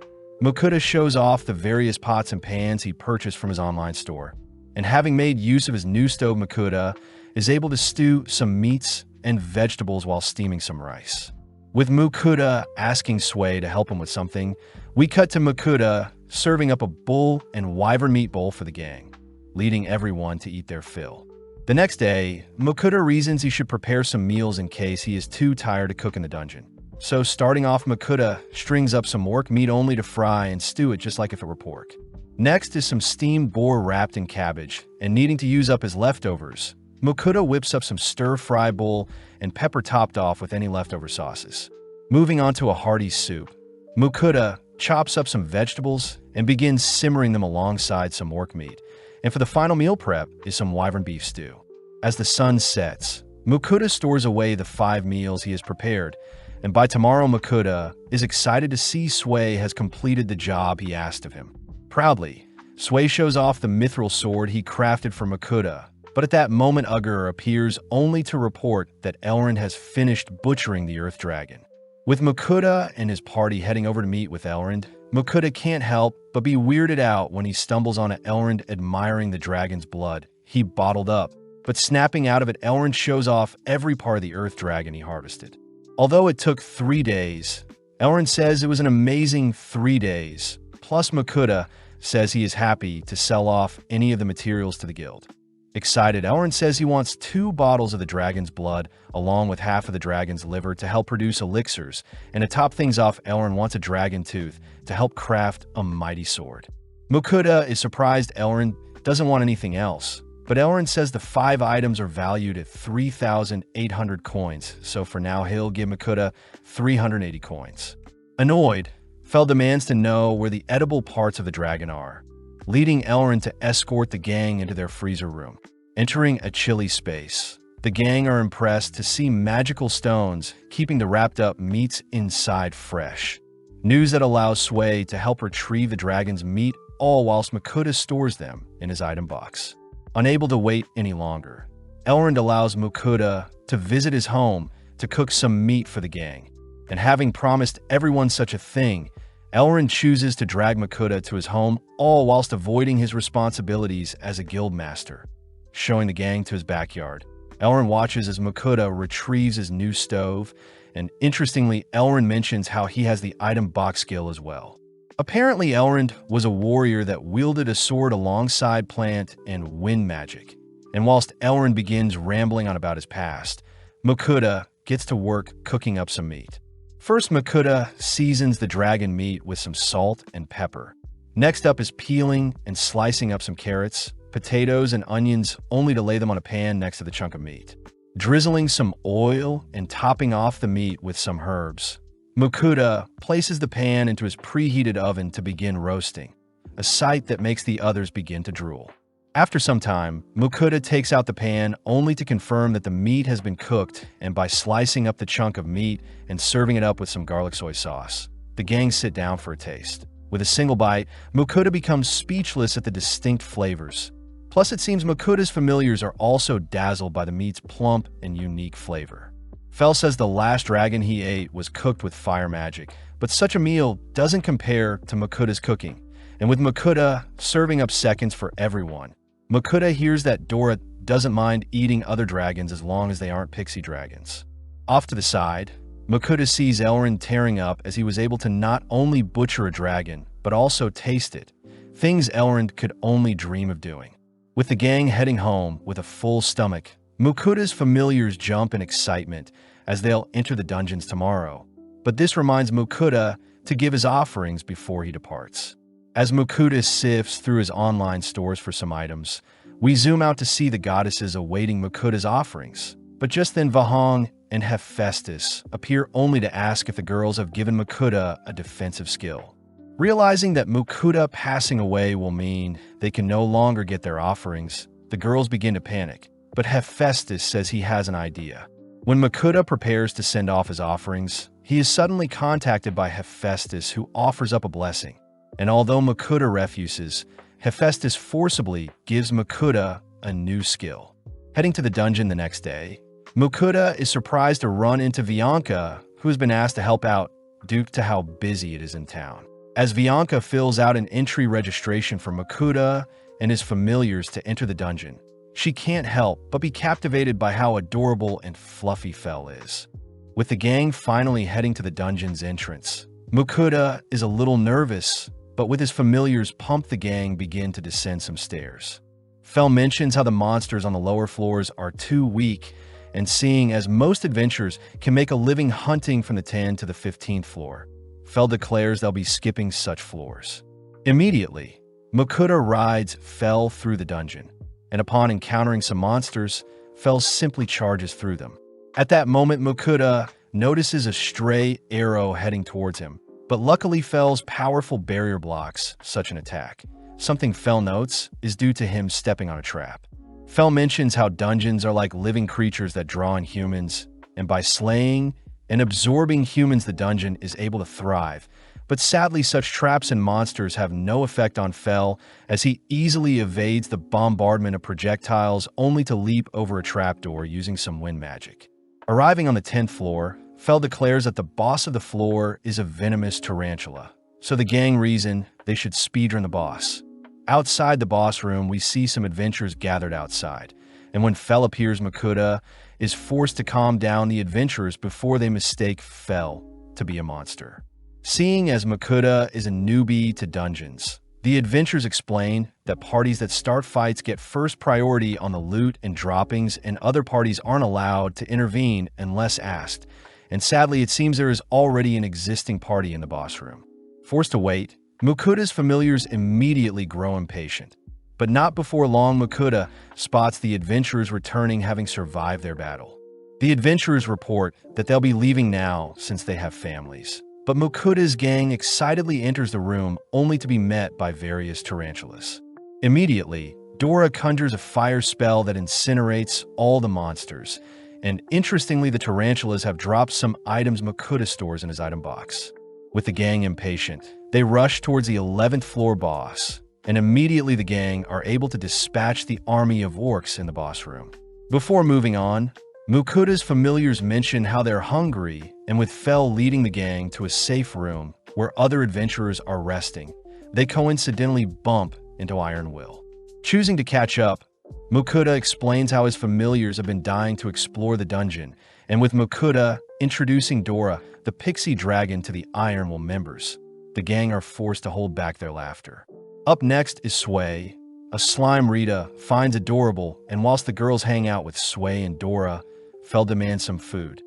Mukuda shows off the various pots and pans he purchased from his online store. And having made use of his new stove, Mukuda is able to stew some meats and vegetables while steaming some rice. With Mukuda asking Sway to help him with something, we cut to Mukuda serving up a bull and wyvern meat bowl for the gang, leading everyone to eat their fill. The next day, Mukuda reasons he should prepare some meals in case he is too tired to cook in the dungeon. So starting off, Mukuda strings up some orc meat only to fry and stew it just like if it were pork. Next is some steamed boar wrapped in cabbage, and needing to use up his leftovers, Mukuda whips up some stir-fry bowl and pepper topped off with any leftover sauces. Moving on to a hearty soup, Mukuda chops up some vegetables and begins simmering them alongside some orc meat. And for the final meal prep is some wyvern beef stew. As the sun sets, Mukuda stores away the 5 meals he has prepared, and by tomorrow Mukuda is excited to see Sway has completed the job he asked of him. Proudly, Sway shows off the mithril sword he crafted for Mukuda, but at that moment Ugger appears only to report that Elrond has finished butchering the Earth Dragon. With Mukuda and his party heading over to meet with Elrond, Mukuda can't help but be weirded out when he stumbles on Elrond admiring the dragon's blood he bottled up, but snapping out of it, Elrond shows off every part of the Earth Dragon he harvested. Although it took 3 days, Elrond says it was an amazing 3 days, plus Mukuda says he is happy to sell off any of the materials to the guild. Excited, Elrond says he wants 2 bottles of the dragon's blood, along with half of the dragon's liver to help produce elixirs, and to top things off, Elrond wants a dragon tooth to help craft a mighty sword. Mukuda is surprised Elrond doesn't want anything else, but Elrond says the 5 items are valued at 3,800 coins, so for now he'll give Mukuda 380 coins. Annoyed, Fel demands to know where the edible parts of the dragon are, leading Elrond to escort the gang into their freezer room. Entering a chilly space, the gang are impressed to see magical stones keeping the wrapped up meats inside fresh. News that allows Sway to help retrieve the dragon's meat, all whilst Mukuda stores them in his item box. Unable to wait any longer, Elrond allows Mukuda to visit his home to cook some meat for the gang. And having promised everyone such a thing, Elrond chooses to drag Mukuda to his home, all whilst avoiding his responsibilities as a guild master. Showing the gang to his backyard, Elrond watches as Mukuda retrieves his new stove, and interestingly, Elrond mentions how he has the item box skill as well. Apparently, Elrond was a warrior that wielded a sword alongside plant and wind magic. And whilst Elrond begins rambling on about his past, Mukuta gets to work cooking up some meat. First, Mukuta seasons the dragon meat with some salt and pepper. Next up is peeling and slicing up some carrots, potatoes, and onions, only to lay them on a pan next to the chunk of meat. Drizzling some oil and topping off the meat with some herbs, Mukuta places the pan into his preheated oven to begin roasting, a sight that makes the others begin to drool. After some time, Mukuta takes out the pan only to confirm that the meat has been cooked, and by slicing up the chunk of meat and serving it up with some garlic soy sauce, the gang sit down for a taste. With a single bite, Mukuta becomes speechless at the distinct flavors. Plus, it seems Mukuta's familiars are also dazzled by the meat's plump and unique flavor. Fel says the last dragon he ate was cooked with fire magic, but such a meal doesn't compare to Mukuta's cooking. And with Mukuta serving up seconds for everyone, Mukuta hears that Dora doesn't mind eating other dragons as long as they aren't pixie dragons. Off to the side, Mukuta sees Elrond tearing up as he was able to not only butcher a dragon, but also taste it, things Elrond could only dream of doing. With the gang heading home with a full stomach, Mukuta's familiars jump in excitement as they'll enter the dungeons tomorrow. But this reminds Mukuta to give his offerings before he departs. As Mukuta sifts through his online stores for some items, we zoom out to see the goddesses awaiting Mukuta's offerings. But just then Vahong and Hephaestus appear only to ask if the girls have given Mukuta a defensive skill. Realizing that Mukuta passing away will mean they can no longer get their offerings, the girls begin to panic. But Hephaestus says he has an idea. When Mukuta prepares to send off his offerings, he is suddenly contacted by Hephaestus, who offers up a blessing. And although Mukuta refuses, Hephaestus forcibly gives Mukuta a new skill. Heading to the dungeon the next day, Mukuta is surprised to run into Bianca, who has been asked to help out due to how busy it is in town. As Bianca fills out an entry registration for Mukuta and his familiars to enter the dungeon, she can't help but be captivated by how adorable and fluffy Fel is. With the gang finally heading to the dungeon's entrance, Mukuta is a little nervous, but with his familiars pumped, the gang begin to descend some stairs. Fel mentions how the monsters on the lower floors are too weak, and seeing as most adventurers can make a living hunting from the 10th to the 15th floor, Fel declares they'll be skipping such floors. Immediately, Mukuta rides Fel through the dungeon, and upon encountering some monsters, Fel simply charges through them. At that moment, Mukuta notices a stray arrow heading towards him, but luckily Fel's powerful barrier blocks such an attack. Something Fel notes is due to him stepping on a trap. Fel mentions how dungeons are like living creatures that draw in humans, and by slaying and absorbing humans, the dungeon is able to thrive. But sadly, such traps and monsters have no effect on Fel, as he easily evades the bombardment of projectiles only to leap over a trapdoor using some wind magic. Arriving on the 10th floor, Fel declares that the boss of the floor is a venomous tarantula, so the gang reason they should speedrun the boss. Outside the boss room, we see some adventurers gathered outside, and when Fel appears, Mukuta is forced to calm down the adventurers before they mistake Fel to be a monster. Seeing as Mukuta is a newbie to dungeons, the adventurers explain that parties that start fights get first priority on the loot and droppings, and other parties aren't allowed to intervene unless asked. And sadly, it seems there is already an existing party in the boss room. Forced to wait, Mukuta's familiars immediately grow impatient. But not before long, Mukuta spots the adventurers returning, having survived their battle. The adventurers report that they'll be leaving now since they have families. But Mukuta's gang excitedly enters the room only to be met by various tarantulas. Immediately, Dora conjures a fire spell that incinerates all the monsters, and interestingly, the tarantulas have dropped some items Mukuta stores in his item box. With the gang impatient, they rush towards the 11th floor boss, and immediately the gang are able to dispatch the army of orcs in the boss room. Before moving on, Mukuta's familiars mention how they're hungry, and with Fel leading the gang to a safe room where other adventurers are resting, they coincidentally bump into Iron Will. Choosing to catch up, Mukuta explains how his familiars have been dying to explore the dungeon, and with Mukuta introducing Dora, the pixie dragon, to the Iron Will members, the gang are forced to hold back their laughter. Up next is Sway. A slime Rita finds adorable, and whilst the girls hang out with Sway and Dora, Fel demands some food.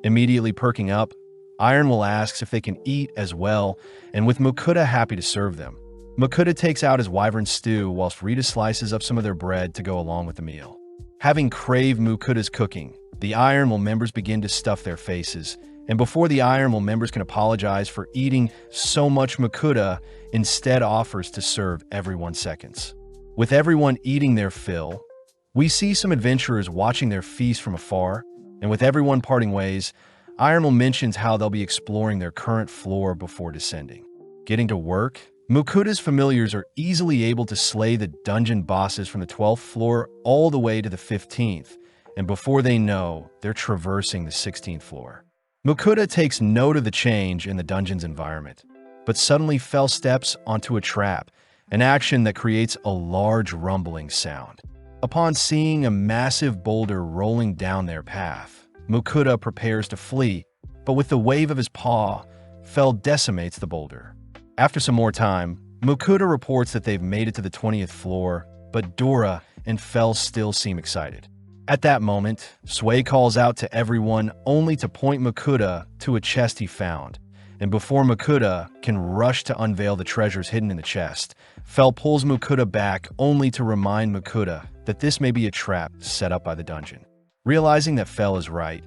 Immediately perking up, Iron will asks if they can eat as well, and with Mukuta happy to serve them. Mukuta takes out his wyvern stew whilst Rita slices up some of their bread to go along with the meal. Having craved Mukuta's cooking, the Iron Will members begin to stuff their faces, and before the Iron Will members can apologize for eating so much, Mukuta instead offers to serve everyone seconds. With everyone eating their fill, we see some adventurers watching their feast from afar, and with everyone parting ways, Iron Will mentions how they'll be exploring their current floor before descending. Getting to work, Mukuta's familiars are easily able to slay the dungeon bosses from the 12th floor all the way to the 15th, and before they know, they're traversing the 16th floor. Mukuta takes note of the change in the dungeon's environment, but suddenly Fel steps onto a trap, an action that creates a large rumbling sound. Upon seeing a massive boulder rolling down their path, Mukuta prepares to flee, but with the wave of his paw, Fel decimates the boulder. After some more time, Mukuta reports that they've made it to the 20th floor, but Dora and Fel still seem excited. At that moment, Sway calls out to everyone only to point Mukuta to a chest he found, and before Mukuta can rush to unveil the treasures hidden in the chest, Fel pulls Mukuta back only to remind Mukuta that this may be a trap set up by the dungeon. Realizing that Fel is right,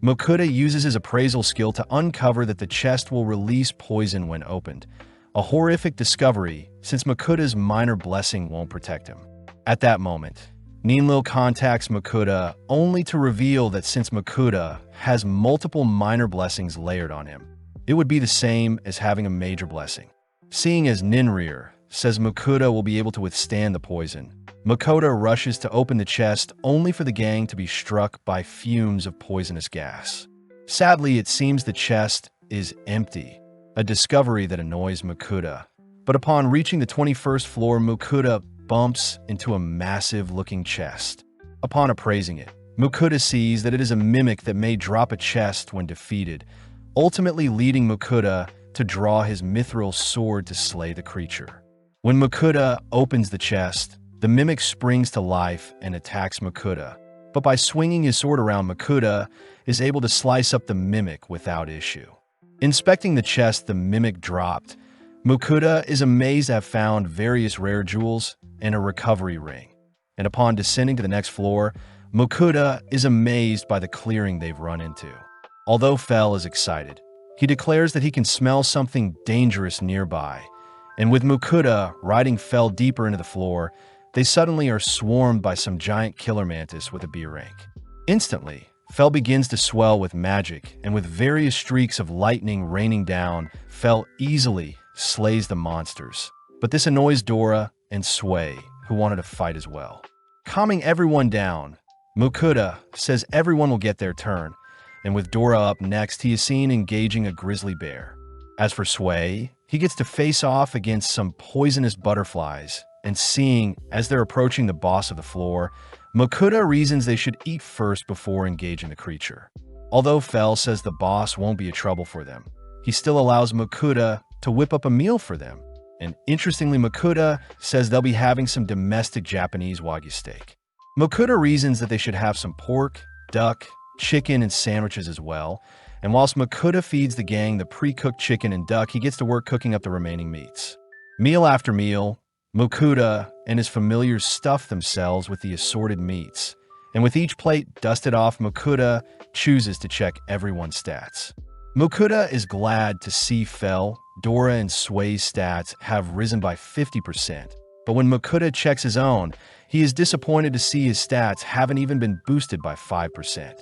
Mukuta uses his appraisal skill to uncover that the chest will release poison when opened, a horrific discovery since Mukuta's minor blessing won't protect him. At that moment, Ninlil contacts Mukuta only to reveal that since Mukuta has multiple minor blessings layered on him, it would be the same as having a major blessing. Seeing as Ninrir says Mukuta will be able to withstand the poison, Mukuta rushes to open the chest only for the gang to be struck by fumes of poisonous gas. Sadly, it seems the chest is empty, a discovery that annoys Mukuta. But upon reaching the 21st floor, Mukuta bumps into a massive-looking chest. Upon appraising it, Mukuta sees that it is a mimic that may drop a chest when defeated, ultimately leading Mukuta to draw his mithril sword to slay the creature. When Mukuta opens the chest, the mimic springs to life and attacks Mukuta, but by swinging his sword around, Mukuta is able to slice up the mimic without issue. Inspecting the chest the mimic dropped, Mukuta is amazed to have found various rare jewels and a recovery ring. And upon descending to the next floor, Mukuta is amazed by the clearing they've run into. Although Fel is excited, he declares that he can smell something dangerous nearby, and with Mukuta riding Fel deeper into the floor, they suddenly are swarmed by some giant killer mantis with a B rank. Instantly, Fel begins to swell with magic, and with various streaks of lightning raining down, Fel easily slays the monsters. But this annoys Dora and Sway, who wanted to fight as well. Calming everyone down, Mukuta says everyone will get their turn, and with Dora up next, he is seen engaging a grizzly bear. As for Sway, he gets to face off against some poisonous butterflies, and seeing as they're approaching the boss of the floor, Mukuta reasons they should eat first before engaging the creature. Although Fel says the boss won't be a trouble for them, he still allows Mukuta to whip up a meal for them. And interestingly, Mukuta says they'll be having some domestic Japanese Wagyu steak. Mukuta reasons that they should have some pork, duck, chicken, and sandwiches as well. And whilst Mukuta feeds the gang the pre-cooked chicken and duck, he gets to work cooking up the remaining meats. Meal after meal, Mukuta and his familiars stuff themselves with the assorted meats, and with each plate dusted off, Mukuta chooses to check everyone's stats. Mukuta is glad to see Fel, Dora, and Sway's stats have risen by 50%, but when Mukuta checks his own, he is disappointed to see his stats haven't even been boosted by 5%.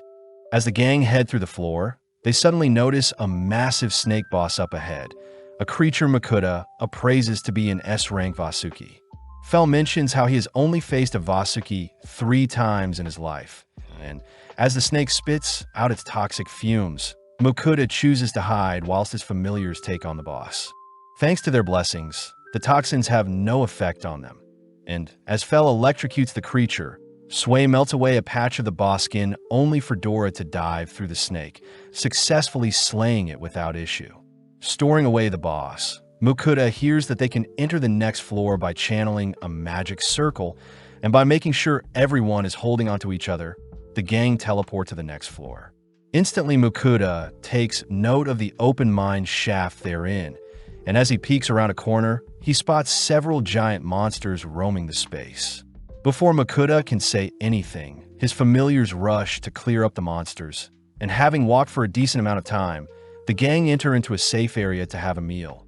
As the gang head through the floor, they suddenly notice a massive snake boss up ahead, a creature Mukuta appraises to be an S-rank Vasuki. Fel mentions how he has only faced a Vasuki 3 times in his life, and as the snake spits out its toxic fumes, Mukuta chooses to hide whilst his familiars take on the boss. Thanks to their blessings, the toxins have no effect on them, and as Fel electrocutes the creature, Sway melts away a patch of the boss skin only for Dora to dive through the snake, successfully slaying it without issue. Storing away the boss, Mukuda hears that they can enter the next floor by channeling a magic circle, and by making sure everyone is holding onto each other, the gang teleport to the next floor. Instantly, Mukuda takes note of the open mine shaft they're in, and as he peeks around a corner, he spots several giant monsters roaming the space. Before Mukuda can say anything, his familiars rush to clear up the monsters, and having walked for a decent amount of time, the gang enter into a safe area to have a meal.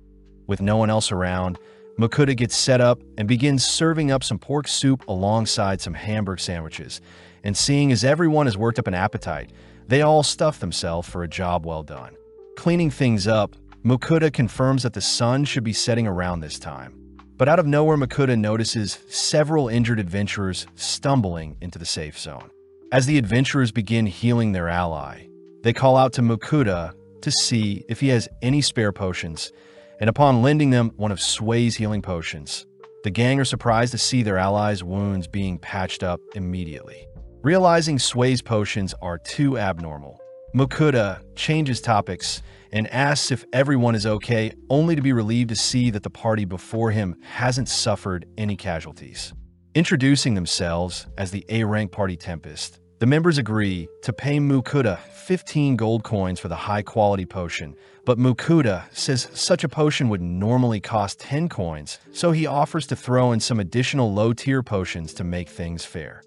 With no one else around, Mukuda gets set up and begins serving up some pork soup alongside some hamburger sandwiches, and seeing as everyone has worked up an appetite, they all stuff themselves for a job well done. Cleaning things up, Mukuda confirms that the sun should be setting around this time. But out of nowhere, Mukuda notices several injured adventurers stumbling into the safe zone. As the adventurers begin healing their ally, they call out to Mukuda to see if he has any spare potions, and upon lending them one of Sway's healing potions, the gang are surprised to see their allies' wounds being patched up immediately. Realizing Sway's potions are too abnormal, Mukuda changes topics and asks if everyone is okay, only to be relieved to see that the party before him hasn't suffered any casualties. Introducing themselves as the A-rank party Tempest, the members agree to pay Mukuda 15 gold coins for the high-quality potion, but Mukuda says such a potion would normally cost 10 coins, so he offers to throw in some additional low-tier potions to make things fair.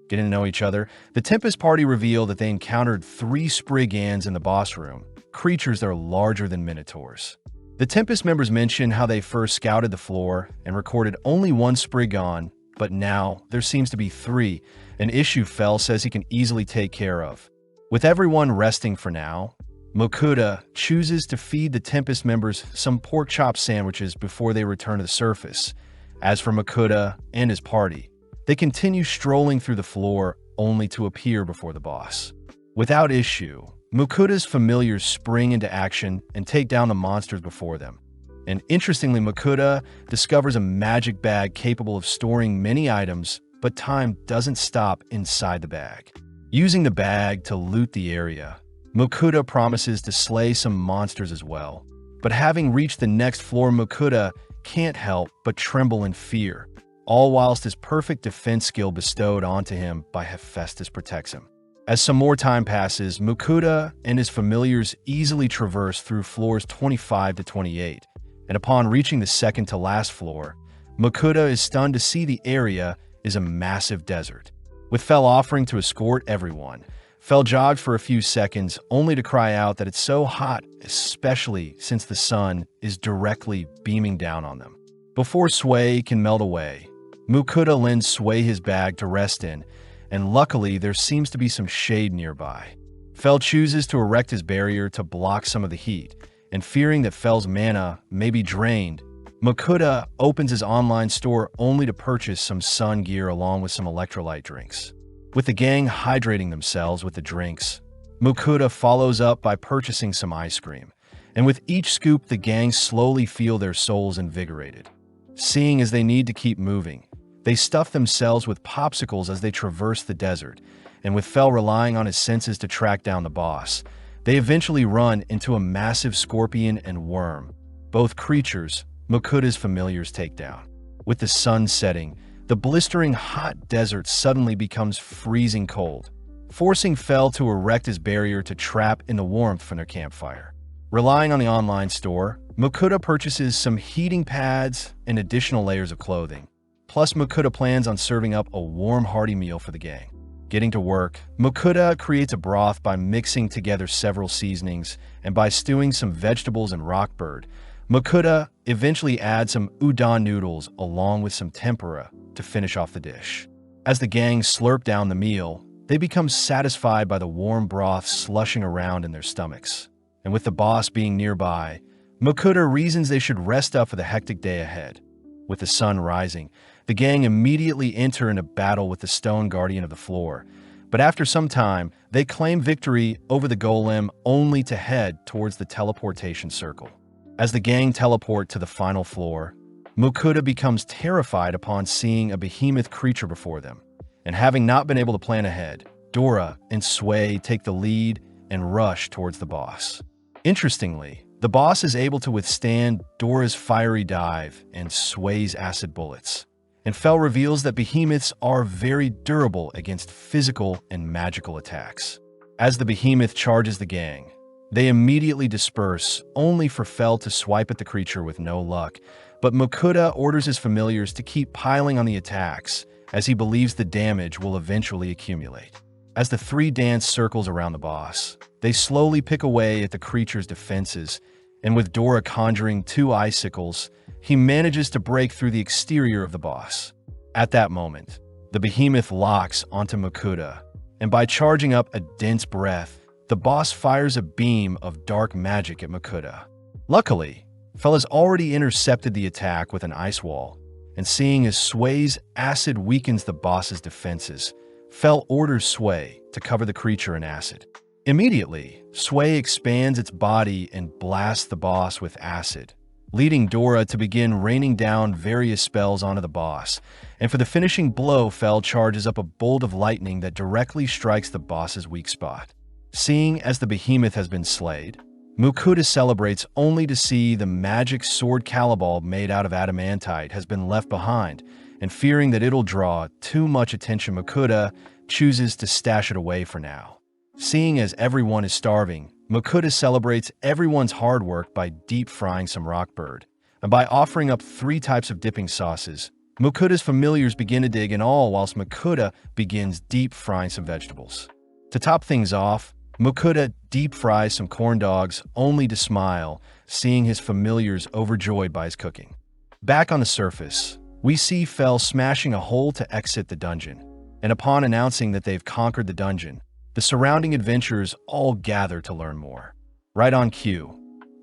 Getting to know each other, the Tempest party reveal that they encountered 3 Spriggans in the boss room, creatures that are larger than Minotaurs. The Tempest members mention how they first scouted the floor and recorded only 1 Spriggan, but now there seems to be 3, an issue Fell says he can easily take care of. With everyone resting for now, Mukuda chooses to feed the Tempest members some pork chop sandwiches before they return to the surface. As for Mukuda and his party, they continue strolling through the floor only to appear before the boss. Without issue, Mukuda's familiars spring into action and take down the monsters before them. And interestingly, Mukuda discovers a magic bag capable of storing many items, but time doesn't stop inside the bag. Using the bag to loot the area, Mukuda promises to slay some monsters as well. But having reached the next floor, Mukuda can't help but tremble in fear, all whilst his perfect defense skill bestowed onto him by Hephaestus protects him. As some more time passes, Mukuda and his familiars easily traverse through floors 25 to 28, and upon reaching the second to last floor, Mukuda is stunned to see the area is a massive desert. With Fell offering to escort everyone, Fell jogged for a few seconds only to cry out that it's so hot, especially since the sun is directly beaming down on them. Before Sway can melt away, Mukuda lends Sway his bag to rest in, and luckily there seems to be some shade nearby. Fell chooses to erect his barrier to block some of the heat, and fearing that Fell's mana may be drained, Mukuda opens his online store only to purchase some sun gear along with some electrolyte drinks. With the gang hydrating themselves with the drinks, Mukuda follows up by purchasing some ice cream, and with each scoop the gang slowly feel their souls invigorated. Seeing as they need to keep moving, they stuff themselves with popsicles as they traverse the desert, and with Fell relying on his senses to track down the boss, they eventually run into a massive scorpion and worm, both creatures Mukuda's familiars take down. With the sun setting, the blistering hot desert suddenly becomes freezing cold, forcing Fell to erect his barrier to trap in the warmth from their campfire. Relying on the online store, Mukuda purchases some heating pads and additional layers of clothing. Plus, Mukuda plans on serving up a warm, hearty meal for the gang. Getting to work, Mukuda creates a broth by mixing together several seasonings, and by stewing some vegetables and rockbird, Mukuda eventually adds some udon noodles along with some tempura to finish off the dish. As the gang slurp down the meal, they become satisfied by the warm broth slushing around in their stomachs. And with the boss being nearby, Mukuda reasons they should rest up for the hectic day ahead. With the sun rising, the gang immediately enter into battle with the stone guardian of the floor, but after some time, they claim victory over the golem only to head towards the teleportation circle. As the gang teleport to the final floor, Mukuda becomes terrified upon seeing a behemoth creature before them, and having not been able to plan ahead, Dora and Sway take the lead and rush towards the boss. Interestingly, The boss is able to withstand Dora's fiery dive and Sway's acid bullets. And Fel reveals that behemoths are very durable against physical and magical attacks. As the behemoth charges the gang, they immediately disperse, only for Fel to swipe at the creature with no luck. But Mokuda orders his familiars to keep piling on the attacks, as he believes the damage will eventually accumulate. As the three dance circles around the boss, they slowly pick away at the creature's defenses, and with Dora conjuring two icicles, he manages to break through the exterior of the boss. At that moment, the behemoth locks onto Mokuda, and by charging up a dense breath, the boss fires a beam of dark magic at Mokuda. Luckily, Fel has already intercepted the attack with an ice wall, and seeing as Sway's acid weakens the boss's defenses, Fel orders Sway to cover the creature in acid. Immediately, Sway expands its body and blasts the boss with acid, leading Dora to begin raining down various spells onto the boss, and for the finishing blow, Fel charges up a bolt of lightning that directly strikes the boss's weak spot. Seeing as the behemoth has been slayed, Mokuda celebrates only to see the magic sword Calibal made out of adamantite has been left behind, and fearing that it'll draw too much attention, Mokuda chooses to stash it away for now. Seeing as everyone is starving, Mokuda celebrates everyone's hard work by deep frying some rockbird, and by offering up 3 types of dipping sauces, Mokuda's familiars begin to dig in all whilst Mokuda begins deep frying some vegetables. To top things off, Mokuda deep fries some corn dogs only to smile, seeing his familiars overjoyed by his cooking. Back on the surface, we see Fel smashing a hole to exit the dungeon, and upon announcing that they've conquered the dungeon, the surrounding adventurers all gather to learn more. Right on cue,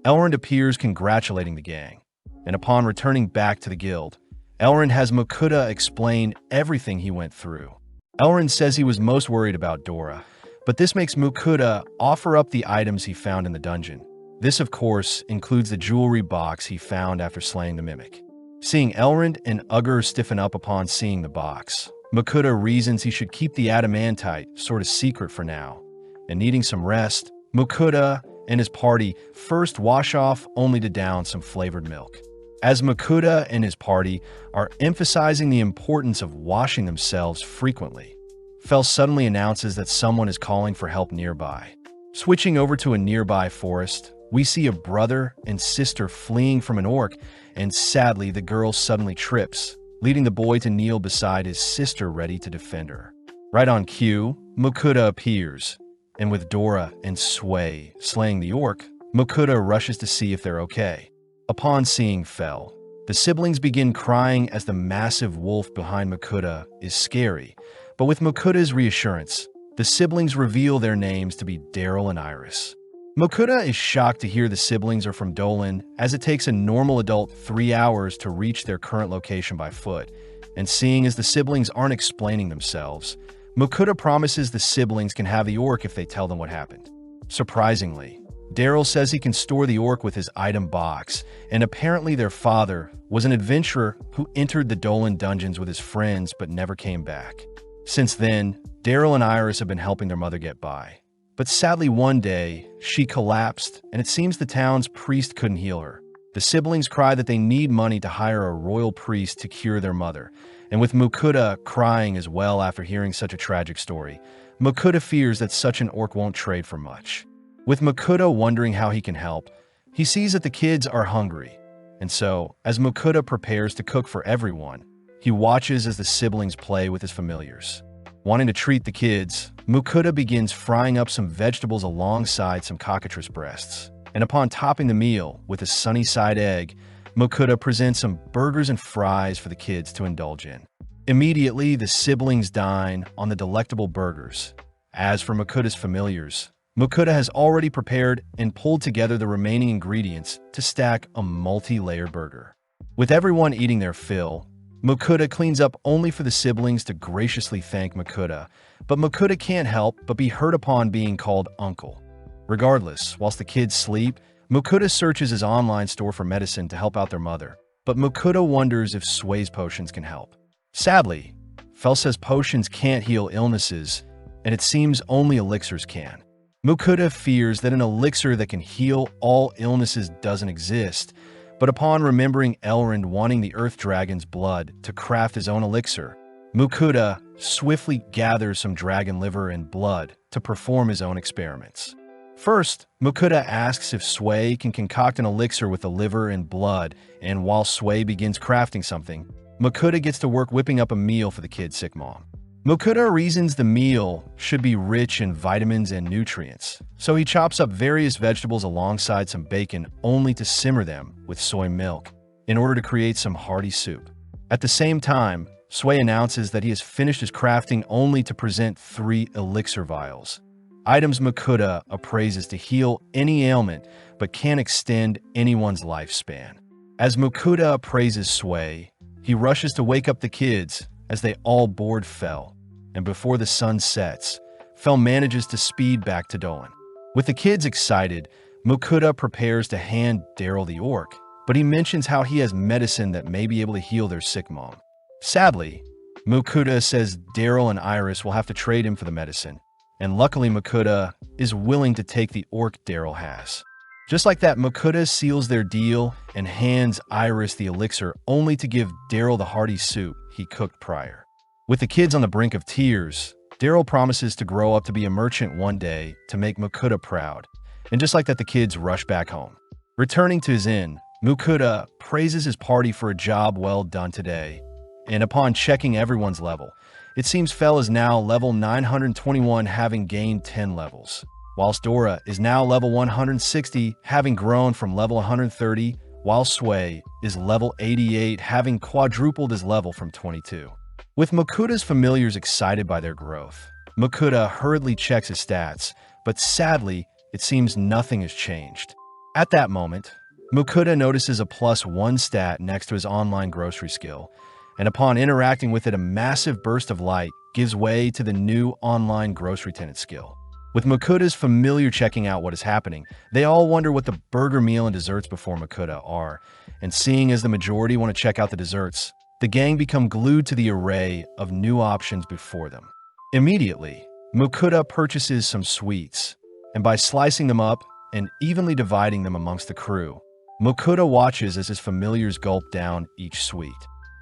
Elrond appears congratulating the gang, and upon returning back to the guild, Elrond has Mokuda explain everything he went through. Elrond says he was most worried about Dora, but this makes Mokuda offer up the items he found in the dungeon. This, of course, includes the jewelry box he found after slaying the mimic. Seeing Elrond and Ugger stiffen up upon seeing the box, Mokuda reasons he should keep the adamantite sort of secret for now, and needing some rest, Mokuda and his party first wash off only to down some flavored milk. As Mokuda and his party are emphasizing the importance of washing themselves frequently, Fel suddenly announces that someone is calling for help nearby. Switching over to a nearby forest, we see a brother and sister fleeing from an orc, and sadly the girl suddenly trips, leading the boy to kneel beside his sister ready to defend her. Right on cue, Mokuda appears, and with Dora and Sway slaying the orc, Mokuda rushes to see if they're okay. Upon seeing Fel, the siblings begin crying as the massive wolf behind Mokuda is scary, but with Mokuda's reassurance, the siblings reveal their names to be Daryl and Iris. Mokuda is shocked to hear the siblings are from Dolan, as it takes a normal adult 3 hours to reach their current location by foot, and seeing as the siblings aren't explaining themselves, Mokuda promises the siblings can have the orc if they tell them what happened. Surprisingly, Daryl says he can store the orc with his item box, and apparently their father was an adventurer who entered the Dolan dungeons with his friends but never came back. Since then, Daryl and Iris have been helping their mother get by. But sadly one day, she collapsed, and it seems the town's priest couldn't heal her. The siblings cry that they need money to hire a royal priest to cure their mother, and with Mokuda crying as well after hearing such a tragic story, Mokuda fears that such an orc won't trade for much. With Mokuda wondering how he can help, he sees that the kids are hungry, and so, as Mokuda prepares to cook for everyone, he watches as the siblings play with his familiars. Wanting to treat the kids, Mokuda begins frying up some vegetables alongside some cockatrice breasts, and upon topping the meal with a sunny side egg, Mokuda presents some burgers and fries for the kids to indulge in. Immediately, the siblings dine on the delectable burgers. As for Mokuda's familiars, Mokuda has already prepared and pulled together the remaining ingredients to stack a multi-layer burger. With everyone eating their fill, Mokuda cleans up only for the siblings to graciously thank Mokuda, but Mokuda can't help but be hurt upon being called uncle. Regardless, whilst the kids sleep, Mokuda searches his online store for medicine to help out their mother, but Mokuda wonders if Sway's potions can help. Sadly, Fel says potions can't heal illnesses, and it seems only elixirs can. Mukuda fears that an elixir that can heal all illnesses doesn't exist, but upon remembering Elrond wanting the Earth Dragon's blood to craft his own elixir, Mukuda swiftly gathers some dragon liver and blood to perform his own experiments. First, Mukuda asks if Sway can concoct an elixir with the liver and blood, and while Sway begins crafting something, Mukuda gets to work whipping up a meal for the kid's sick mom. Mukuda reasons the meal should be rich in vitamins and nutrients, so he chops up various vegetables alongside some bacon only to simmer them with soy milk in order to create some hearty soup. At the same time, Sway announces that he has finished his crafting only to present 3 elixir vials, items Mukuda appraises to heal any ailment but can extend anyone's lifespan. As Mukuda appraises Sway, he rushes to wake up the kids as they all board Fel, and before the sun sets, Fel manages to speed back to Dolan. With the kids excited, Mukuda prepares to hand Daryl the orc, but he mentions how he has medicine that may be able to heal their sick mom. Sadly, Mukuda says Daryl and Iris will have to trade him for the medicine, and luckily Mukuda is willing to take the orc Daryl has. Just like that, Mukuda seals their deal and hands Iris the elixir only to give Daryl the hearty soup he cooked prior. With the kids on the brink of tears, Daryl promises to grow up to be a merchant one day to make Mukuda proud, and just like that, the kids rush back home. Returning to his inn, Mukuda praises his party for a job well done today, and upon checking everyone's level, it seems Fel is now level 921, having gained 10 levels, whilst Dora is now level 160, having grown from level 130, while Sway is level 88, having quadrupled his level from 22. With Mukuda's familiars excited by their growth, Mukuda hurriedly checks his stats, but sadly, it seems nothing has changed. At that moment, Mukuda notices a +1 stat next to his online grocery skill, and upon interacting with it, a massive burst of light gives way to the new online grocery tenant skill. With Mukuda's familiar checking out what is happening, they all wonder what the burger meal and desserts before Mukuda are, and seeing as the majority want to check out the desserts, the gang become glued to the array of new options before them. Immediately, Mukuda purchases some sweets, and by slicing them up and evenly dividing them amongst the crew, Mukuda watches as his familiars gulp down each sweet.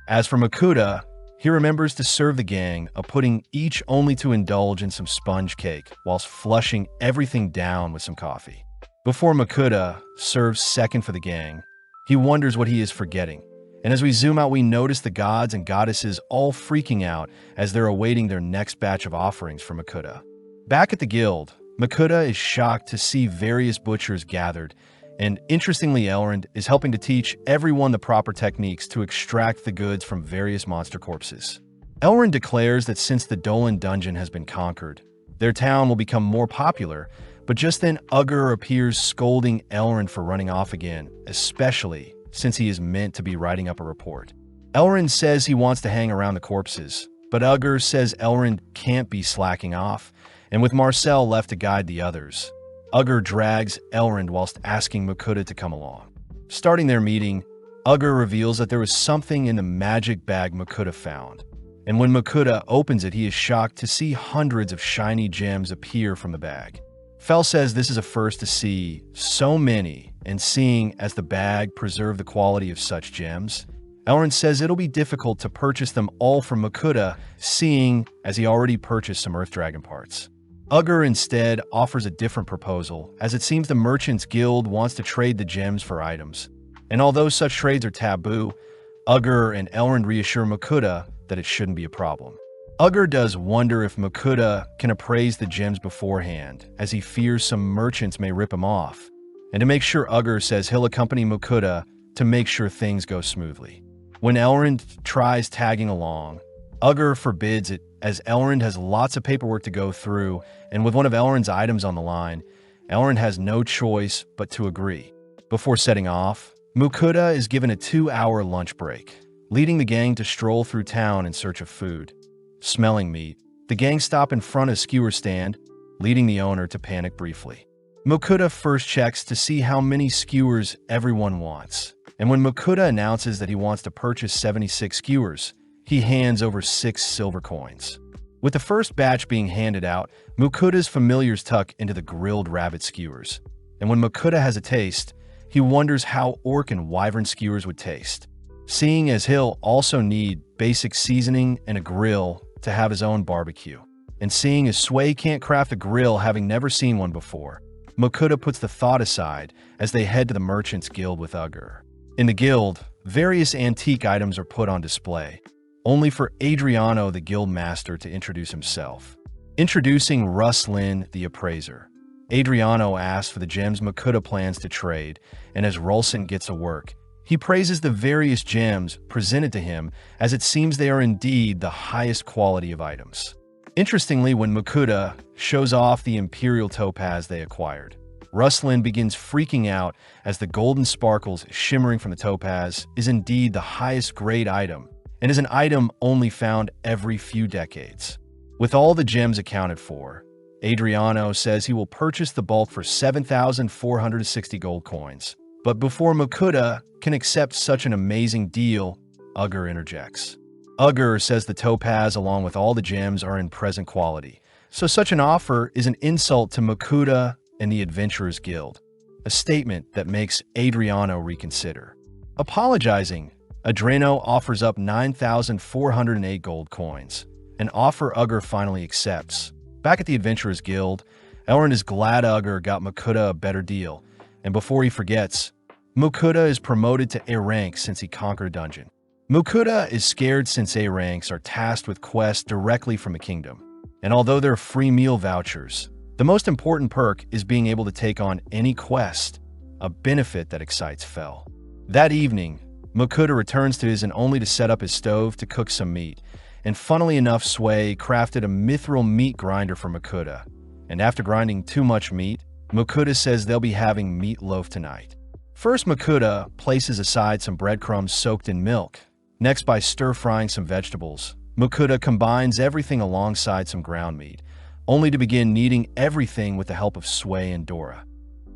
As for Mukuda, he remembers to serve the gang, putting each only to indulge in some sponge cake whilst flushing everything down with some coffee. Before Mukuda serves second for the gang, he wonders what he is forgetting, and as we zoom out, we notice the gods and goddesses all freaking out as they're awaiting their next batch of offerings for Mukuda. Back at the guild, Mukuda is shocked to see various butchers gathered, and interestingly, Elrond is helping to teach everyone the proper techniques to extract the goods from various monster corpses. Elrond declares that since the Dolan dungeon has been conquered, their town will become more popular, but just then Ugger appears scolding Elrond for running off again, especially since he is meant to be writing up a report. Elrond says he wants to hang around the corpses, but Ugger says Elrond can't be slacking off, and with Marcel left to guide the others, Ugger drags Elrond whilst asking Mukuda to come along. Starting their meeting, Ugger reveals that there was something in the magic bag Mukuda found, and when Mukuda opens it, he is shocked to see hundreds of shiny gems appear from the bag. Fel says this is a first to see so many, and seeing as the bag preserved the quality of such gems, Elrond says it'll be difficult to purchase them all from Mukuda, seeing as he already purchased some Earth Dragon parts. Ugger instead offers a different proposal, as it seems the Merchants Guild wants to trade the gems for items. And although such trades are taboo, Ugger and Elrond reassure Mukuda that it shouldn't be a problem. Ugger does wonder if Mukuda can appraise the gems beforehand, as he fears some merchants may rip him off. And to make sure, Ugger says he'll accompany Mukuda to make sure things go smoothly. When Elrond tries tagging along, Ugger forbids it, as Elrond has lots of paperwork to go through, and with one of Elrond's items on the line, Elrond has no choice but to agree. Before setting off, Mukuda is given a 2-hour lunch break, leading the gang to stroll through town in search of food. Smelling meat, the gang stop in front of a skewer stand, leading the owner to panic briefly. Mukuda first checks to see how many skewers everyone wants, and when Mukuda announces that he wants to purchase 76 skewers, he hands over 6 silver coins. With the first batch being handed out, Mukuta's familiars tuck into the grilled rabbit skewers. And when Mukuta has a taste, he wonders how orc and wyvern skewers would taste. Seeing as he'll also need basic seasoning and a grill to have his own barbecue. And seeing as Sway can't craft a grill having never seen one before, Mukuta puts the thought aside as they head to the Merchants Guild with Ugger. In the guild, various antique items are put on display, only for Adriano, the guild master, to introduce himself. Introducing Russ Lin, the appraiser. Adriano asks for the gems Mukuta plans to trade, and as Rulson gets to work, he praises the various gems presented to him as it seems they are indeed the highest quality of items. Interestingly, when Mukuta shows off the Imperial Topaz they acquired, Rustlin begins freaking out as the golden sparkles shimmering from the topaz is indeed the highest grade item and is an item only found every few decades. With all the gems accounted for, Adriano says he will purchase the bulk for 7,460 gold coins. But before Mukuta can accept such an amazing deal, Ugger interjects. Ugger says the topaz along with all the gems are in present quality, so such an offer is an insult to Mukuta and the Adventurers Guild, a statement that makes Adriano reconsider. Apologizing, Adreno offers up 9,408 gold coins, an offer Ugger finally accepts. Back at the Adventurers Guild, Elrond is glad Ugger got Mukuta a better deal, and before he forgets, Mukuta is promoted to A rank since he conquered a dungeon. Mukuta is scared since A ranks are tasked with quests directly from the kingdom, and although they're free meal vouchers, the most important perk is being able to take on any quest, a benefit that excites Fel. That evening, Mukuta returns to his inn only to set up his stove to cook some meat, and funnily enough Sway crafted a mithril meat grinder for Mukuta, and after grinding too much meat, Mukuta says they'll be having meatloaf tonight. First, Mukuta places aside some breadcrumbs soaked in milk. Next, by stir-frying some vegetables, Mukuta combines everything alongside some ground meat, only to begin kneading everything with the help of Sway and Dora.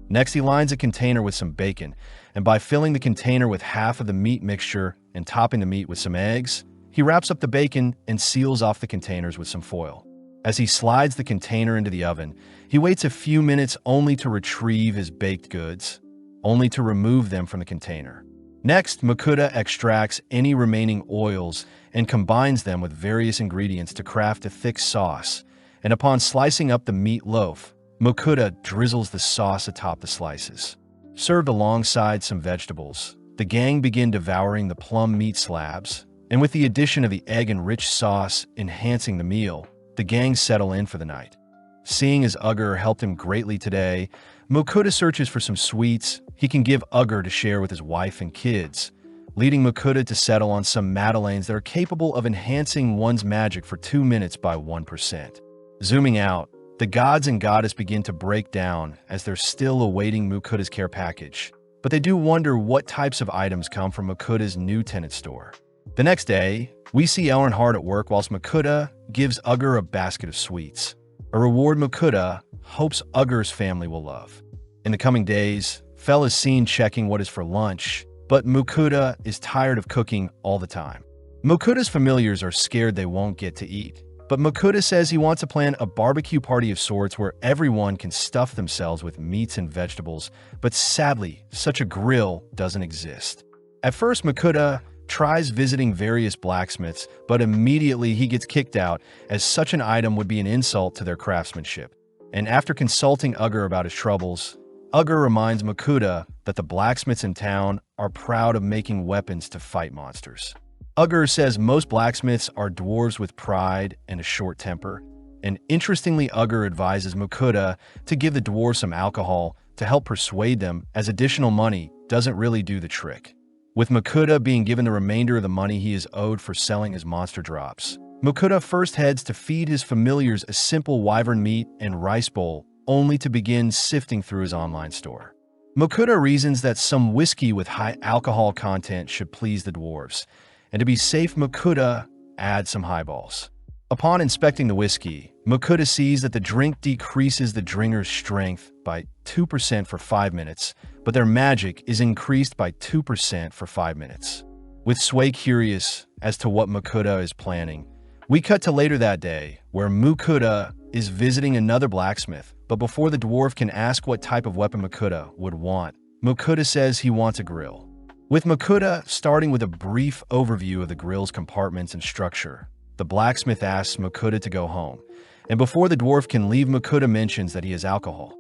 Next, he lines a container with some bacon, and by filling the container with half of the meat mixture and topping the meat with some eggs, he wraps up the bacon and seals off the containers with some foil. As he slides the container into the oven, he waits a few minutes only to retrieve his baked goods, only to remove them from the container. Next, Mukuta extracts any remaining oils and combines them with various ingredients to craft a thick sauce, and upon slicing up the meat loaf, Mukuta drizzles the sauce atop the slices. Served alongside some vegetables, the gang begin devouring the plum meat slabs, and with the addition of the egg and rich sauce enhancing the meal, the gang settle in for the night. Seeing as Ugger helped him greatly today, Mukuta searches for some sweets he can give Ugger to share with his wife and kids, leading Mukuta to settle on some madeleines that are capable of enhancing one's magic for 2 minutes by 1%. Zooming out, the gods and goddess begin to break down as they're still awaiting Mukuta's care package, but they do wonder what types of items come from Mukuta's new tenant store. The next day, we see Elrond hard at work whilst Mukuta gives Ugger a basket of sweets, a reward Mukuta hopes Ugger's family will love. In the coming days, Fel is seen checking what is for lunch, but Mukuta is tired of cooking all the time. Mukuta's familiars are scared they won't get to eat, but Mukuta says he wants to plan a barbecue party of sorts where everyone can stuff themselves with meats and vegetables, but sadly, such a grill doesn't exist. At first, Mukuta tries visiting various blacksmiths, but immediately he gets kicked out as such an item would be an insult to their craftsmanship. And after consulting Ugger about his troubles, Ugger reminds Mukuta that the blacksmiths in town are proud of making weapons to fight monsters. Ugger says most blacksmiths are dwarves with pride and a short temper, and interestingly Ugger advises Mukuta to give the dwarves some alcohol to help persuade them, as additional money doesn't really do the trick. With Mukuta being given the remainder of the money he is owed for selling his monster drops, Mukuta first heads to feed his familiars a simple wyvern meat and rice bowl, only to begin sifting through his online store. Mukuta reasons that some whiskey with high alcohol content should please the dwarves, and to be safe Mukuta adds some highballs. Upon inspecting the whiskey, Mukuta sees that the drink decreases the drinker's strength by 2% for 5 minutes, but their magic is increased by 2% for 5 minutes. With Sway curious as to what Mukuta is planning, We cut to later that day, where Mukuda is visiting another blacksmith, but before the dwarf can ask what type of weapon Mukuda would want, Mukuda says he wants a grill. With Mukuda starting with a brief overview of the grill's compartments and structure, the blacksmith asks Mukuda to go home, and before the dwarf can leave, Mukuda mentions that he has alcohol.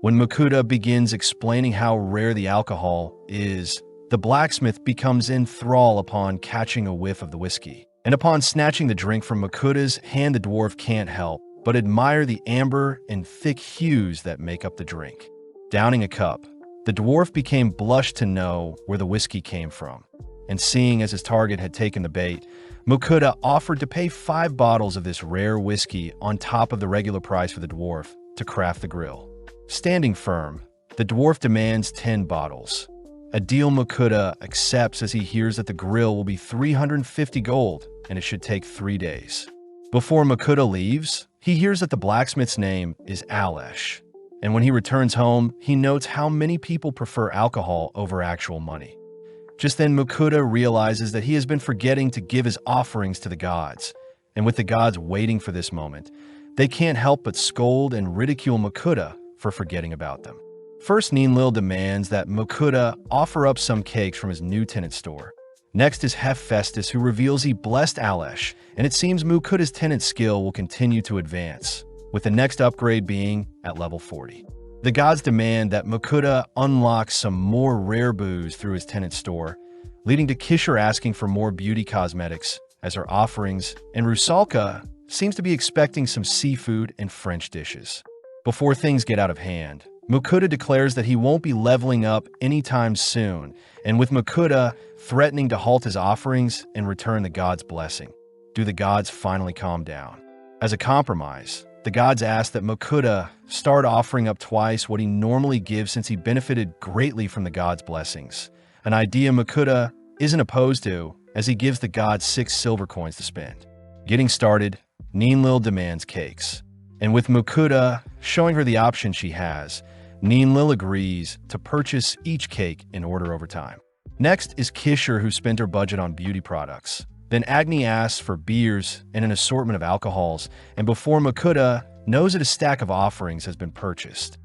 When Mukuda begins explaining how rare the alcohol is, the blacksmith becomes in thrall upon catching a whiff of the whiskey. And upon snatching the drink from Mukuda's hand, the dwarf can't help but admire the amber and thick hues that make up the drink. Downing a cup, the dwarf became blushed to know where the whiskey came from, and seeing as his target had taken the bait, Mukuda offered to pay 5 bottles of this rare whiskey on top of the regular price for the dwarf to craft the grill. Standing firm, the dwarf demands 10 bottles, a deal Mukuda accepts as he hears that the grill will be 350 gold and it should take 3 days. Before Mukuda leaves, he hears that the blacksmith's name is Alesh, and when he returns home, he notes how many people prefer alcohol over actual money. Just then, Mukuda realizes that he has been forgetting to give his offerings to the gods, and with the gods waiting for this moment, they can't help but scold and ridicule Mukuda for forgetting about them. First, Ninlil demands that Mukuda offer up some cakes from his new tenant store. Next is Hephaestus, who reveals he blessed Alesh, and it seems Mukuda's tenant skill will continue to advance, with the next upgrade being at level 40. The gods demand that Mukuda unlock some more rare booze through his tenant store, leading to Kishore asking for more beauty cosmetics as her offerings, and Rusalka seems to be expecting some seafood and French dishes. Before things get out of hand, Mukuda declares that he won't be leveling up anytime soon, and with Mukuda threatening to halt his offerings and return the gods' blessing, do the gods finally calm down? As a compromise, the gods ask that Mukuda start offering up twice what he normally gives since he benefited greatly from the gods' blessings, an idea Mukuda isn't opposed to as he gives the gods 6 silver coins to spend. Getting started, Ninlil demands cakes, and with Mukuda showing her the option she has, Ninlil agrees to purchase each cake in order over time. Next is Kishore, who spent her budget on beauty products. Then Agni asks for beers and an assortment of alcohols, and before Mukuda knows that a stack of offerings has been purchased.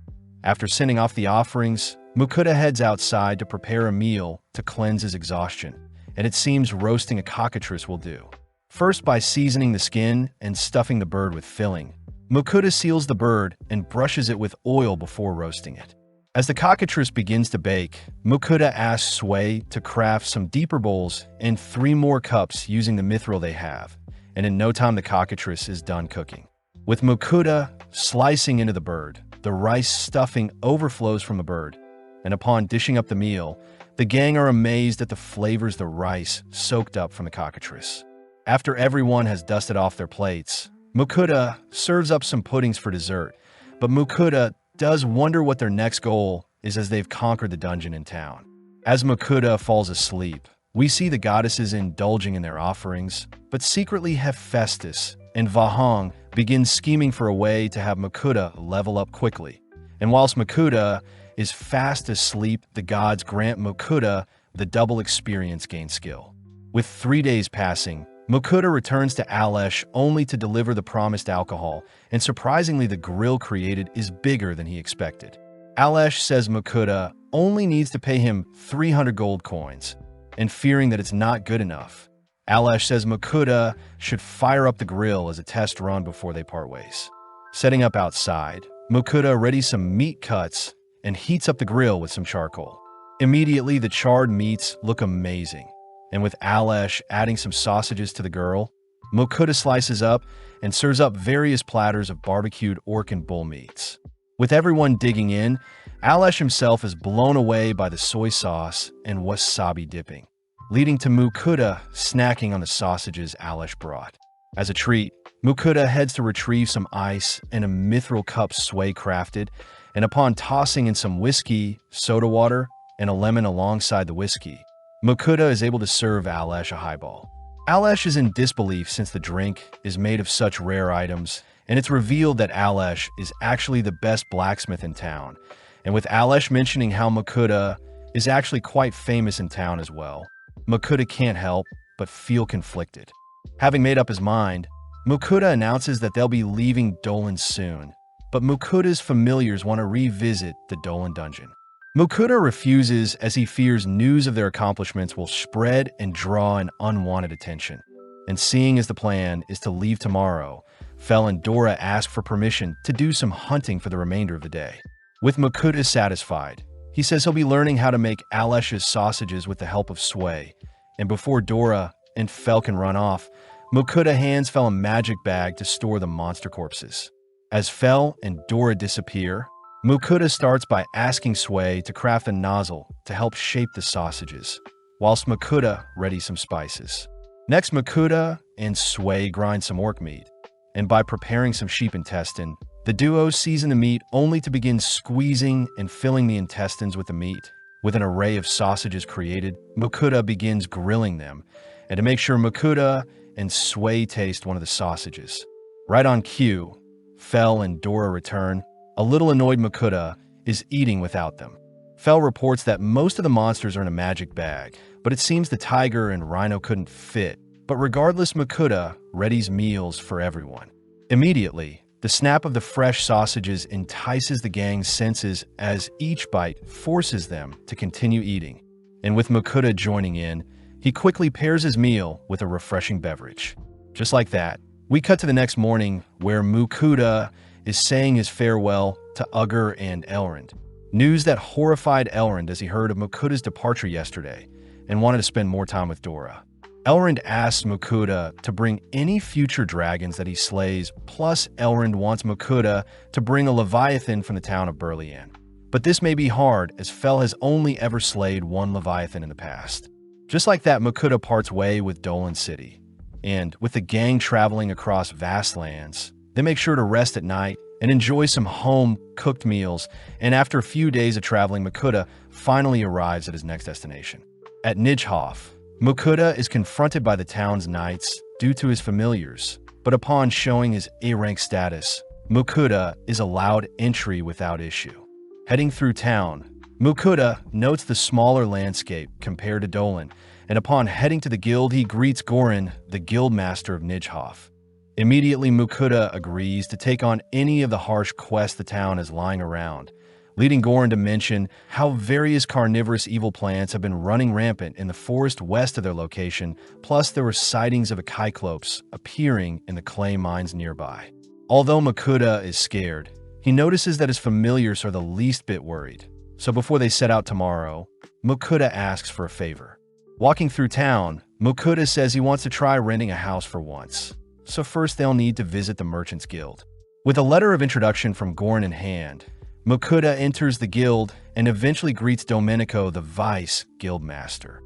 After sending off the offerings, Mukuda heads outside to prepare a meal to cleanse his exhaustion, and it seems roasting a cockatrice will do. First, by seasoning the skin and stuffing the bird with filling, Mukuda seals the bird and brushes it with oil before roasting it. As the cockatrice begins to bake, Mukuda asks Sway to craft some deeper bowls and 3 more cups using the mithril they have, and in no time the cockatrice is done cooking. With Mukuda slicing into the bird, the rice stuffing overflows from the bird, and upon dishing up the meal, the gang are amazed at the flavors the rice soaked up from the cockatrice. After everyone has dusted off their plates, Mukuda serves up some puddings for dessert, but Mukuda does wonder what their next goal is as they've conquered the dungeon in town. As Mukuda falls asleep, we see the goddesses indulging in their offerings, but secretly Hephaestus and Vahang begin scheming for a way to have Mukuda level up quickly. And whilst Mukuda is fast asleep, the gods grant Mukuda the double experience gain skill. With 3 days passing, Mukuda returns to Alesh only to deliver the promised alcohol, and surprisingly the grill created is bigger than he expected. Alesh says Mukuda only needs to pay him 300 gold coins, and fearing that it's not good enough, Alesh says Mukuda should fire up the grill as a test run before they part ways. Setting up outside, Mukuda readies some meat cuts and heats up the grill with some charcoal. Immediately, the charred meats look amazing, and with Alesh adding some sausages to the grill, Mukuda slices up and serves up various platters of barbecued orc and bull meats. With everyone digging in, Alesh himself is blown away by the soy sauce and wasabi dipping, leading to Mukuda snacking on the sausages Alesh brought. As a treat, Mukuda heads to retrieve some ice and a mithril cup Sway crafted, and upon tossing in some whiskey, soda water, and a lemon alongside the whiskey, Mukuda is able to serve Alesh a highball. Alesh is in disbelief since the drink is made of such rare items, and it's revealed that Alesh is actually the best blacksmith in town. And with Alesh mentioning how Mukuda is actually quite famous in town as well, Mukuda can't help but feel conflicted. Having made up his mind, Mukuda announces that they'll be leaving Dolan soon, but Mukuda's familiars want to revisit the Dolan dungeon. Mukuda refuses as he fears news of their accomplishments will spread and draw an unwanted attention. And seeing as the plan is to leave tomorrow, Fel and Dora ask for permission to do some hunting for the remainder of the day. With Mukuda satisfied, he says he'll be learning how to make Alesh's sausages with the help of Sway, and before Dora and Fel can run off, Mukuda hands Fel a magic bag to store the monster corpses. As Fel and Dora disappear, Mukuda starts by asking Sway to craft a nozzle to help shape the sausages, whilst Mukuda readies some spices. Next, Mukuda and Sway grind some orc meat, and by preparing some sheep intestine, the duo season the meat only to begin squeezing and filling the intestines with the meat. With an array of sausages created, Mukuda begins grilling them, and to make sure Mukuda and Sway taste one of the sausages. Right on cue, Fel and Dora return. A little annoyed Mukuda is eating without them. Fel reports that most of the monsters are in a magic bag, but it seems the tiger and rhino couldn't fit. But regardless, Mukuda readies meals for everyone. Immediately, the snap of the fresh sausages entices the gang's senses as each bite forces them to continue eating. And with Mukuda joining in, he quickly pairs his meal with a refreshing beverage. Just like that, we cut to the next morning where Mukuda is saying his farewell to Ugger and Elrond. News that horrified Elrond as he heard of Mukuda's departure yesterday and wanted to spend more time with Dora. Elrond asks Mukuda to bring any future dragons that he slays, plus Elrond wants Mukuda to bring a Leviathan from the town of Burlian. But this may be hard as Fel has only ever slayed one Leviathan in the past. Just like that, Mukuda parts way with Dolan City. And with the gang traveling across vast lands, they make sure to rest at night and enjoy some home-cooked meals, and after a few days of traveling, Mukuda finally arrives at his next destination. At Nijhoff, Mukuda is confronted by the town's knights due to his familiars, but upon showing his A-rank status, Mukuda is allowed entry without issue. Heading through town, Mukuda notes the smaller landscape compared to Dolan, and upon heading to the guild, he greets Goran, the guildmaster of Nijhoff. Immediately, Mukuda agrees to take on any of the harsh quests the town is lying around, leading Goran to mention how various carnivorous evil plants have been running rampant in the forest west of their location, plus there were sightings of a Cyclops appearing in the clay mines nearby. Although Mukuda is scared, he notices that his familiars are the least bit worried. So before they set out tomorrow, Mukuda asks for a favor. Walking through town, Mukuda says he wants to try renting a house for once. So first they'll need to visit the Merchants Guild. With a letter of introduction from Goran in hand, Mukuda enters the guild and eventually greets Domenico, the vice guildmaster,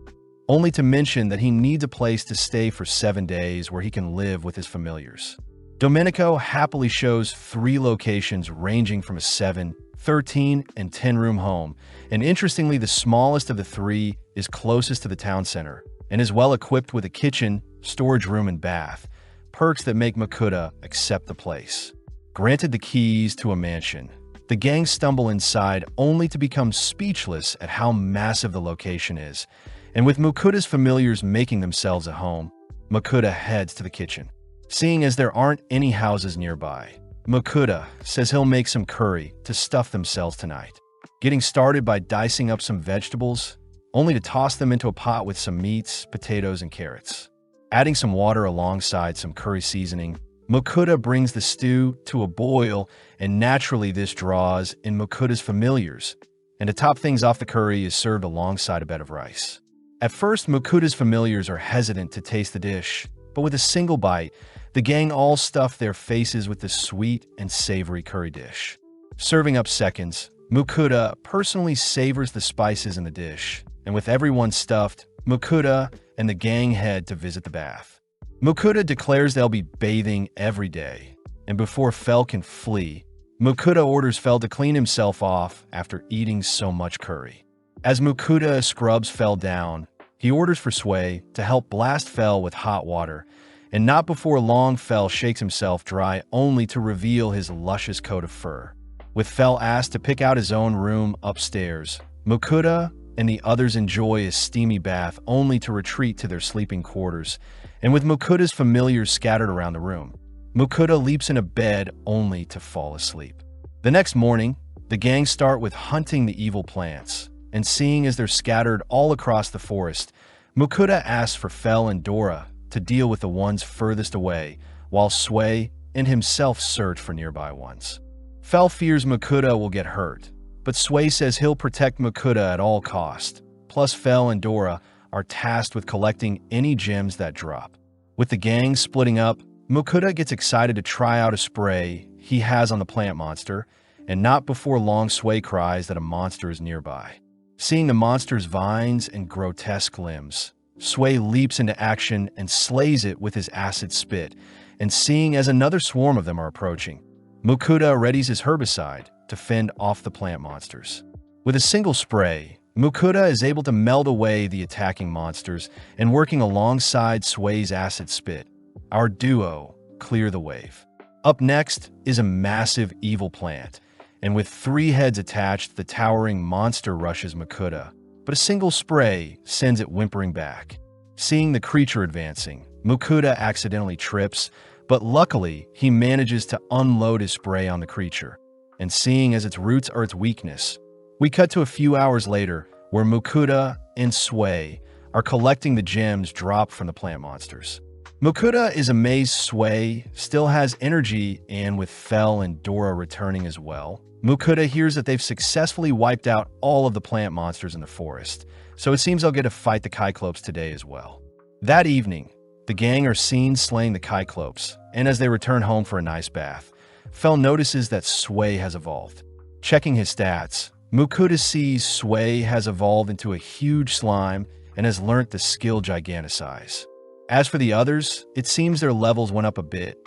only to mention that he needs a place to stay for 7 days where he can live with his familiars. Domenico happily shows 3 locations ranging from a 7, 13, and 10-room home, and interestingly, the smallest of the 3 is closest to the town center and is well equipped with a kitchen, storage room, and bath, perks that make Mukuda accept the place. Granted the keys to a mansion, the gang stumble inside only to become speechless at how massive the location is, and with Mukuda's familiars making themselves at home, Mukuda heads to the kitchen. Seeing as there aren't any houses nearby, Mukuda says he'll make some curry to stuff themselves tonight. Getting started by dicing up some vegetables, only to toss them into a pot with some meats, potatoes, and carrots. Adding some water alongside some curry seasoning, Mukuda brings the stew to a boil, and naturally this draws in Mukuda's familiars, and to top things off, the curry is served alongside a bed of rice. At first, Mukuda's familiars are hesitant to taste the dish, but with a single bite, the gang all stuff their faces with the sweet and savory curry dish. Serving up seconds, Mukuda personally savors the spices in the dish, and with everyone stuffed, Mukuda and the gang head to visit the bath. Mukuda declares they'll be bathing every day, and before Fel can flee, Mukuda orders Fel to clean himself off after eating so much curry. As Mukuda scrubs Fel down, he orders for Sway to help blast Fel with hot water, and not before long Fel shakes himself dry only to reveal his luscious coat of fur. With Fel asked to pick out his own room upstairs, Mukuda and the others enjoy a steamy bath only to retreat to their sleeping quarters, and with Mukuda's familiars scattered around the room. Mukuda leaps into bed only to fall asleep. The next morning, the gang start with hunting the evil plants, and seeing as they're scattered all across the forest, Mukuda asks for Fel and Dora to deal with the ones furthest away, while Sway and himself search for nearby ones. Fel fears Mukuda will get hurt, but Sway says he'll protect Mukuda at all cost. Plus, Fel and Dora are tasked with collecting any gems that drop. With the gang splitting up, Mukuda gets excited to try out a spray he has on the plant monster, and not before long Sway cries that a monster is nearby. Seeing the monster's vines and grotesque limbs, Sway leaps into action and slays it with his acid spit, and seeing as another swarm of them are approaching, Mukuda readies his herbicide to fend off the plant monsters. With a single spray, Mukuda is able to meld away the attacking monsters, and working alongside Sway's acid spit, our duo clear the wave. Up next is a massive evil plant, and with 3 heads attached, the towering monster rushes Mukuda, but a single spray sends it whimpering back. Seeing the creature advancing, Mukuda accidentally trips, but luckily he manages to unload his spray on the creature, and seeing as its roots are its weakness, we cut to a few hours later where Mukuda and Sway are collecting the gems dropped from the plant monsters. Mukuda is amazed Sway still has energy, and with Fel and Dora returning as well, Mukuda hears that they've successfully wiped out all of the plant monsters in the forest, so it seems they'll get to fight the Cyclopes today as well. That evening, the gang are seen slaying the Cyclopes, and as they return home for a nice bath, Fel notices that Sway has evolved. Checking his stats, Mukuda sees Sway has evolved into a huge slime and has learnt the skill Giganticize. As for the others, it seems their levels went up a bit,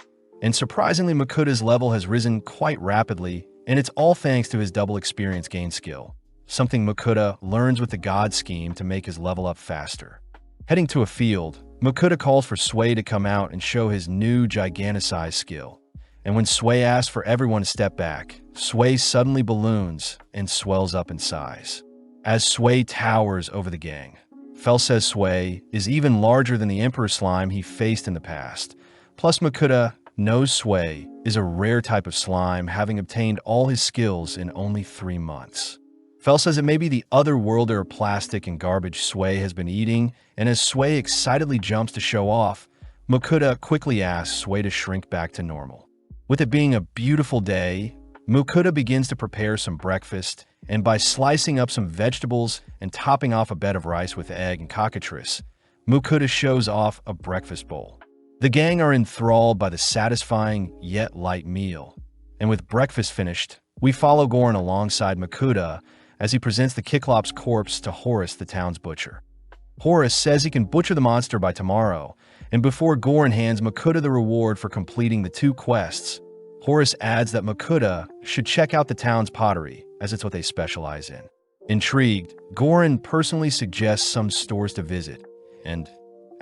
and surprisingly Mukuda's level has risen quite rapidly, and it's all thanks to his double experience gain skill, something Mukuda learns with the God Scheme to make his level up faster. Heading to a field, Mukuda calls for Sway to come out and show his new Giganticize skill, and when Sway asks for everyone to step back, Sway suddenly balloons and swells up in size. As Sway towers over the gang, Fel says Sway is even larger than the Emperor Slime he faced in the past. Plus, Mukuda knows Sway is a rare type of slime, having obtained all his skills in only 3 months. Fel says it may be the other worlder of plastic and garbage Sway has been eating, and as Sway excitedly jumps to show off, Mukuda quickly asks Sway to shrink back to normal. With it being a beautiful day, Mukuda begins to prepare some breakfast, and by slicing up some vegetables and topping off a bed of rice with egg and cockatrice, Mukuda shows off a breakfast bowl. The gang are enthralled by the satisfying yet light meal, and with breakfast finished, we follow Goran alongside Mukuda as he presents the Cyclops corpse to Horace, the town's butcher. Horace says he can butcher the monster by tomorrow, and before Goran hands Mukuda the reward for completing the 2 quests, Horace adds that Mukuda should check out the town's pottery, as it's what they specialize in. Intrigued, Goran personally suggests some stores to visit, and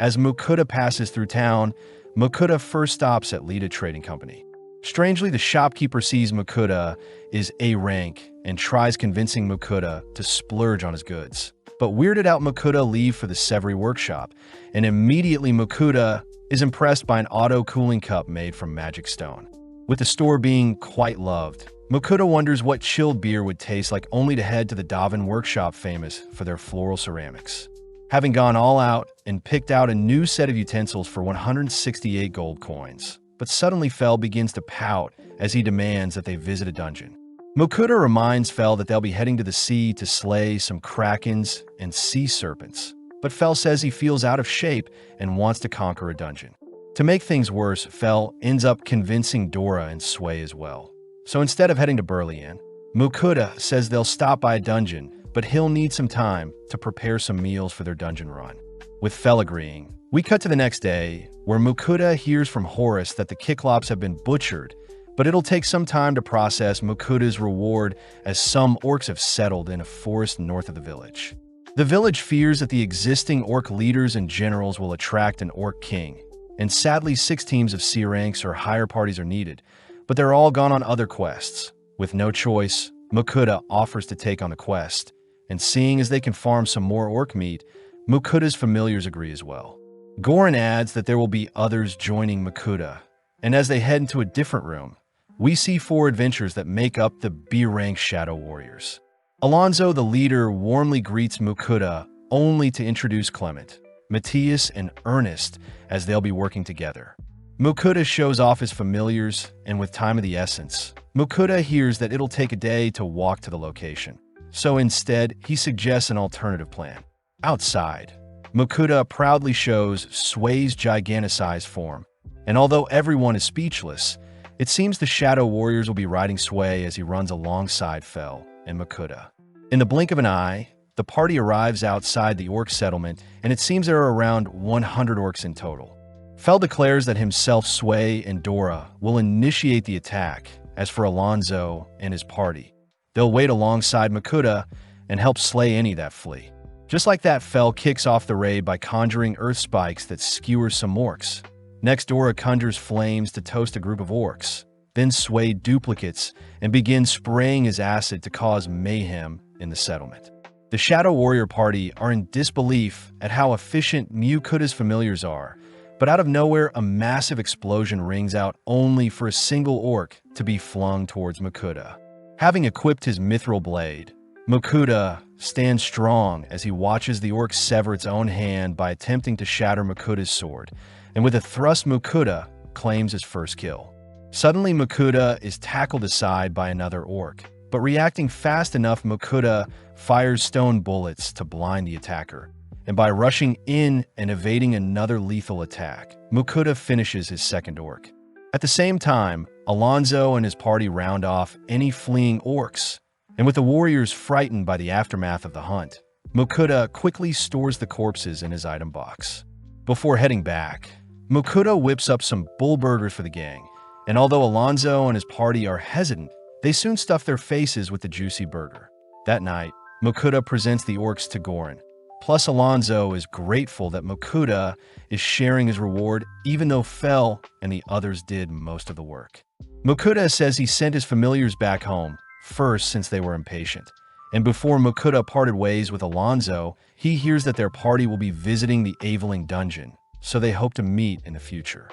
as Mukuda passes through town, Mukuda first stops at Lita Trading Company. Strangely, the shopkeeper sees Mukuda is A rank and tries convincing Mukuda to splurge on his goods. But weirded out, Mukuda leave for the Severi workshop, and immediately Mukuda is impressed by an auto-cooling cup made from magic stone. With the store being quite loved, Mukuda wonders what chilled beer would taste like, only to head to the Davin workshop, famous for their floral ceramics. Having gone all out and picked out a new set of utensils for 168 gold coins, but suddenly Fel begins to pout as he demands that they visit a dungeon. Mukuda reminds Fel that they'll be heading to the sea to slay some krakens and sea serpents, but Fel says he feels out of shape and wants to conquer a dungeon. To make things worse, Fel ends up convincing Dora and Sway as well. So instead of heading to Burlian, Mukuda says they'll stop by a dungeon, but he'll need some time to prepare some meals for their dungeon run. With Fel agreeing, we cut to the next day, where Mukuda hears from Horace that the Cyclops have been butchered, but it'll take some time to process Mukuda's reward as some orcs have settled in a forest north of the village. The village fears that the existing orc leaders and generals will attract an orc king, and sadly 6 teams of C ranks or higher parties are needed, but they're all gone on other quests. With no choice, Mukuda offers to take on the quest, and seeing as they can farm some more orc meat, Mukuda's familiars agree as well. Goran adds that there will be others joining Mukuda, And as they head into a different room, we see 4 adventurers that make up the B-rank Shadow Warriors. Alonzo, the leader, warmly greets Mukuda, only to introduce Clement, Matthias, and Ernest as they'll be working together. Mukuda shows off his familiars, and with time of the essence, Mukuda hears that it'll take a day to walk to the location. So instead, he suggests an alternative plan. Outside, Mukuda proudly shows Sway's giganticized form, and although everyone is speechless, it seems the Shadow Warriors will be riding Sway as he runs alongside Fel and Mukuda. In the blink of an eye, the party arrives outside the orc settlement, and it seems there are around 100 orcs in total. Fel declares that himself, Sway, and Dora will initiate the attack. As for Alonzo and his party, they'll wait alongside Mukuda and help slay any that flee. Just like that, Fel kicks off the raid by conjuring earth spikes that skewer some orcs. Next, Dora conjures flames to toast a group of orcs. Then Sway duplicates and begins spraying his acid to cause mayhem in the settlement. The Shadow Warrior party are in disbelief at how efficient Mukuda's familiars are, but out of nowhere, a massive explosion rings out only for a single orc to be flung towards Mukuda. Having equipped his mithril blade, Mukuda stands strong as he watches the orc sever its own hand by attempting to shatter Mukuda's sword, and with a thrust, Mukuda claims his first kill. Suddenly, Mukuda is tackled aside by another orc, but reacting fast enough, Mukuda fires stone bullets to blind the attacker, and by rushing in and evading another lethal attack, Mukuda finishes his second orc. At the same time, Alonzo and his party round off any fleeing orcs, and with the warriors frightened by the aftermath of the hunt, Mukuda quickly stores the corpses in his item box. Before heading back, Mukuda whips up some bull burgers for the gang, and although Alonzo and his party are hesitant, they soon stuff their faces with the juicy burger. That night, Mukuda presents the orcs to Goran. Plus, Alonzo is grateful that Mukuda is sharing his reward, even though Fel and the others did most of the work. Mukuda says he sent his familiars back home first since they were impatient. And before Mukuda parted ways with Alonzo, he hears that their party will be visiting the Aveling dungeon, so they hope to meet in the future.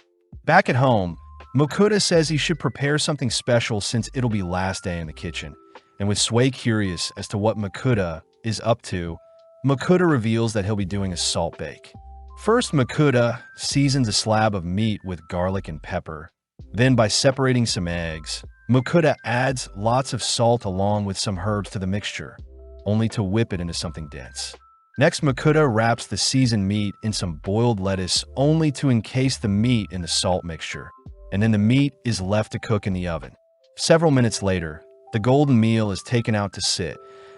Back at home, Mukuda says he should prepare something special since it'll be last day in the kitchen. And with Sway curious as to what Mukuda is up to, Mukuda reveals that he'll be doing a salt bake. First, Mukuda seasons a slab of meat with garlic and pepper. Then, by separating some eggs, Mukuda adds lots of salt along with some herbs to the mixture, only to whip it into something dense. Next, Mukuda wraps the seasoned meat in some boiled lettuce only to encase the meat in the salt mixture, and then the meat is left to cook in the oven. Several minutes later, the golden meal is taken out to sit,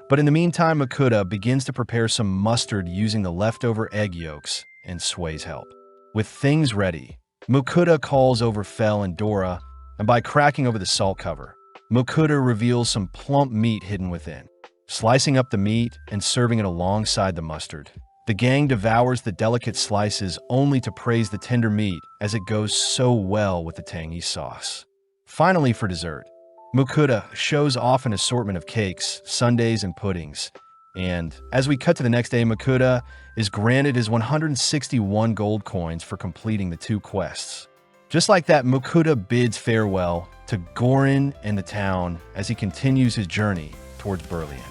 but in the meantime, Mukuda begins to prepare some mustard using the leftover egg yolks and Sway's help. With things ready, Mukuda calls over Fel and Dora, and by cracking over the salt cover, Mukuda reveals some plump meat hidden within. Slicing up the meat and serving it alongside the mustard, the gang devours the delicate slices only to praise the tender meat as it goes so well with the tangy sauce. Finally, for dessert, Mukuda shows off an assortment of cakes, sundaes, and puddings. And as we cut to the next day, Mukuda is granted his 161 gold coins for completing the 2 quests. Just like that, Mukuda bids farewell to Goran and the town as he continues his journey towards Berlian.